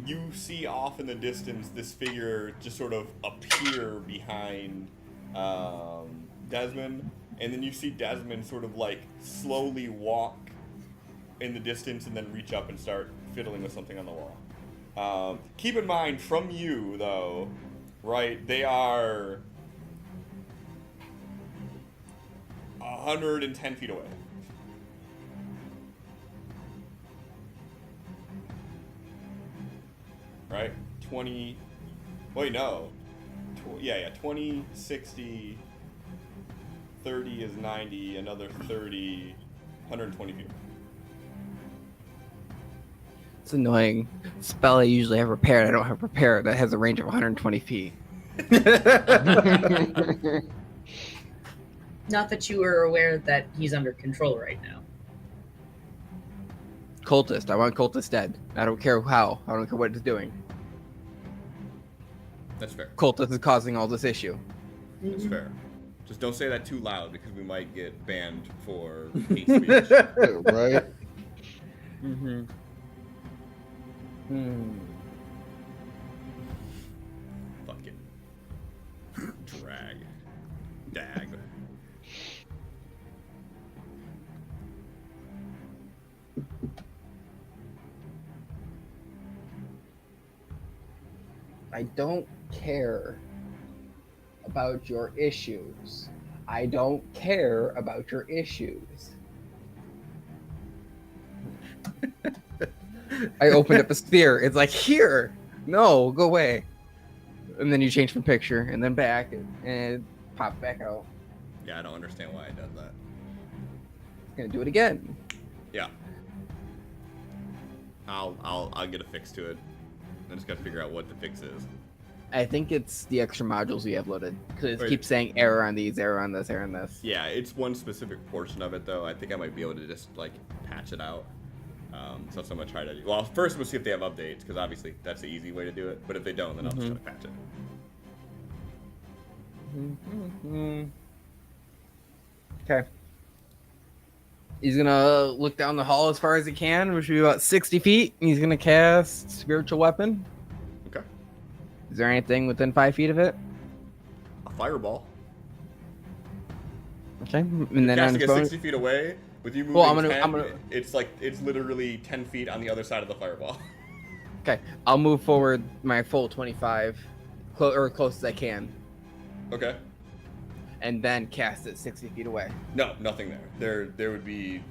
you see off in the distance this figure just sort of appear behind Desmond, and then you see Desmond sort of like slowly walk in the distance and then reach up and start fiddling with something on the wall. Keep in mind, from you though, right, they are 110 feet away. Right? 20... Wait, no. 20, 60... 30 is 90, another 30... 120 feet. It's annoying. Spell I usually have prepared, I don't have prepared. That has a range of 120 feet. Not that you were aware that he's under control right now. Cultist. I want cultist dead. I don't care how. I don't care what it's doing. That's fair. Cultist is causing all this issue. That's fair. Just don't say that too loud because we might get banned for hate speech. Right? Mm-hmm. Fuck it. Drag. Dag. I don't care about your issues. I don't care about your issues. I opened up a sphere. It's like, here. No, go away. And then you change from picture and then back and it pops back out. Yeah, I don't understand why it does that. It's gonna do it again. Yeah. I'll get a fix to it. I just gotta figure out what the fix is. I think it's the extra modules we have loaded because it Wait. keeps saying error on these, error on this, error on this. Yeah, it's one specific portion of it though. I think I might be able to just like patch it out. So that's what I'm gonna try to do. Well, first we'll see if they have updates because obviously that's the easy way to do it. But if they don't, then I'll just try to patch it. Okay. He's gonna look down the hall as far as he can, which would be about 60 feet. And he's gonna cast Spiritual Weapon. Okay. Is there anything within 5 feet of it? A fireball. Okay. And You're then on casting his it bonus, 60 feet away. With you moving Well, I'm 10, gonna- it's literally 10 feet on the other side of the fireball. okay, I'll move forward my full 25, or close as I can, Okay. and then cast it 60 feet away. No, nothing there. There would be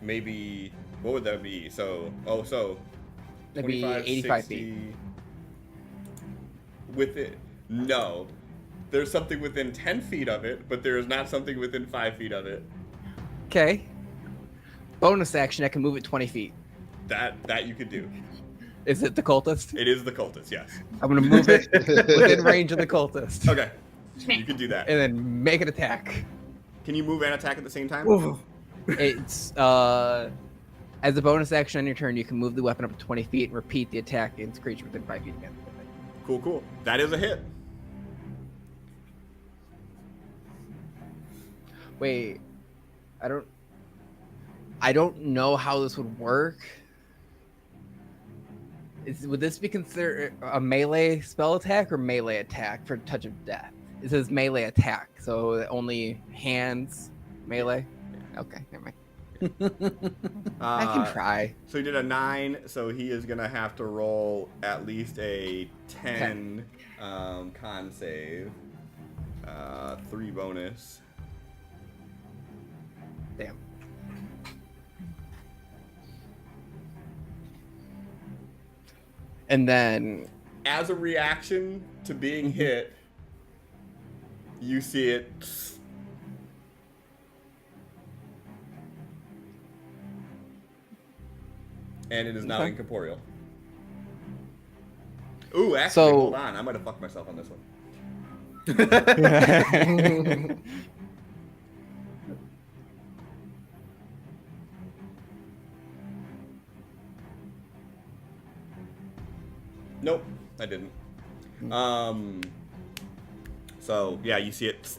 maybe, what would that be? So That'd be 25, 85 60, feet. With it, no. There's something within 10 feet of it, but there is not something within 5 feet of it. Okay. Bonus action, I can move it 20 feet. That you could do. Is it the cultist? It is the cultist, yes. I'm gonna move it within range of the cultist. Okay. You can do that. And then make an attack. Can you move and attack at the same time? It's as a bonus action on your turn, you can move the weapon up to 20 feet and repeat the attack against creature within 5 feet again. Cool. That is a hit. Wait, I don't know how this would work. Would this be considered a melee spell attack or melee attack for Touch of Death? It says melee attack, so only hands melee. Okay, never mind. I can try. So he did a 9, so he is gonna have to roll at least a 10 con save. 3 bonus. Damn. And then As a reaction to being hit, you see it. And it is now Okay. incorporeal. Ooh, actually, So- hold on. I might have fucked myself on this one. Nope, I didn't. So yeah, you see it.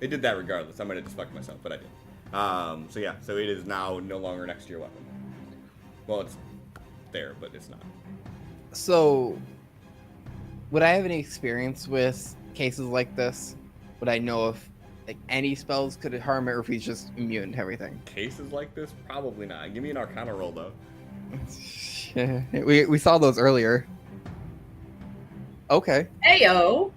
It did that regardless. I might have just fucked myself, but I did. So yeah, so it is now no longer next to your weapon. Well, it's there, but it's not. So, would I have any experience with cases like this? Would I know if like any spells could harm it, or if he's just immune to everything? Cases like this, probably not. Give me an Arcana roll though. we saw those earlier. Okay. Heyo.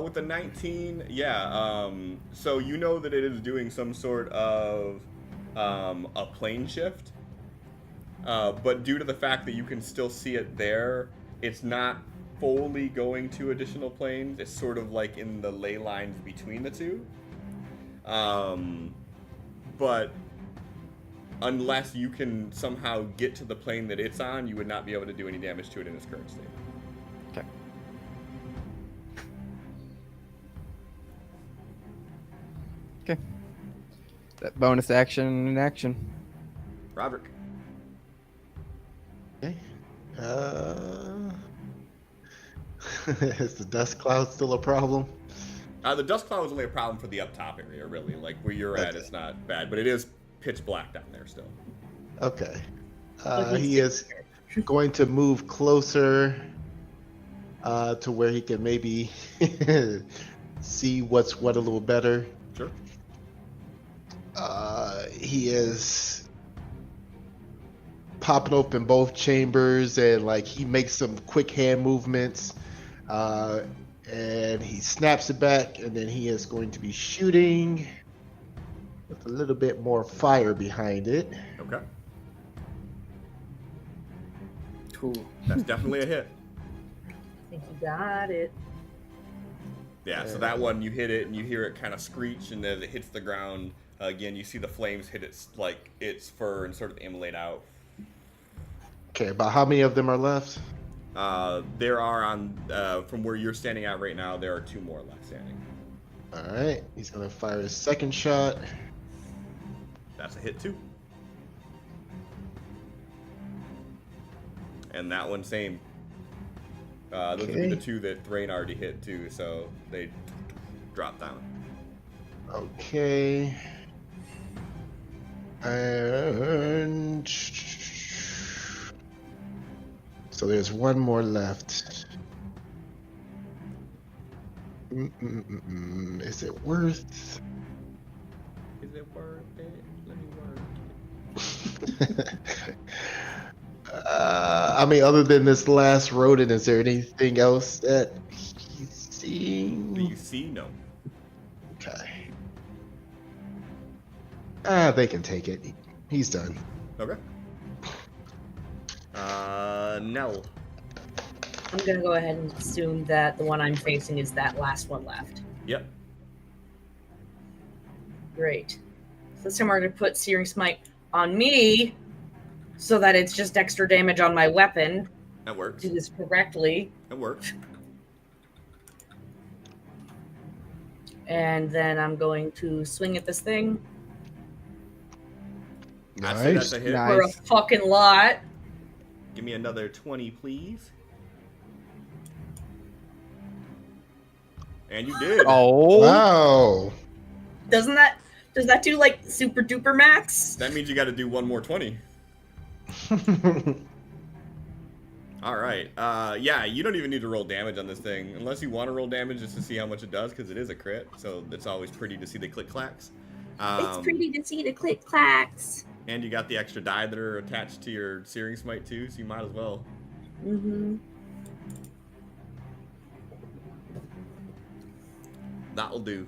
With the 19, yeah. So you know that it is doing some sort of a plane shift, but due to the fact that you can still see it there, it's not fully going to additional planes. It's sort of like in the ley lines between the two. But unless you can somehow get to the plane that it's on, you would not be able to do any damage to it in its current state. Okay. Okay. That bonus action in action. Rodderick. Okay. Is the dust cloud still a problem? The dust cloud is only a problem for the up top area, really. Like where you're at, Okay. it's not bad, but it is pitch black down there still. Okay. Like he's He is going to move closer to where he can maybe see what's what a little better. Sure. He is popping open both chambers, and like he makes some quick hand movements, and he snaps it back, and then he is going to be shooting with a little bit more fire behind it. Okay. Cool. That's definitely a hit. I think you got it. Yeah, so that one, you hit it and you hear it kind of screech, and as it hits the ground, again, you see the flames hit its fur and sort of immolate out. Okay, about how many of them are left? There are from where you're standing at right now, there are 2 more left standing. All right, he's going to fire his second shot. That's a hit too. And that one, same. Those would be Okay. the 2 that Thrain already hit too, so they drop down. Okay. And so there's one more left. Is it worth? Is it worth it? Let me work. I mean, other than this last rodent, is there anything else that he's seeing? Do you see? No. Okay. They can take it. He's done. Okay. Nell. I'm gonna go ahead and assume that the one I'm facing is that last one left. Yep. Great. So this time we're gonna put Searing Smite on me, so that it's just extra damage on my weapon. That works. Do this correctly. That works. And then I'm going to swing at this thing I say that's Nice. a hit. Nice. for a fucking lot. Give me another 20, please. And you did. Oh. Wow. Does that do like super duper max? That means you got to do one more 20. All right. Yeah, you don't even need to roll damage on this thing. Unless you want to roll damage just to see how much it does, because it is a crit. So it's always pretty to see the click-clacks. It's pretty to see the click clacks. And you got the extra die that are attached to your Searing Smite too, so you might as well. Mm-hmm. That'll do.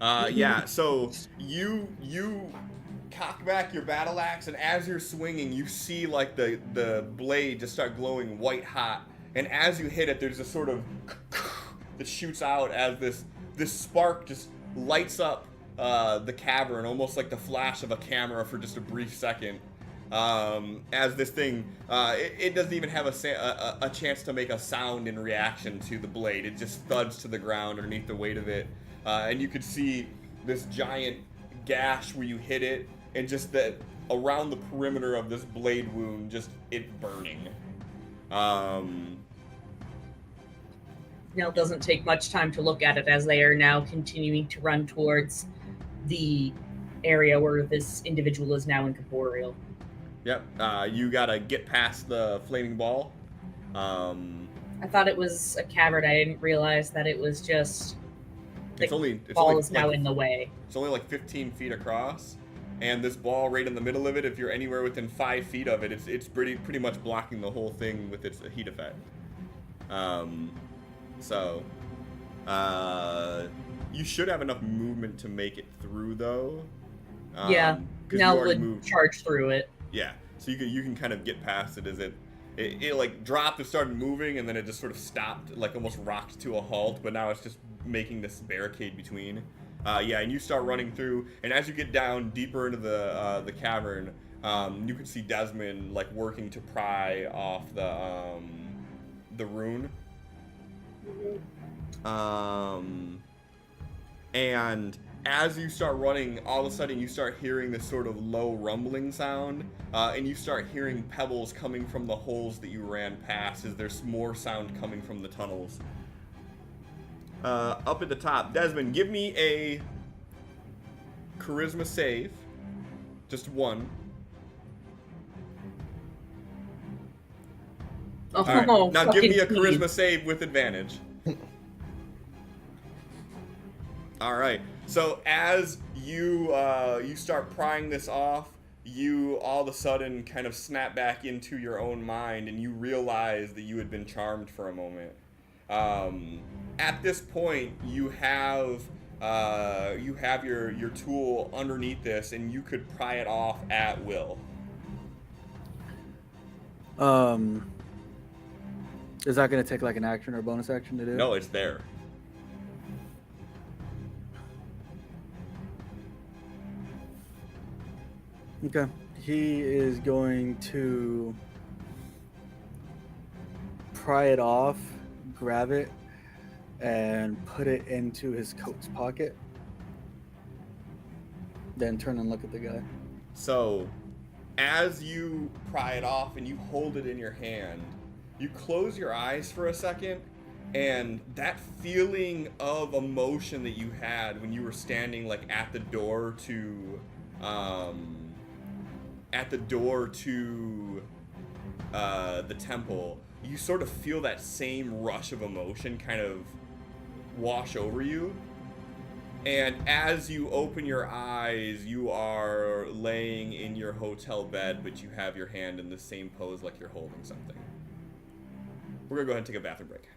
Yeah, so you cock back your battle axe, and as you're swinging, you see like the blade just start glowing white hot. And as you hit it, there's a sort of that shoots out as this spark just lights up the cavern, almost like the flash of a camera for just a brief second. As this thing, it doesn't even have a chance to make a sound in reaction to the blade. It just thuds to the ground underneath the weight of it. And you could see this giant gash where you hit it, and just that around the perimeter of this blade wound, just it burning. Now it doesn't take much time to look at it, as they are now continuing to run towards the area where this individual is now incorporeal. Yep. You gotta get past the flaming ball. I thought it was a cavern. I didn't realize that it was just the ball is now in the way. It's only like 15 feet across, and this ball right in the middle of it, if you're anywhere within 5 feet of it, it's pretty much blocking the whole thing with its heat effect. So you should have enough movement to make it through, though. Yeah, 'cause Nell you already would moved. charge through it. Yeah, so you can kind of get past it as it like dropped and started moving, and then it just sort of stopped, like almost rocked to a halt, but now it's just making this barricade between. Yeah, and you start running through, and as you get down deeper into the cavern, you can see Desmond like working to pry off the rune. And as you start running, all of a sudden you start hearing this sort of low rumbling sound, and you start hearing pebbles coming from the holes that you ran past as there's more sound coming from the tunnels. Up at the top, Desmond, give me a charisma save. Just one. Oh, All right. Now give me a fucking charisma please. save with advantage. All right. So as you start prying this off, you all of a sudden kind of snap back into your own mind, and you realize that you had been charmed for a moment. At this point, you have your tool underneath this, and you could pry it off at will. Is that going to take like an action or a bonus action to do? No, it's there. Okay. He is going to pry it off, grab it, and put it into his coat's pocket. Then turn and look at the guy. So, as you pry it off and you hold it in your hand, you close your eyes for a second, and that feeling of emotion that you had when you were standing like at the door to at the door to the temple, you sort of feel that same rush of emotion kind of wash over you. And as you open your eyes, you are laying in your hotel bed, but you have your hand in the same pose like you're holding something. We're gonna go ahead and take a bathroom break.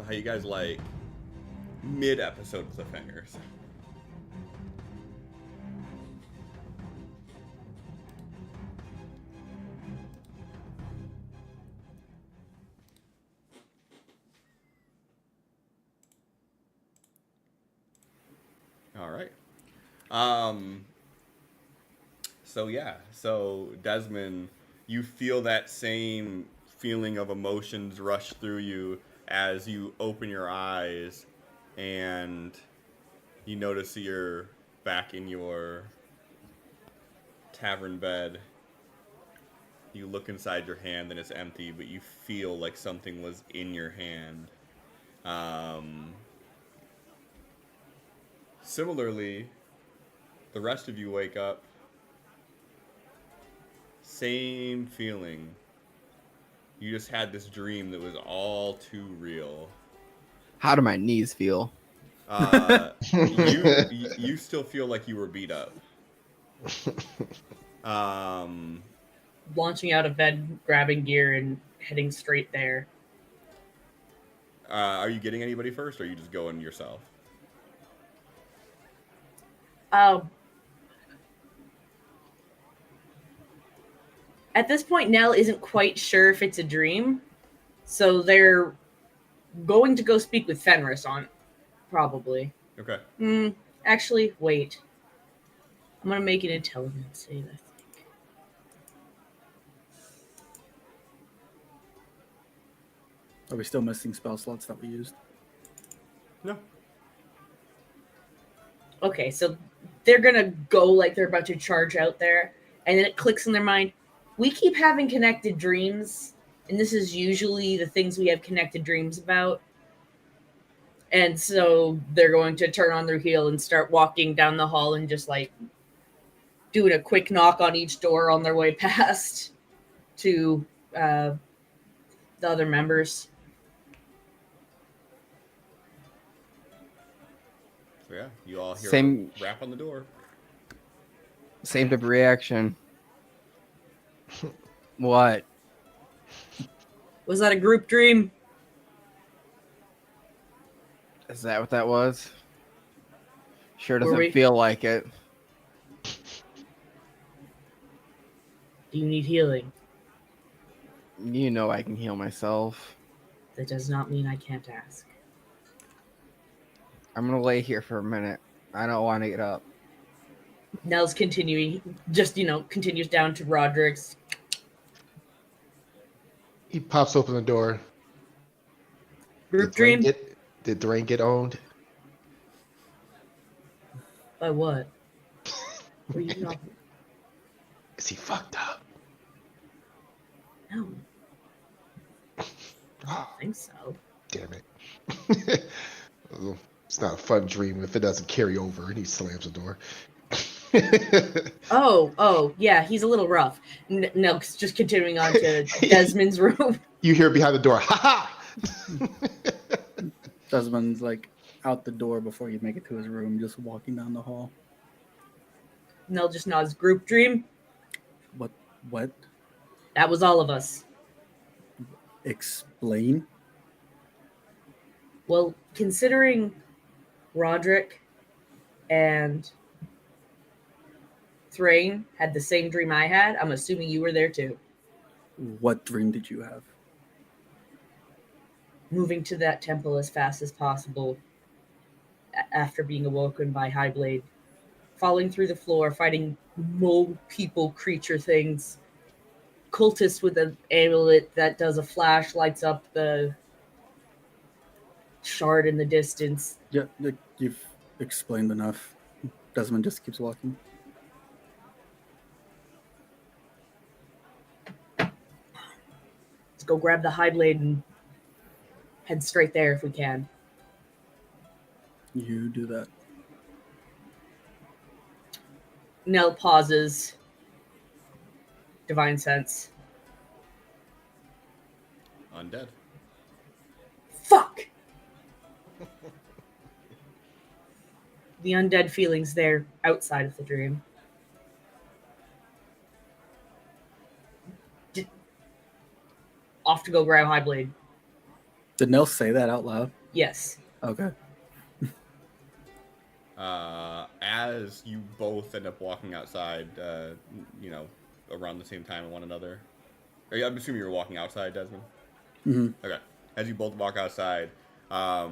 So how you guys like mid-episode cliffhangers? All right. So Desmond, you feel that same feeling of emotions rush through you as you open your eyes and you notice you're back in your tavern bed. You look inside your hand and it's empty, but you feel like something was in your hand. Similarly, the rest of you wake up. Same feeling. You just had this dream that was all too real. How do my knees feel? You still feel like you were beat up. Launching out of bed, grabbing gear, and heading straight there. Are you getting anybody first, or are you just going yourself? At this point, Nell isn't quite sure if it's a dream, so they're going to go speak with Fenris on it, probably. Okay. Actually, wait. I'm going to make an intelligence save, I think. Are we still missing spell slots that we used? No. Okay, so they're going to go like they're about to charge out there, and then it clicks in their mind. We keep having connected dreams, and this is usually the things we have connected dreams about. And so they're going to turn on their heel and start walking down the hall and just like doing a quick knock on each door on their way past to the other members. So yeah, you all hear Same- a rap on the door. Same type of reaction. What? Was that a group dream? Is that what that was? Sure Were we- doesn't feel like it. Do you need healing? You know I can heal myself. That does not mean I can't ask. I'm gonna lay here for a minute. I don't want to get up. Nell's continuing, just, continues down to Rodderick's. He pops open the door. Group dream? Did Drain get owned? By what? What are you talking? Is he fucked up? No, I Oh, don't think so. damn it. It's not a fun dream if it doesn't carry over and he slams the door. Oh, yeah, he's a little rough. No, just continuing on to Desmond's room. You hear behind the door, ha ha! Desmond's like out the door before you make it to his room, just walking down the hall. Nell just nods. Group dream? What? That was all of us. Explain? Well, considering Rodderick and Thrain had the same dream I had, I'm assuming you were there too. What dream did you have? Moving to that temple as fast as possible after being awoken by Highblade. Falling through the floor, fighting mole people, creature things. Cultist with an amulet that does a flash, lights up the shard in the distance. Yeah, you've explained enough. Desmond just keeps walking. Let's go grab the Highblade and head straight there if we can. You do that. Nell pauses. Divine sense. Undead. Fuck! The undead feelings there outside of the dream. Off to go grab Highblade. Did Nell say that out loud? Yes. Okay. As you both end up walking outside, around the same time of one another. I'm assuming you're walking outside, Desmond? Mm-hmm. Okay. As you both walk outside, as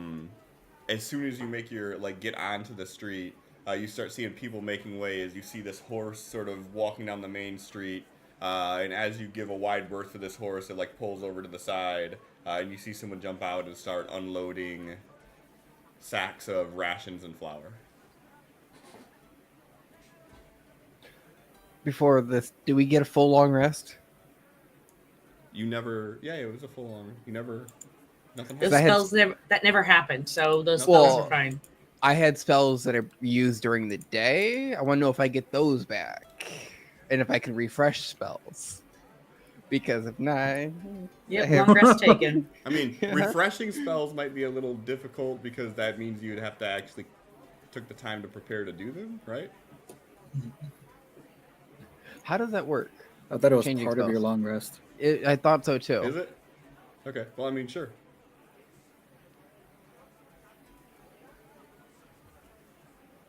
soon as you make your, get onto the street, you start seeing people making way as you see this horse sort of walking down the main street. And as you give a wide berth to this horse, it, pulls over to the side. And you see someone jump out and start unloading sacks of rations and flour. Before this, do we get a full long rest? You never... Yeah, it was a full-on... You never... Nothing Those happened. that never happened, so those Well, spells are fine. I had spells that I used during the day. I want to know if I get those back. And if I can refresh spells. Because if not... Yep, long rest taken. I mean, refreshing spells might be a little difficult because that means you'd have to actually took the time to prepare to do them, right? How does that work? I thought it was Changing part of your spells. long rest. I thought so too. Is it? Okay. Well, I mean, sure.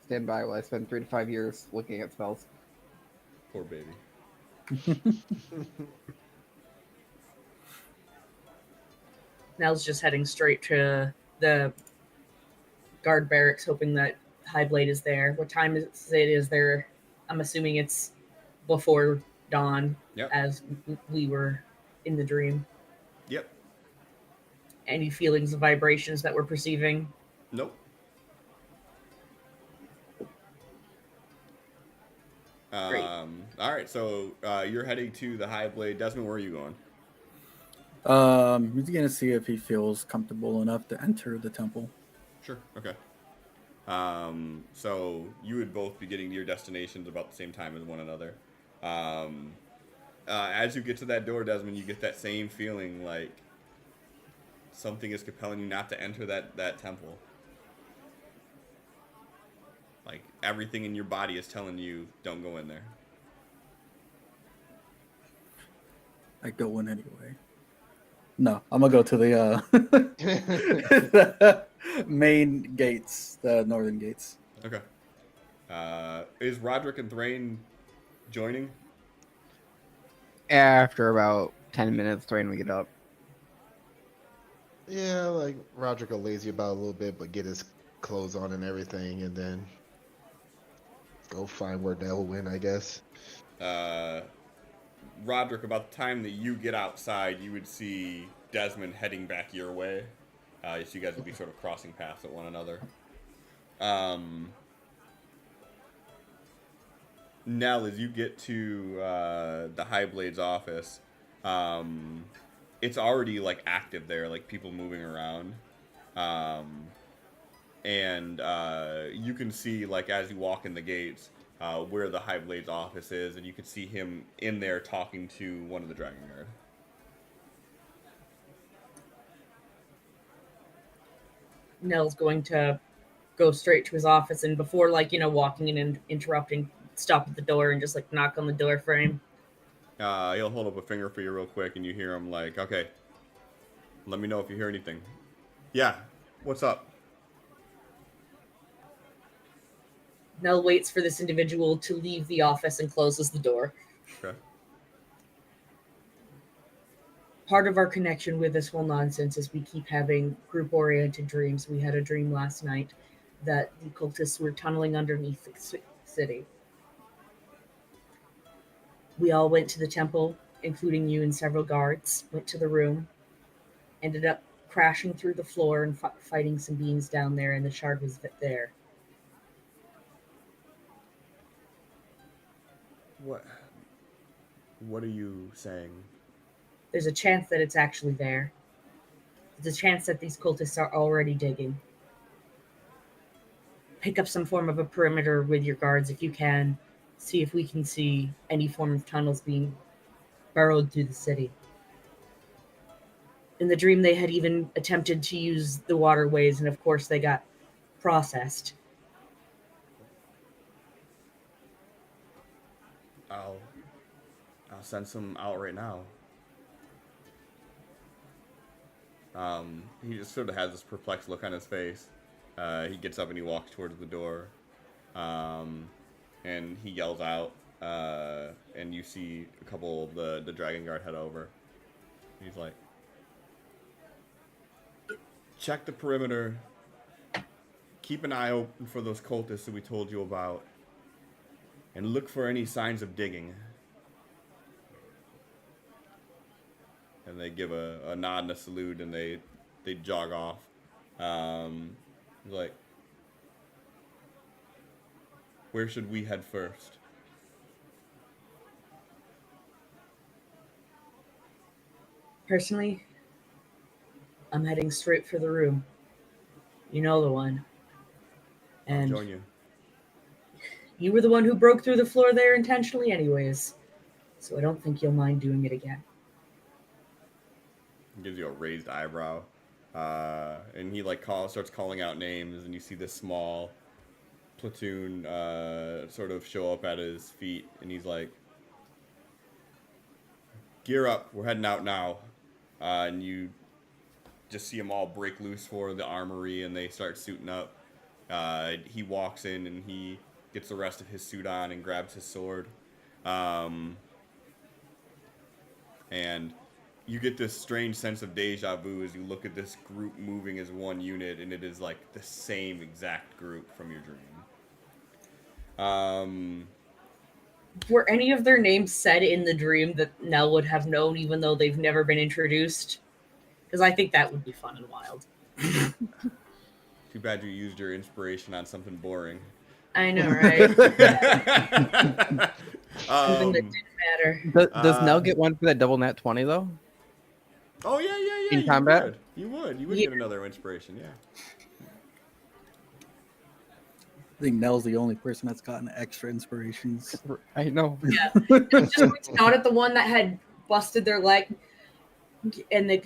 Stand by while I spend 3 to 5 years looking at spells. Poor baby. Nell's just heading straight to the guard barracks, hoping that Highblade is there. What time is there? I'm assuming it's before dawn, Yep. as we were in the dream. Yep. Any feelings of vibrations that we're perceiving? Nope. Great. All right, so you're heading to the High Blade. Desmond, where are you going? He's gonna see if he feels comfortable enough to enter the temple. Sure. Okay. So you would both be getting to your destinations about the same time as one another. As you get to that door, Desmond, you get that same feeling like something is compelling you not to enter that temple. Like everything in your body is telling you, don't go in there. I go in anyway. No, I'm gonna go to the main gates, the northern gates. Okay. Is Rodderick and Thrain joining? After about 10 minutes, Thrain will get up. Yeah, like Roderick will lazy about a little bit, but get his clothes on and everything, and then go find where Nell went, I guess. Rodderick, about the time that you get outside, you would see Desmond heading back your way. So you guys would be sort of crossing paths with one another. Nell, as you get to the High Blade's office, it's already like active there, like people moving around. And you can see, like, as you walk in the gates, where the High Blade's office is, and you can see him in there talking to one of the Dragon Guard. Nell's going to go straight to his office, and before, walking in and interrupting, stop at the door and just, knock on the door frame. He'll hold up a finger for you real quick, and you hear him like, okay, let me know if you hear anything. Yeah, what's up? Nell waits for this individual to leave the office and closes the door. Okay. Part of our connection with this whole nonsense is we keep having group-oriented dreams. We had a dream last night that the cultists were tunneling underneath the city. We all went to the temple, including you and several guards, went to the room, ended up crashing through the floor and fighting some beings down there, and the shard was there. What are you saying? There's a chance that it's actually there. There's a chance that these cultists are already digging. Pick up some form of a perimeter with your guards if you can. See if we can see any form of tunnels being burrowed through the city. In the dream, they had even attempted to use the waterways, and of course they got processed. I'll send some out right now. He just sort of has this perplexed look on his face. He gets up and he walks towards the door. And he yells out. And you see a couple of the Dragon Guard head over. He's like, check the perimeter. Keep an eye open for those cultists that we told you about. And look for any signs of digging. And they give a nod and a salute, and they jog off. He's like, where should we head first? Personally, I'm heading straight for the room. You know the one. I'll And join you. you were the one who broke through the floor there intentionally anyways. So I don't think you'll mind doing it again. He gives you a raised eyebrow. And he starts calling out names, and you see this small platoon sort of show up at his feet, and he's like, gear up, we're heading out now. And you just see them all break loose for the armory, and they start suiting up. He walks in, and he gets the rest of his suit on and grabs his sword. And you get this strange sense of deja vu as you look at this group moving as one unit, and it is like the same exact group from your dream. Were any of their names said in the dream that Nell would have known, even though they've never been introduced? Because I think that would be fun and wild. Too bad you used your inspiration on something boring. I know, right? Something that didn't matter. Does Nell get one for that double nat 20 though? Oh yeah. In combat? You would Yeah. get another inspiration, yeah. I think Nell's the only person that's gotten extra inspirations. I know. Yeah. Just points out at the one that had busted their leg and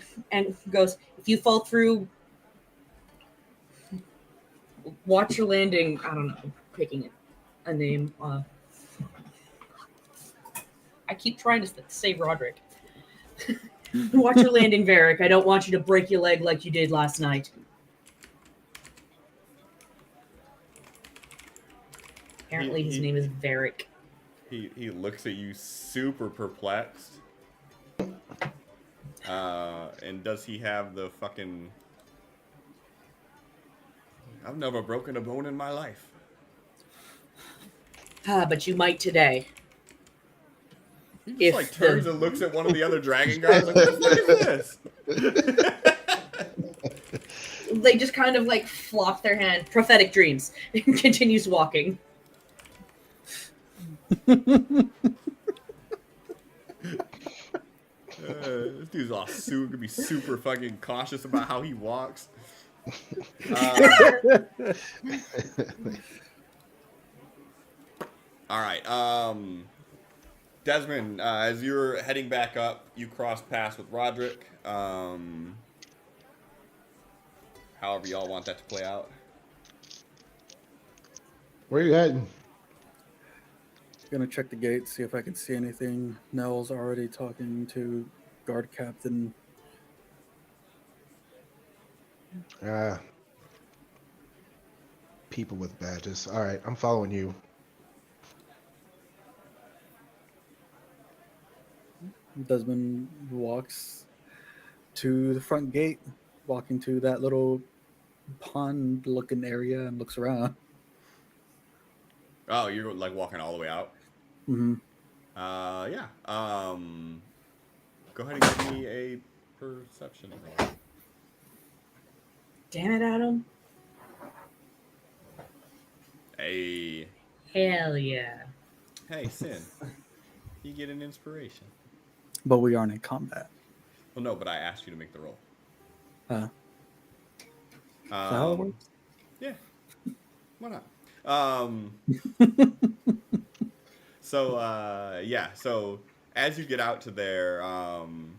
goes, if you fall through, watch your landing. I don't know, picking a name. I keep trying to say Rodderick. Watch your landing, Varric. I don't want you to break your leg like you did last night. Apparently his name is Varric. He looks at you super perplexed. And does he have the fucking... I've never broken a bone in my life. But you might today. He just turns and looks at one of the other dragon guards like, what the fuck is this? They just kind of flop their hand. Prophetic dreams. And continues walking. This dude's all gonna be super fucking cautious about how he walks. All right. Desmond, as you're heading back up, you cross paths with Rodderick. However y'all want that to play out. Where you heading? Gonna check the gate, see if I can see anything. Nell's already talking to guard captain. People with badges. All right, I'm following you. Desmond walks to the front gate, walking to that little pond-looking area, and looks around. Oh, you're walking all the way out? Mm-hmm. Yeah. Go ahead and give me a perception roll. Damn it, Adam. Hey. Hell yeah. Hey, Sin. You get an inspiration. But we aren't in combat. Well, no, but I asked you to make the roll. Is that how it works? Yeah. Why not? So as you get out to there, on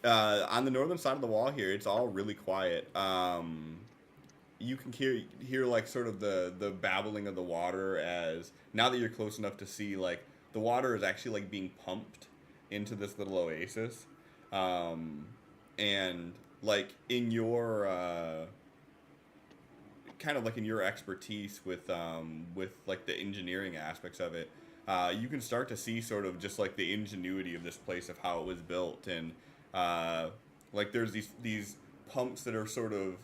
the northern side of the wall here, it's all really quiet. You can hear sort of the babbling of the water as now that you're close enough to see the water is actually being pumped into this little oasis, and like in your kind of like in your expertise with like the engineering aspects of it, you can start to see sort of just like the ingenuity of this place, of how it was built, and like there's these pumps that are sort of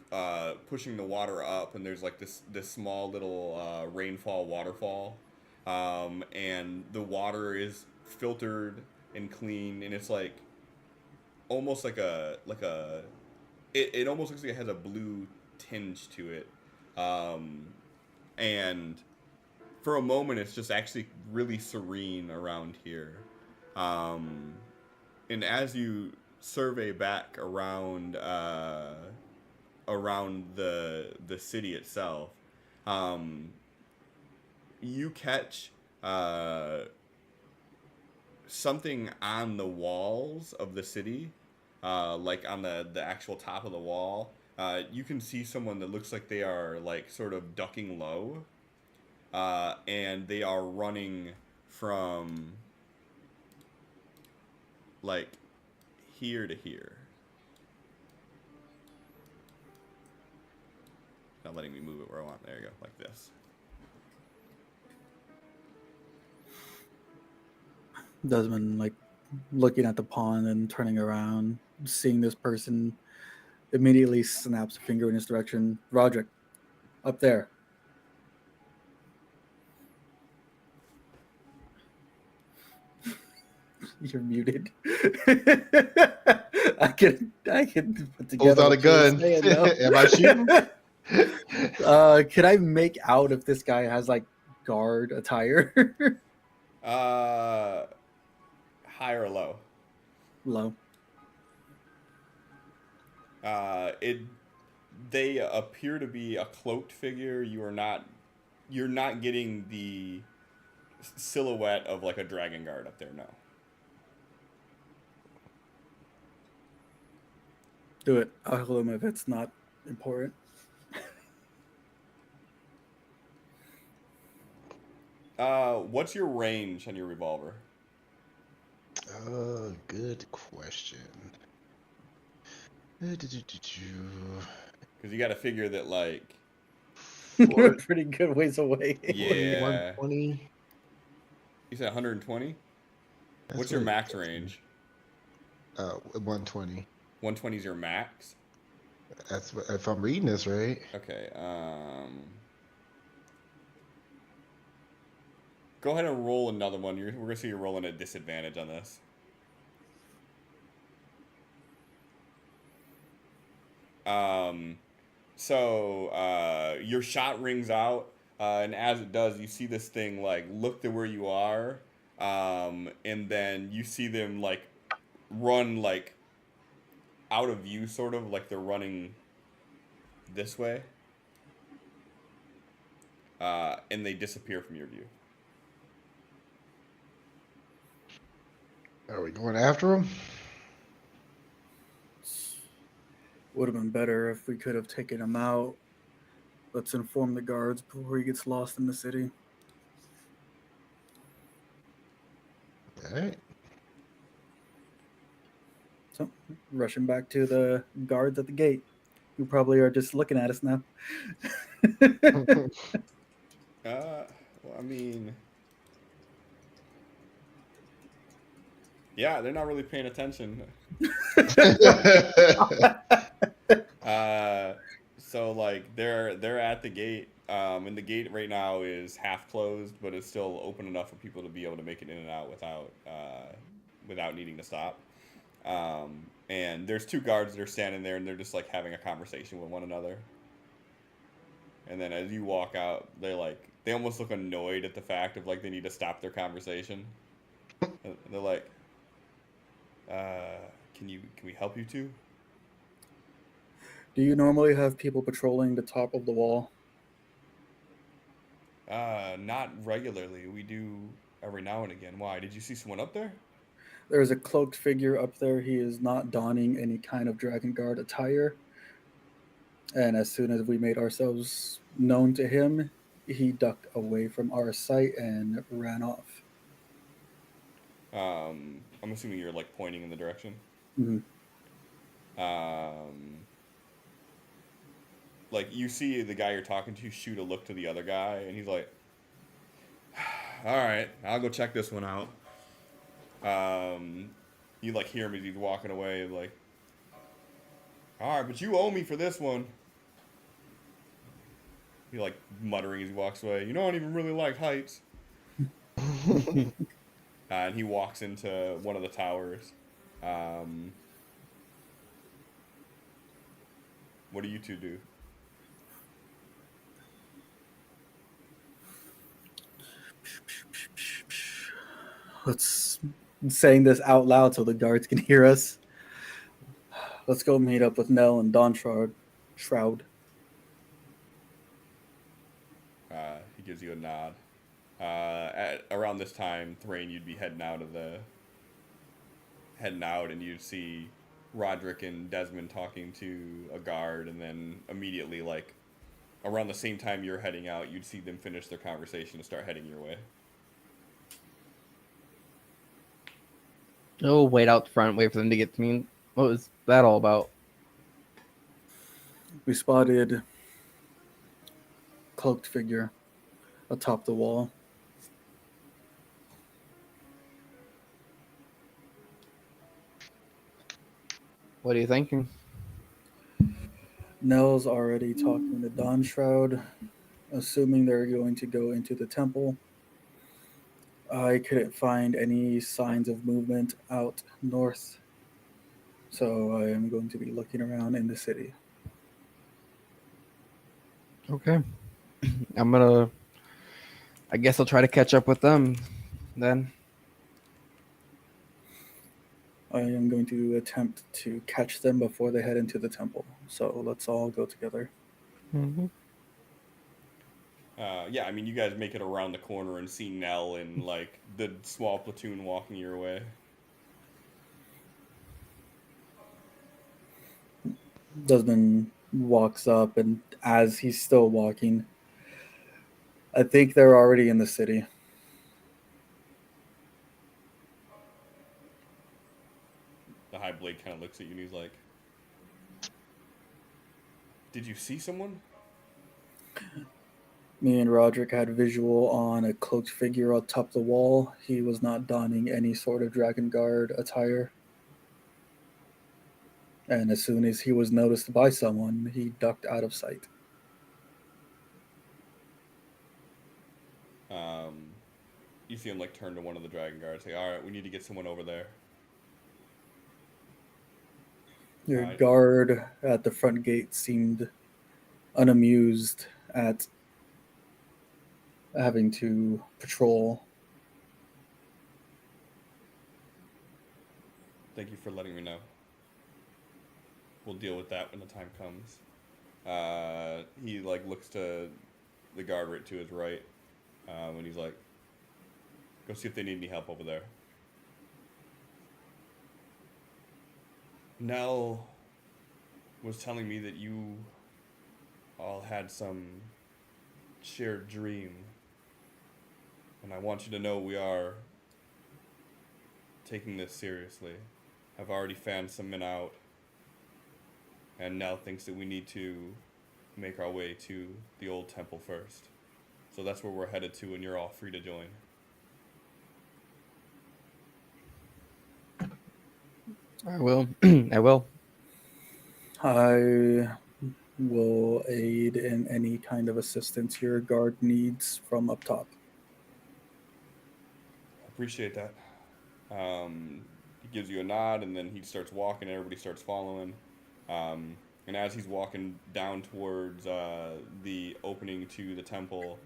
pushing the water up, and there's like this small little rainfall waterfall, and the water is filtered and clean, and it's like almost like a it almost looks like it has a blue tinge to it, and for a moment it's just actually really serene around here, and as you survey back around the city itself, you catch something on the walls of the city, like on the actual top of the wall. You can see someone that looks like they are like sort of ducking low, and they are running from like here to here. Not letting me move it where I want. There you go, like this. Desmond, like, looking at the pond and turning around, seeing this person, immediately snaps a finger in his direction. Rodderick, up there. You're muted. I can put together. Pulls out a what you were gun. saying, though. Am I shooting? Can I make out if this guy has like guard attire? High or low? Low. They appear to be a cloaked figure. You're not getting the silhouette of like a dragon guard up there, no. Do it. I'll help him if it's not important. What's your range on your revolver? Good question. Because you got to figure that, like, You're a pretty good ways away. yeah. 120. You said 120? What's your max range? 120. 120 is your max? That's what, if I'm reading this right. Okay. Go ahead and roll another one. We're gonna see you're rolling at disadvantage on this. So your shot rings out, and as it does, you see this thing like look to where you are, and then you see them like run like out of view, sort of like they're running this way, and they disappear from your view. Are we going after him? Would have been better if we could have taken him out. Let's inform the guards before he gets lost in the city. All right. So, rushing back to the guards at the gate, who probably are just looking at us now. Well, I mean, yeah, they're not really paying attention. So like they're at the gate, and the gate right now is half closed, but it's still open enough for people to be able to make it in and out without needing to stop. And there's two guards that are standing there, and they're just like having a conversation with one another. And then as you walk out, they almost look annoyed at the fact of like they need to stop their conversation. And they're like, can we help you two? Do you normally have people patrolling the top of the wall? Not regularly. We do every now and again. Why? Did you see someone up there? There's a cloaked figure up there. He is not donning any kind of Dragon Guard attire. And as soon as we made ourselves known to him, he ducked away from our sight and ran off. I'm assuming you're like pointing in the direction. Mm-hmm. Like, you see the guy you're talking to shoot a look to the other guy, and he's like, all right, I'll go check this one out. You, like, hear him as he's walking away, like, all right, but you owe me for this one. He, like, muttering as he walks away. You don't even really like heights. And he walks into one of the towers. What do you two do? Let's saying this out loud so the guards can hear us. Let's go meet up with Nell and Dawn Shroud. He gives you a nod. At around this time, Thrain, you'd be heading out, and you'd see Rodderick and Desmond talking to a guard, and then immediately, like, around the same time you're heading out, you'd see them finish their conversation and start heading your way. Oh, wait out front, wait for them to get to me. What was that all about? We spotted cloaked figure atop the wall. What are you thinking? Nell's already talking to Dawn Shroud, assuming they're going to go into the temple. I couldn't find any signs of movement out north, so I am going to be looking around in the city. Okay. I guess I'll try to catch up with them then. I am going to attempt to catch them before they head into the temple, so let's all go together. Mm-hmm. Yeah, I mean, you guys make it around the corner and see Nell and, like, the small platoon walking your way. Desmond walks up, and as he's still walking, I think they're already in the city. The High Blade kind of looks at you and he's like, did you see someone? Me and Rodderick had visual on a cloaked figure atop the wall. He was not donning any sort of Dragon Guard attire. And as soon as he was noticed by someone, he ducked out of sight. You see him, like, turn to one of the Dragon Guards, say, all right, we need to get someone over there. Your guard at the front gate seemed unamused at having to patrol. Thank you for letting me know. We'll deal with that when the time comes. He, like, looks to the guard right to his right, and he's like, go see if they need any help over there. Nell was telling me that you all had some shared dream, and I want you to know we are taking this seriously. I've already fanned some men out, and Nell thinks that we need to make our way to the old temple first. So that's where we're headed to, and you're all free to join. I will. I will. I will aid in any kind of assistance your guard needs from up top. Appreciate that. He gives you a nod, and then he starts walking. Everybody starts following. And as he's walking down towards the opening to the temple,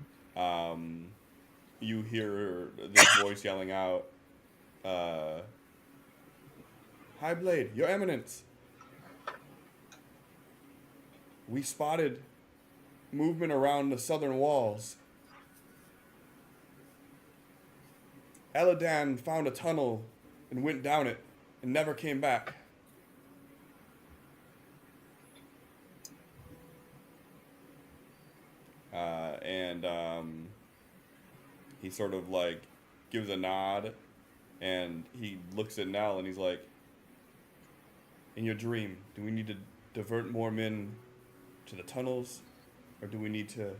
you hear this voice yelling out, High Blade, Your Eminence! We spotted movement around the southern walls. Eladan found a tunnel and went down it and never came back. He sort of, like, gives a nod, and he looks at Nell and he's like, in your dream, do we need to divert more men to the tunnels, or do we need to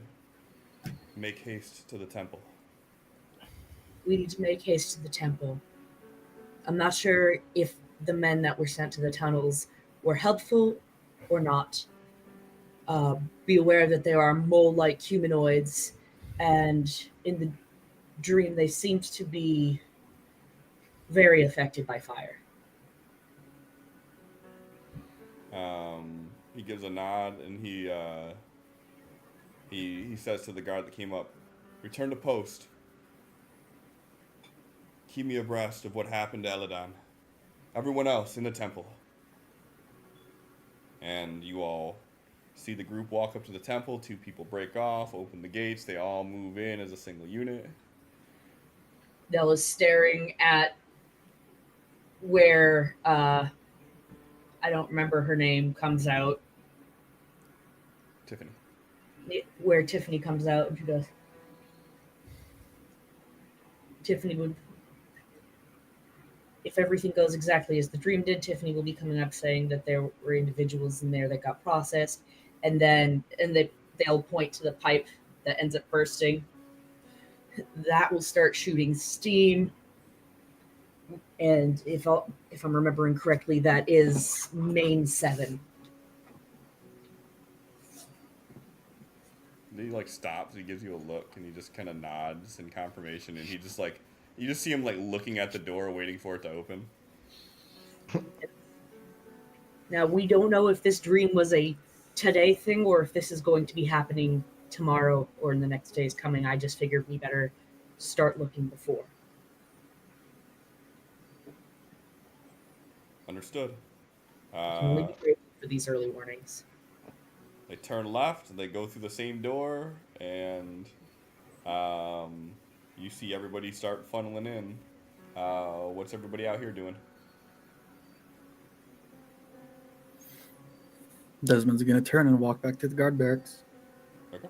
make haste to the temple? We need to make haste to the temple. I'm not sure if the men that were sent to the tunnels were helpful or not. Be aware that there are mole-like humanoids, and in the dream they seemed to be very affected by fire. He gives a nod and he says to the guard that came up, "Return to post. Keep me abreast of what happened to Eladon. Everyone else in the temple." And you all see the group walk up to the temple. 2 people break off, open the gates. They all move in as a single unit. Nell is staring at where I don't remember her name comes out. Tiffany. Where Tiffany comes out and she goes. Tiffany would, if everything goes exactly as the dream did, Tiffany will be coming up saying that there were individuals in there that got processed, and they'll point to the pipe that ends up bursting. That will start shooting steam, and if I'm remembering correctly, that is main 7. He like stops, he gives you a look, and he just kind of nods in confirmation, and he just like you just see him like looking at the door, waiting for it to open. Now we don't know if this dream was a today thing or if this is going to be happening tomorrow or in the next days coming. I just figured we better start looking before. Understood. I can only be grateful for these early warnings. They turn left, and they go through the same door, and you see everybody start funneling in. What's everybody out here doing? Desmond's gonna turn and walk back to the guard barracks. Okay.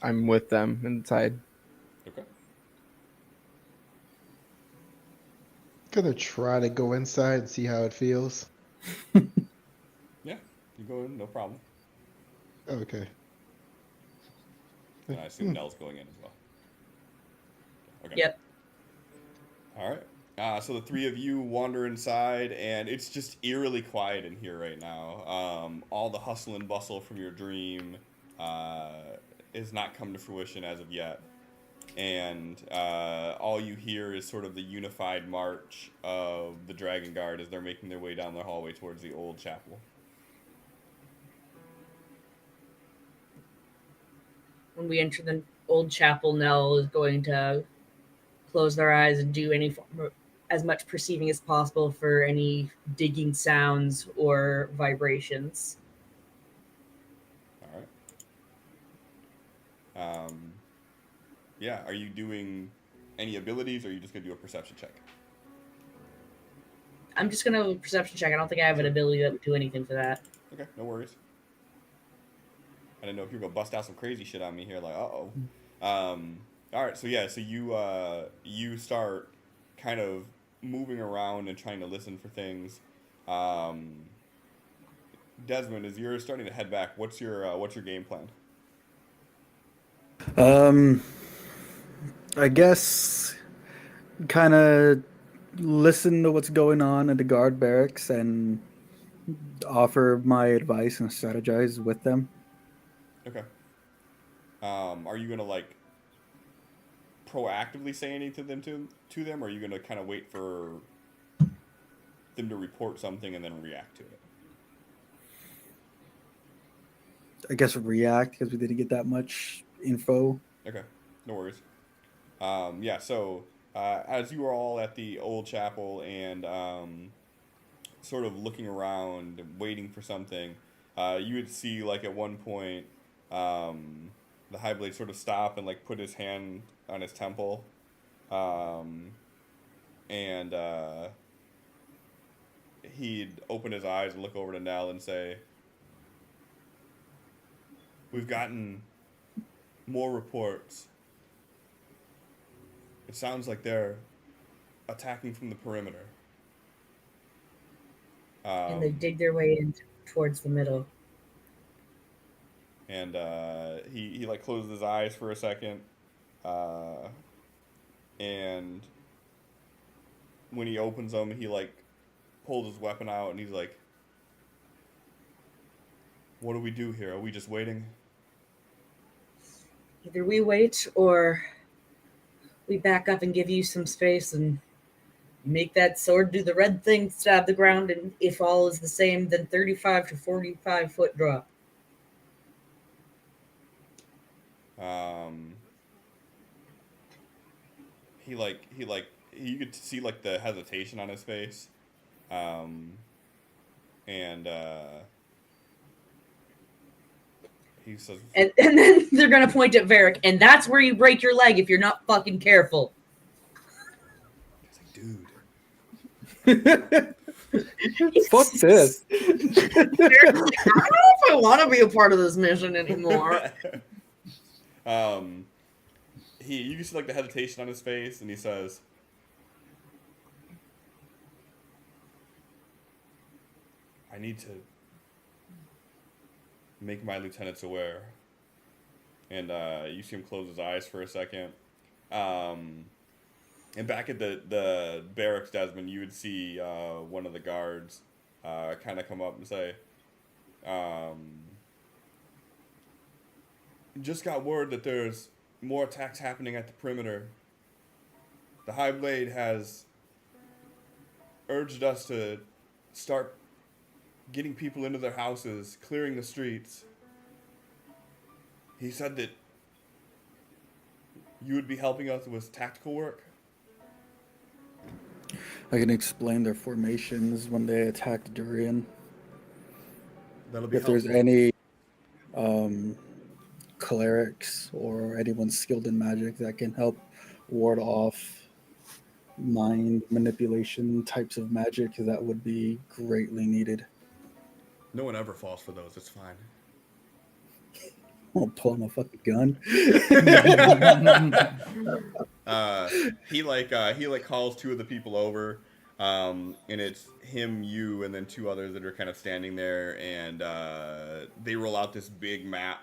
I'm with them inside. Okay. Gonna try to go inside and see how it feels. Yeah, you go in, no problem. Okay. And I assume Nell's going in as well. Okay. Yep. All right. So the 3 of you wander inside, and it's just eerily quiet in here right now. All the hustle and bustle from your dream has not come to fruition as of yet. And all you hear is sort of the unified march of the Dragon Guard as they're making their way down the hallway towards the old chapel. When we enter the old chapel, Nell is going to close their eyes and do as much perceiving as possible for any digging sounds or vibrations. All right. Yeah, are you doing any abilities, or are you just going to do a perception check? I'm just going to do a perception check. I don't think I have an ability that would do anything for that. Okay, no worries. I didn't know if you were going to bust out some crazy shit on me here, like, uh-oh. All right, so yeah, so you start kind of moving around and trying to listen for things. Desmond, as you're starting to head back, what's your game plan? I guess kind of listen to what's going on at the guard barracks and offer my advice and strategize with them. Okay. Are you gonna like proactively say anything to them, or are you gonna kind of wait for them to report something and then react to it? I guess react because we didn't get that much info. Okay, no worries. Yeah, so as you are all at the old chapel and sort of looking around, waiting for something, you would see like at one point the High Blade sort of stop and like put his hand on his temple, and he'd open his eyes and look over to Nell and say, "We've gotten more reports It sounds like they're attacking from the perimeter. And they Um, dig their way in towards the middle. and he like closes his eyes for a second, uh, and when he opens them, he like pulls his weapon out, and he's like, "What do we do here? Are we just waiting?" Either we wait or we back up and give you some space and make that sword do the red thing, stab the ground, and if all is the same, then 35 to 45-foot drop. Um, he you could see like the hesitation on his face, um, and he says, And then they're going to point at Varric, and that's where you break your leg if you're not fucking careful. he's like, "Dude." Fuck this. Varric's like, I don't know if I want to be a part of this mission anymore. You can see like the hesitation on his face, and he says, "I need to make my lieutenants aware." And you see him close his eyes for a second. And back at the barracks, Desmond, you would see one of the guards kind of come up and say, "Just got word that there's more attacks happening at the perimeter. The High Blade has urged us to start getting people into their houses, clearing the streets. He said that you would be helping us with tactical work." I can explain their formations when they attacked Durian. That'll be If helpful. there's any clerics or anyone skilled in magic that can help ward off mind manipulation types of magic, that would be greatly needed. No one ever falls for those. It's fine. I'll pull my fucking gun. He calls two of the people over, and it's him, you, and then two others that are kind of standing there, and they roll out this big map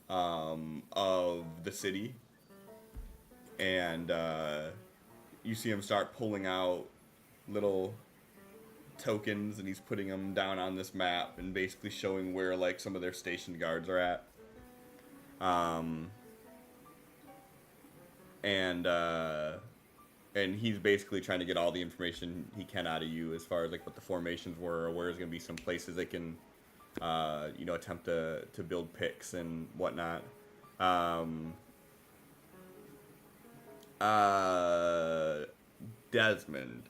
of the city, and you see him start pulling out little tokens, and he's putting them down on this map and basically showing where like some of their stationed guards are at. And he's basically trying to get all the information he can out of you as far as like what the formations were, or where there's going to be some places they can attempt to build picks and whatnot. Desmond,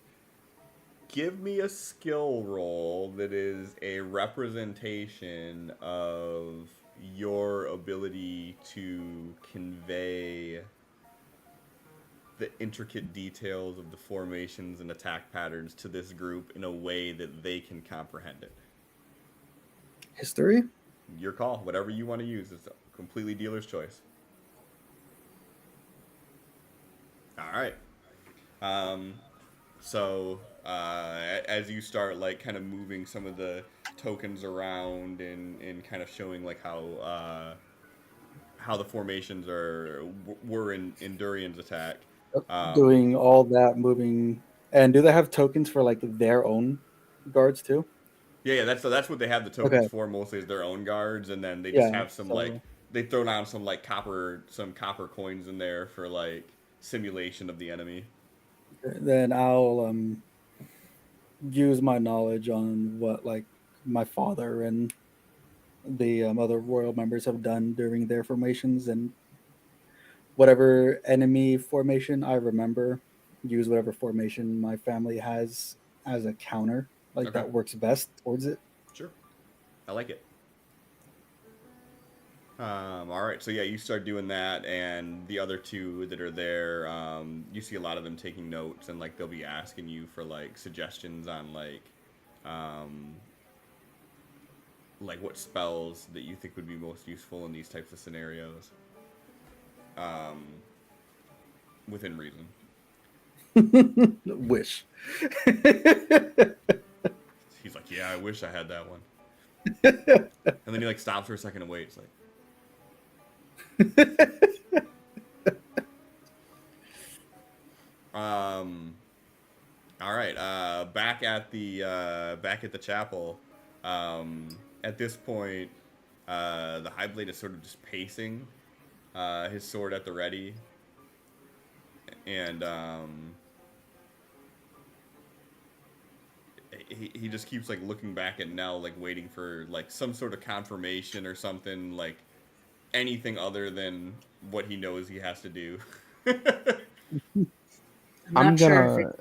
give me a skill roll that is a representation of your ability to convey the intricate details of the formations and attack patterns to this group in a way that they can comprehend it. History? Your call. Whatever you want to use. It's completely dealer's choice. All right. So as you start like kind of moving some of the tokens around and kind of showing like how the formations were in Durian's attack. Doing all that moving. And do they have tokens for like their own guards too? Yeah, that's what they have the tokens Okay. for mostly, is their own guards, and then they just Yeah, have some so- like they throw down some like copper coins in there for like simulation of the enemy. Then I'll use my knowledge on what like my father and the other royal members have done during their formations, and whatever enemy formation I remember, use whatever formation my family has as a counter, like Okay. that works best towards it. Sure, I like it. All right, so yeah, you start doing that, and the other two that are there, you see a lot of them taking notes, and like they'll be asking you for like suggestions on like what spells that you think would be most useful in these types of scenarios, within reason. Wish. He's like, yeah, I wish I had that one. And then he like stops for a second and waits. Like, all right. Back at the chapel. At this point, the Highblade is sort of just pacing, his sword at the ready, and he just keeps like looking back at Nell, like waiting for like some sort of confirmation or something, like anything other than what he knows he has to do. I'm not sure if gonna. it's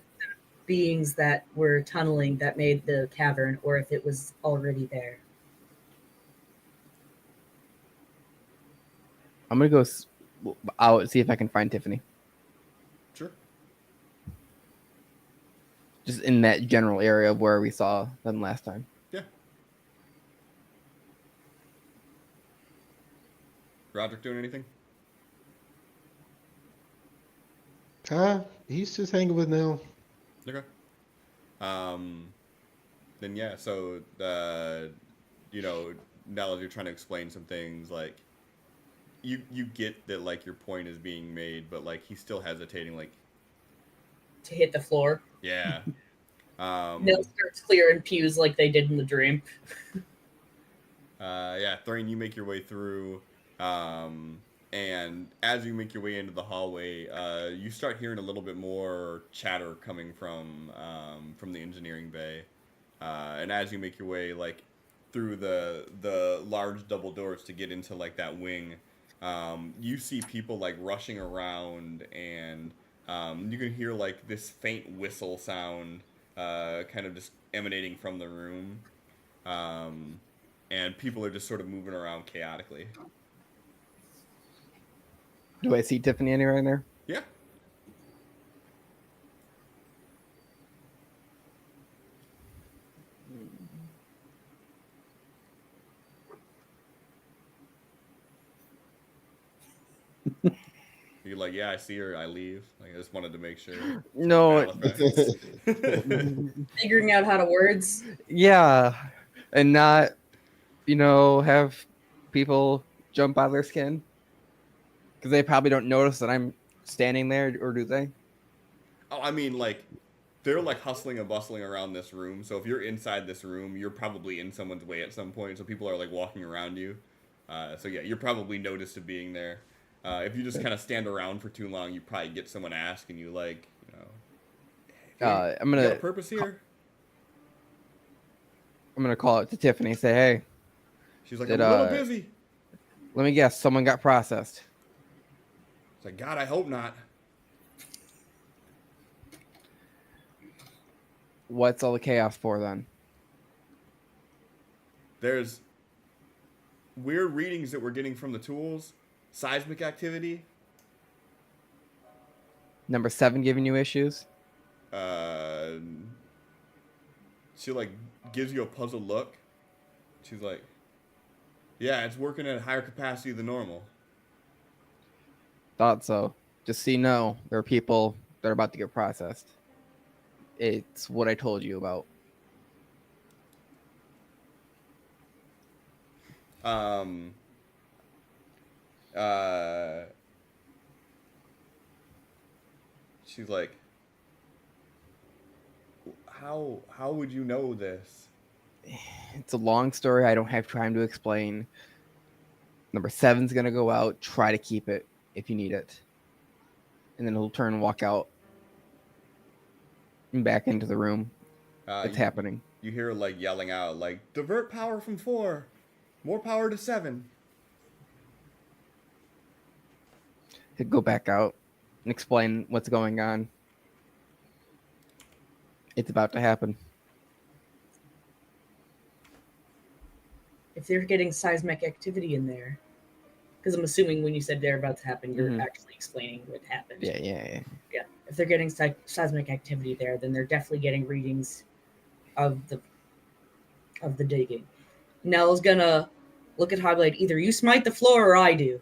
beings that were tunneling that made the cavern or if it was already there. I'm gonna go out, see if I can find Tiffany. Sure. Just in that general area of where we saw them last time. Yeah. Rodderick doing anything? He's just hanging with Nell. Okay. Then yeah, so Nell, as you're trying to explain some things, like you get that like your point is being made, but like he's still hesitating, like To hit the floor. yeah. Nell starts clearing pews like they did in the dream. Yeah, Thrain, you make your way through, and as you make your way into the hallway, you start hearing a little bit more chatter coming from the engineering bay, and as you make your way like through the large double doors to get into like that wing, you see people like rushing around, and you can hear like this faint whistle sound, kind of just emanating from the room. And people are just sort of moving around chaotically. Do I see Tiffany anywhere in there? Yeah. You're like, yeah, I see her, I leave. Like, I just wanted to make sure. No. Figuring out how to words. Yeah, and not, have people jump out of their skin because they probably don't notice that I'm standing there, or do they? Oh, I mean, like, they're like hustling and bustling around this room. So if you're inside this room, you're probably in someone's way at some point. So people are like walking around you. So yeah, you're probably noticed of being there. If you just kind of stand around for too long, you probably get someone asking you, like, hey, I'm you gonna got a purpose here? I'm gonna call it to Tiffany and say, hey, She's like, I'm a little busy. let me guess, someone got processed. It's like, God, I hope not. What's all the chaos for then? There's weird readings that we're getting from the tools. Seismic activity. Number 7 giving you issues? She like gives you a puzzled look. She's like, yeah, it's working at a higher capacity than normal. Thought so. Just so you know, there are people that are about to get processed. It's what I told you about. She's like, how would you know this? It's a long story. I don't have time to explain. Number 7's gonna go out. Try to keep it if you need it, and then he'll turn and walk out and back into the room. It's happening. You hear like yelling out, like, divert power from 4, more power to 7. He'll go back out and explain what's going on. It's about to happen. If they're getting seismic activity in there, because I'm assuming when you said they're about to happen, you're actually explaining what happened. Yeah. If they're getting seismic activity there, then they're definitely getting readings of the digging. Nell's gonna look at Hogblade. Either you smite the floor or I do.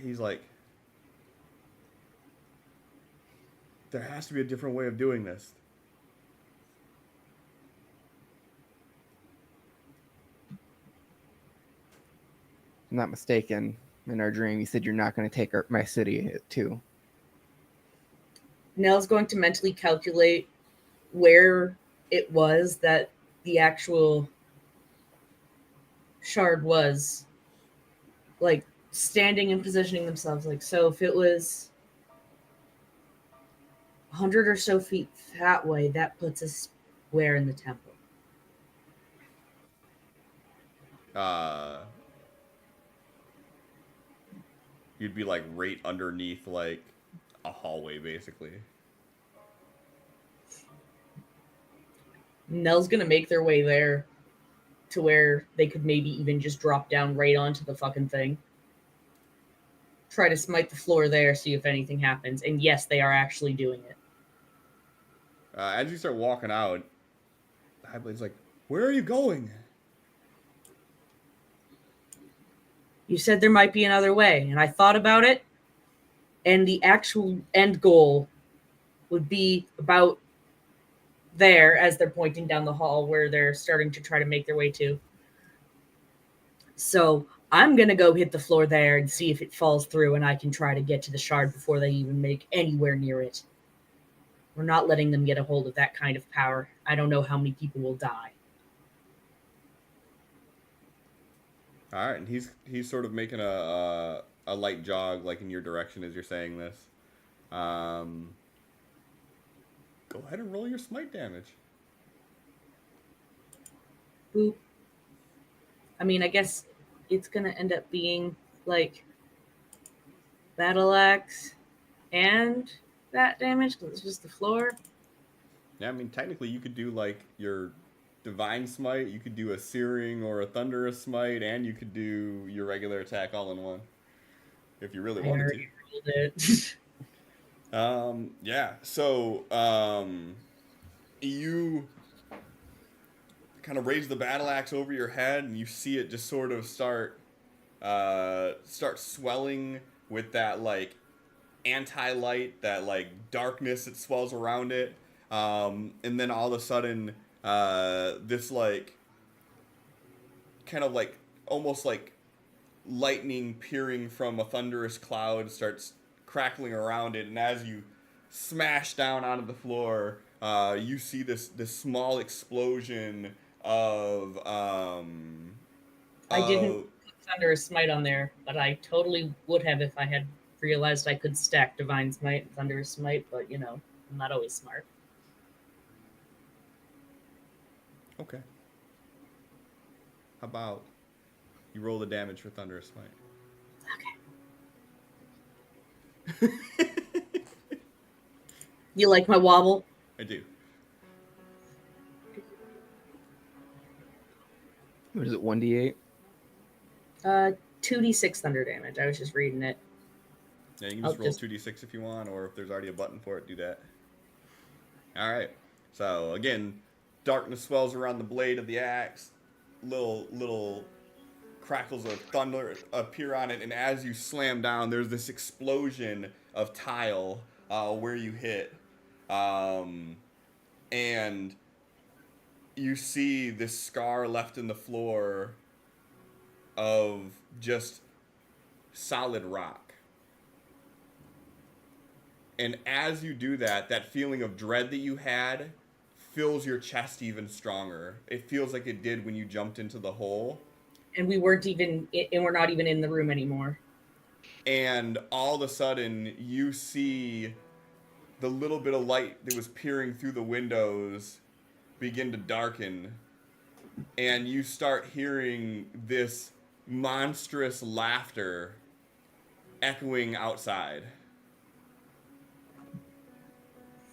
he's like, there has to be a different way of doing this. If I'm not mistaken, in our dream, you said you're not going to take my city too. Nell's going to mentally calculate where it was that the actual shard was, like standing and positioning themselves. Like, so if it was 100 or so feet that way, that puts us where in the temple? You'd be like right underneath like a hallway, basically. Nell's gonna make their way there to where they could maybe even just drop down right onto the fucking thing. Try to smite the floor there, see if anything happens. And yes, they are actually doing it. As you start walking out, Highblade's like, where are you going? You said there might be another way, and I thought about it, and the actual end goal would be about there as they're pointing down the hall where they're starting to try to make their way to. So I'm going to go hit the floor there and see if it falls through and I can try to get to the shard before they even make anywhere near it. We're not letting them get a hold of that kind of power. I don't know how many people will die. All right, and he's sort of making a light jog like in your direction as you're saying this. Go ahead and roll your smite damage. Boop. I mean, I guess it's going to end up being like battle axe and that damage because it's just the floor. Yeah, I mean, technically you could do like your divine smite, you could do a searing or a thunderous smite, and you could do your regular attack all in one if you really wanted to. Rolled it. Yeah, so you kind of raise the battle axe over your head and you see it just sort of start swelling with that like anti-light, that like darkness that swells around it, and then all of a sudden this like kind of like almost like lightning peering from a thunderous cloud starts crackling around it, and as you smash down onto the floor, you see this small explosion of I didn't put Thunderous Smite on there, but I totally would have if I had realized I could stack Divine Smite and Thunderous Smite, but you know, I'm not always smart. Okay. How about you roll the damage for Thunderous Smite? Okay. You like my wobble? I do. What is it, 1d8? 2d6 thunder damage. I was just reading it. Yeah, you can just roll 2d6 if you want, or if there's already a button for it, do that. All right. So again, darkness swells around the blade of the axe. Little crackles of thunder appear on it, and as you slam down, there's this explosion of tile where you hit, and you see this scar left in the floor of just solid rock. And as you do that, that feeling of dread that you had fills your chest even stronger. It feels like it did when you jumped into the hole. And we're not even in the room anymore. And all of a sudden, you see the little bit of light that was peering through the windows begin to darken. And you start hearing this monstrous laughter echoing outside.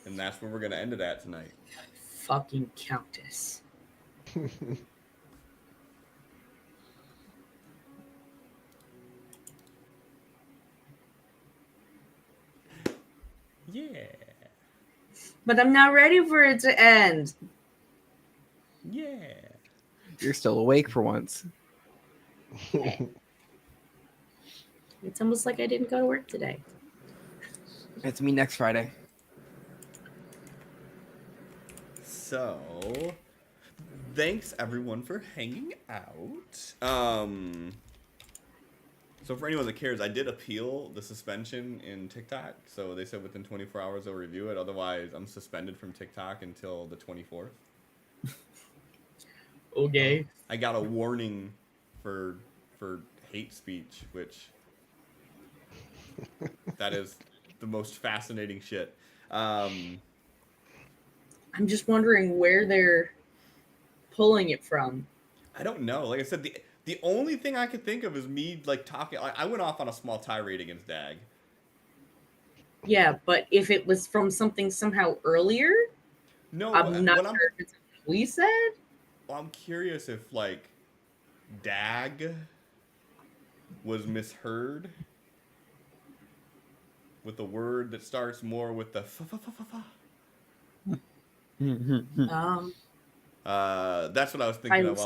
And that's where we're going to end it at tonight. Fucking Countess. Yeah. But I'm not ready for it to end. Yeah. You're still awake for once. It's almost like I didn't go to work today. It's me next Friday. So, thanks everyone for hanging out. So for anyone that cares, I did appeal the suspension in TikTok. So they said within 24 hours they'll review it. Otherwise, I'm suspended from TikTok until the 24th. Okay. I got a warning for hate speech, which that is the most fascinating shit. I'm just wondering where they're pulling it from. I don't know. Like I said, the only thing I could think of is me like talking. I went off on a small tirade against Dag. Yeah, but if it was from something somehow earlier, No, I'm not what sure if it's what we said. Well, I'm curious if like Dag was misheard with a word that starts more with the fa. That's what I was thinking of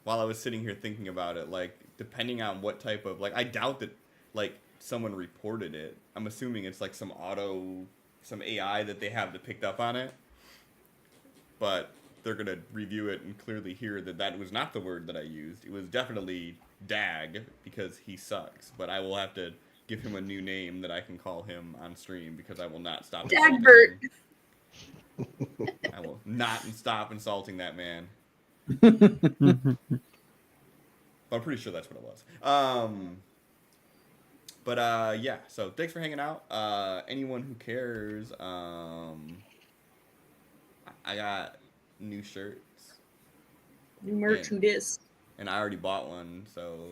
while I was sitting here thinking about it. Like, depending on what type of I doubt that like someone reported it. I'm assuming it's like some AI that they have that picked up on it. But they're gonna review it and clearly hear that was not the word that I used. It was definitely Dag because he sucks. But I will have to give him a new name that I can call him on stream because I will not stop. Dagbert. I will not stop insulting that man. But I'm pretty sure that's what it was. But yeah. So thanks for hanging out. Anyone who cares, I got new shirts. New merch, who dis? And I already bought one, so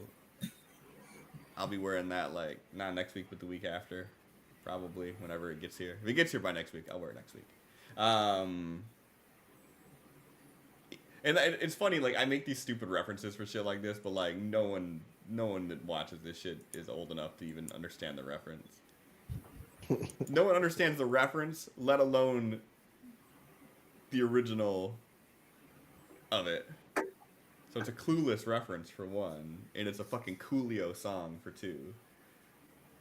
I'll be wearing that not next week, but the week after, probably whenever it gets here. If it gets here by next week, I'll wear it next week. And it's funny, I make these stupid references for shit like this, but no one that watches this shit is old enough to even understand the reference. No one understands the reference, let alone the original of it. So it's a clueless reference for one, and it's a fucking Coolio song for two.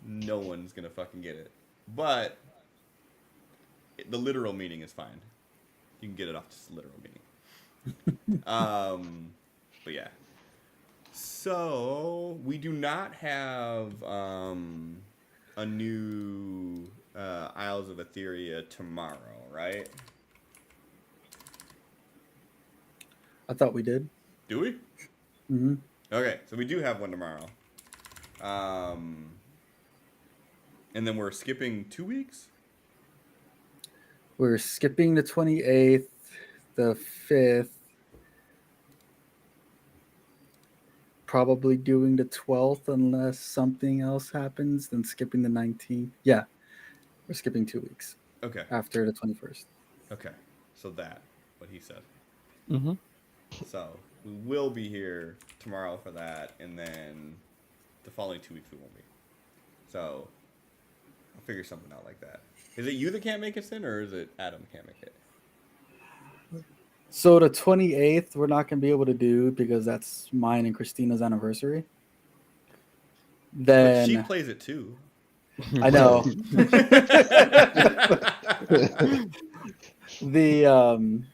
No one's gonna fucking get it. But the literal meaning is fine. You can get it off just the literal meaning. But yeah. So we do not have a new Isles of Etheria tomorrow, right? I thought we did. Do we? Mm-hmm. Okay, so we do have one tomorrow. And then we're skipping 2 weeks? We're skipping the 28th, the 5th, probably doing the 12th unless something else happens, then skipping the 19th. Yeah, we're skipping 2 weeks. Okay. After the 21st. Okay, so what he said. Mm-hmm. So we will be here tomorrow for that, and then the following 2 weeks we won't be. So I'll figure something out like that. Is it you that can't make it then, or is it Adam can't make it? So the 28th we're not going to be able to do because that's mine and Christina's anniversary. Then But she plays it too. I know. The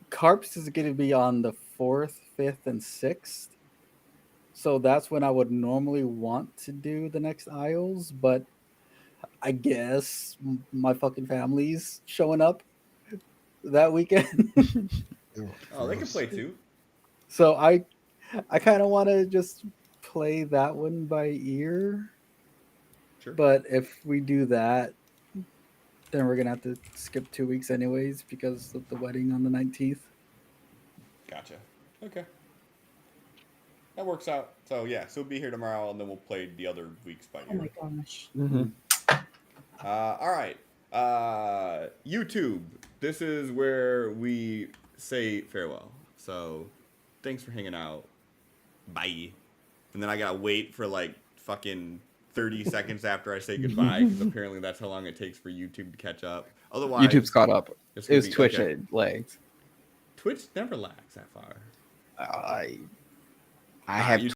Carps is going to be on the 4th, 5th, and 6th. So that's when I would normally want to do the next Isles, but I guess my fucking family's showing up that weekend. Oh, they can play too. So I kind of want to just play that one by ear. Sure. But if we do that, then we're going to have to skip 2 weeks anyways because of the wedding on the 19th. Gotcha. Okay. That works out. So yeah, so we'll be here tomorrow, and then we'll play the other weeks by Oh ear. my gosh. Mm-hmm. All right. YouTube. This is where we say farewell. So thanks for hanging out. Bye. And then I gotta wait for fucking 30 seconds after I say goodbye, because apparently that's how long it takes for YouTube to catch up. Otherwise, YouTube's caught up. it's It was gonna be- Twitch okay. that lagged. Twitch never lags that far. I Ah, have you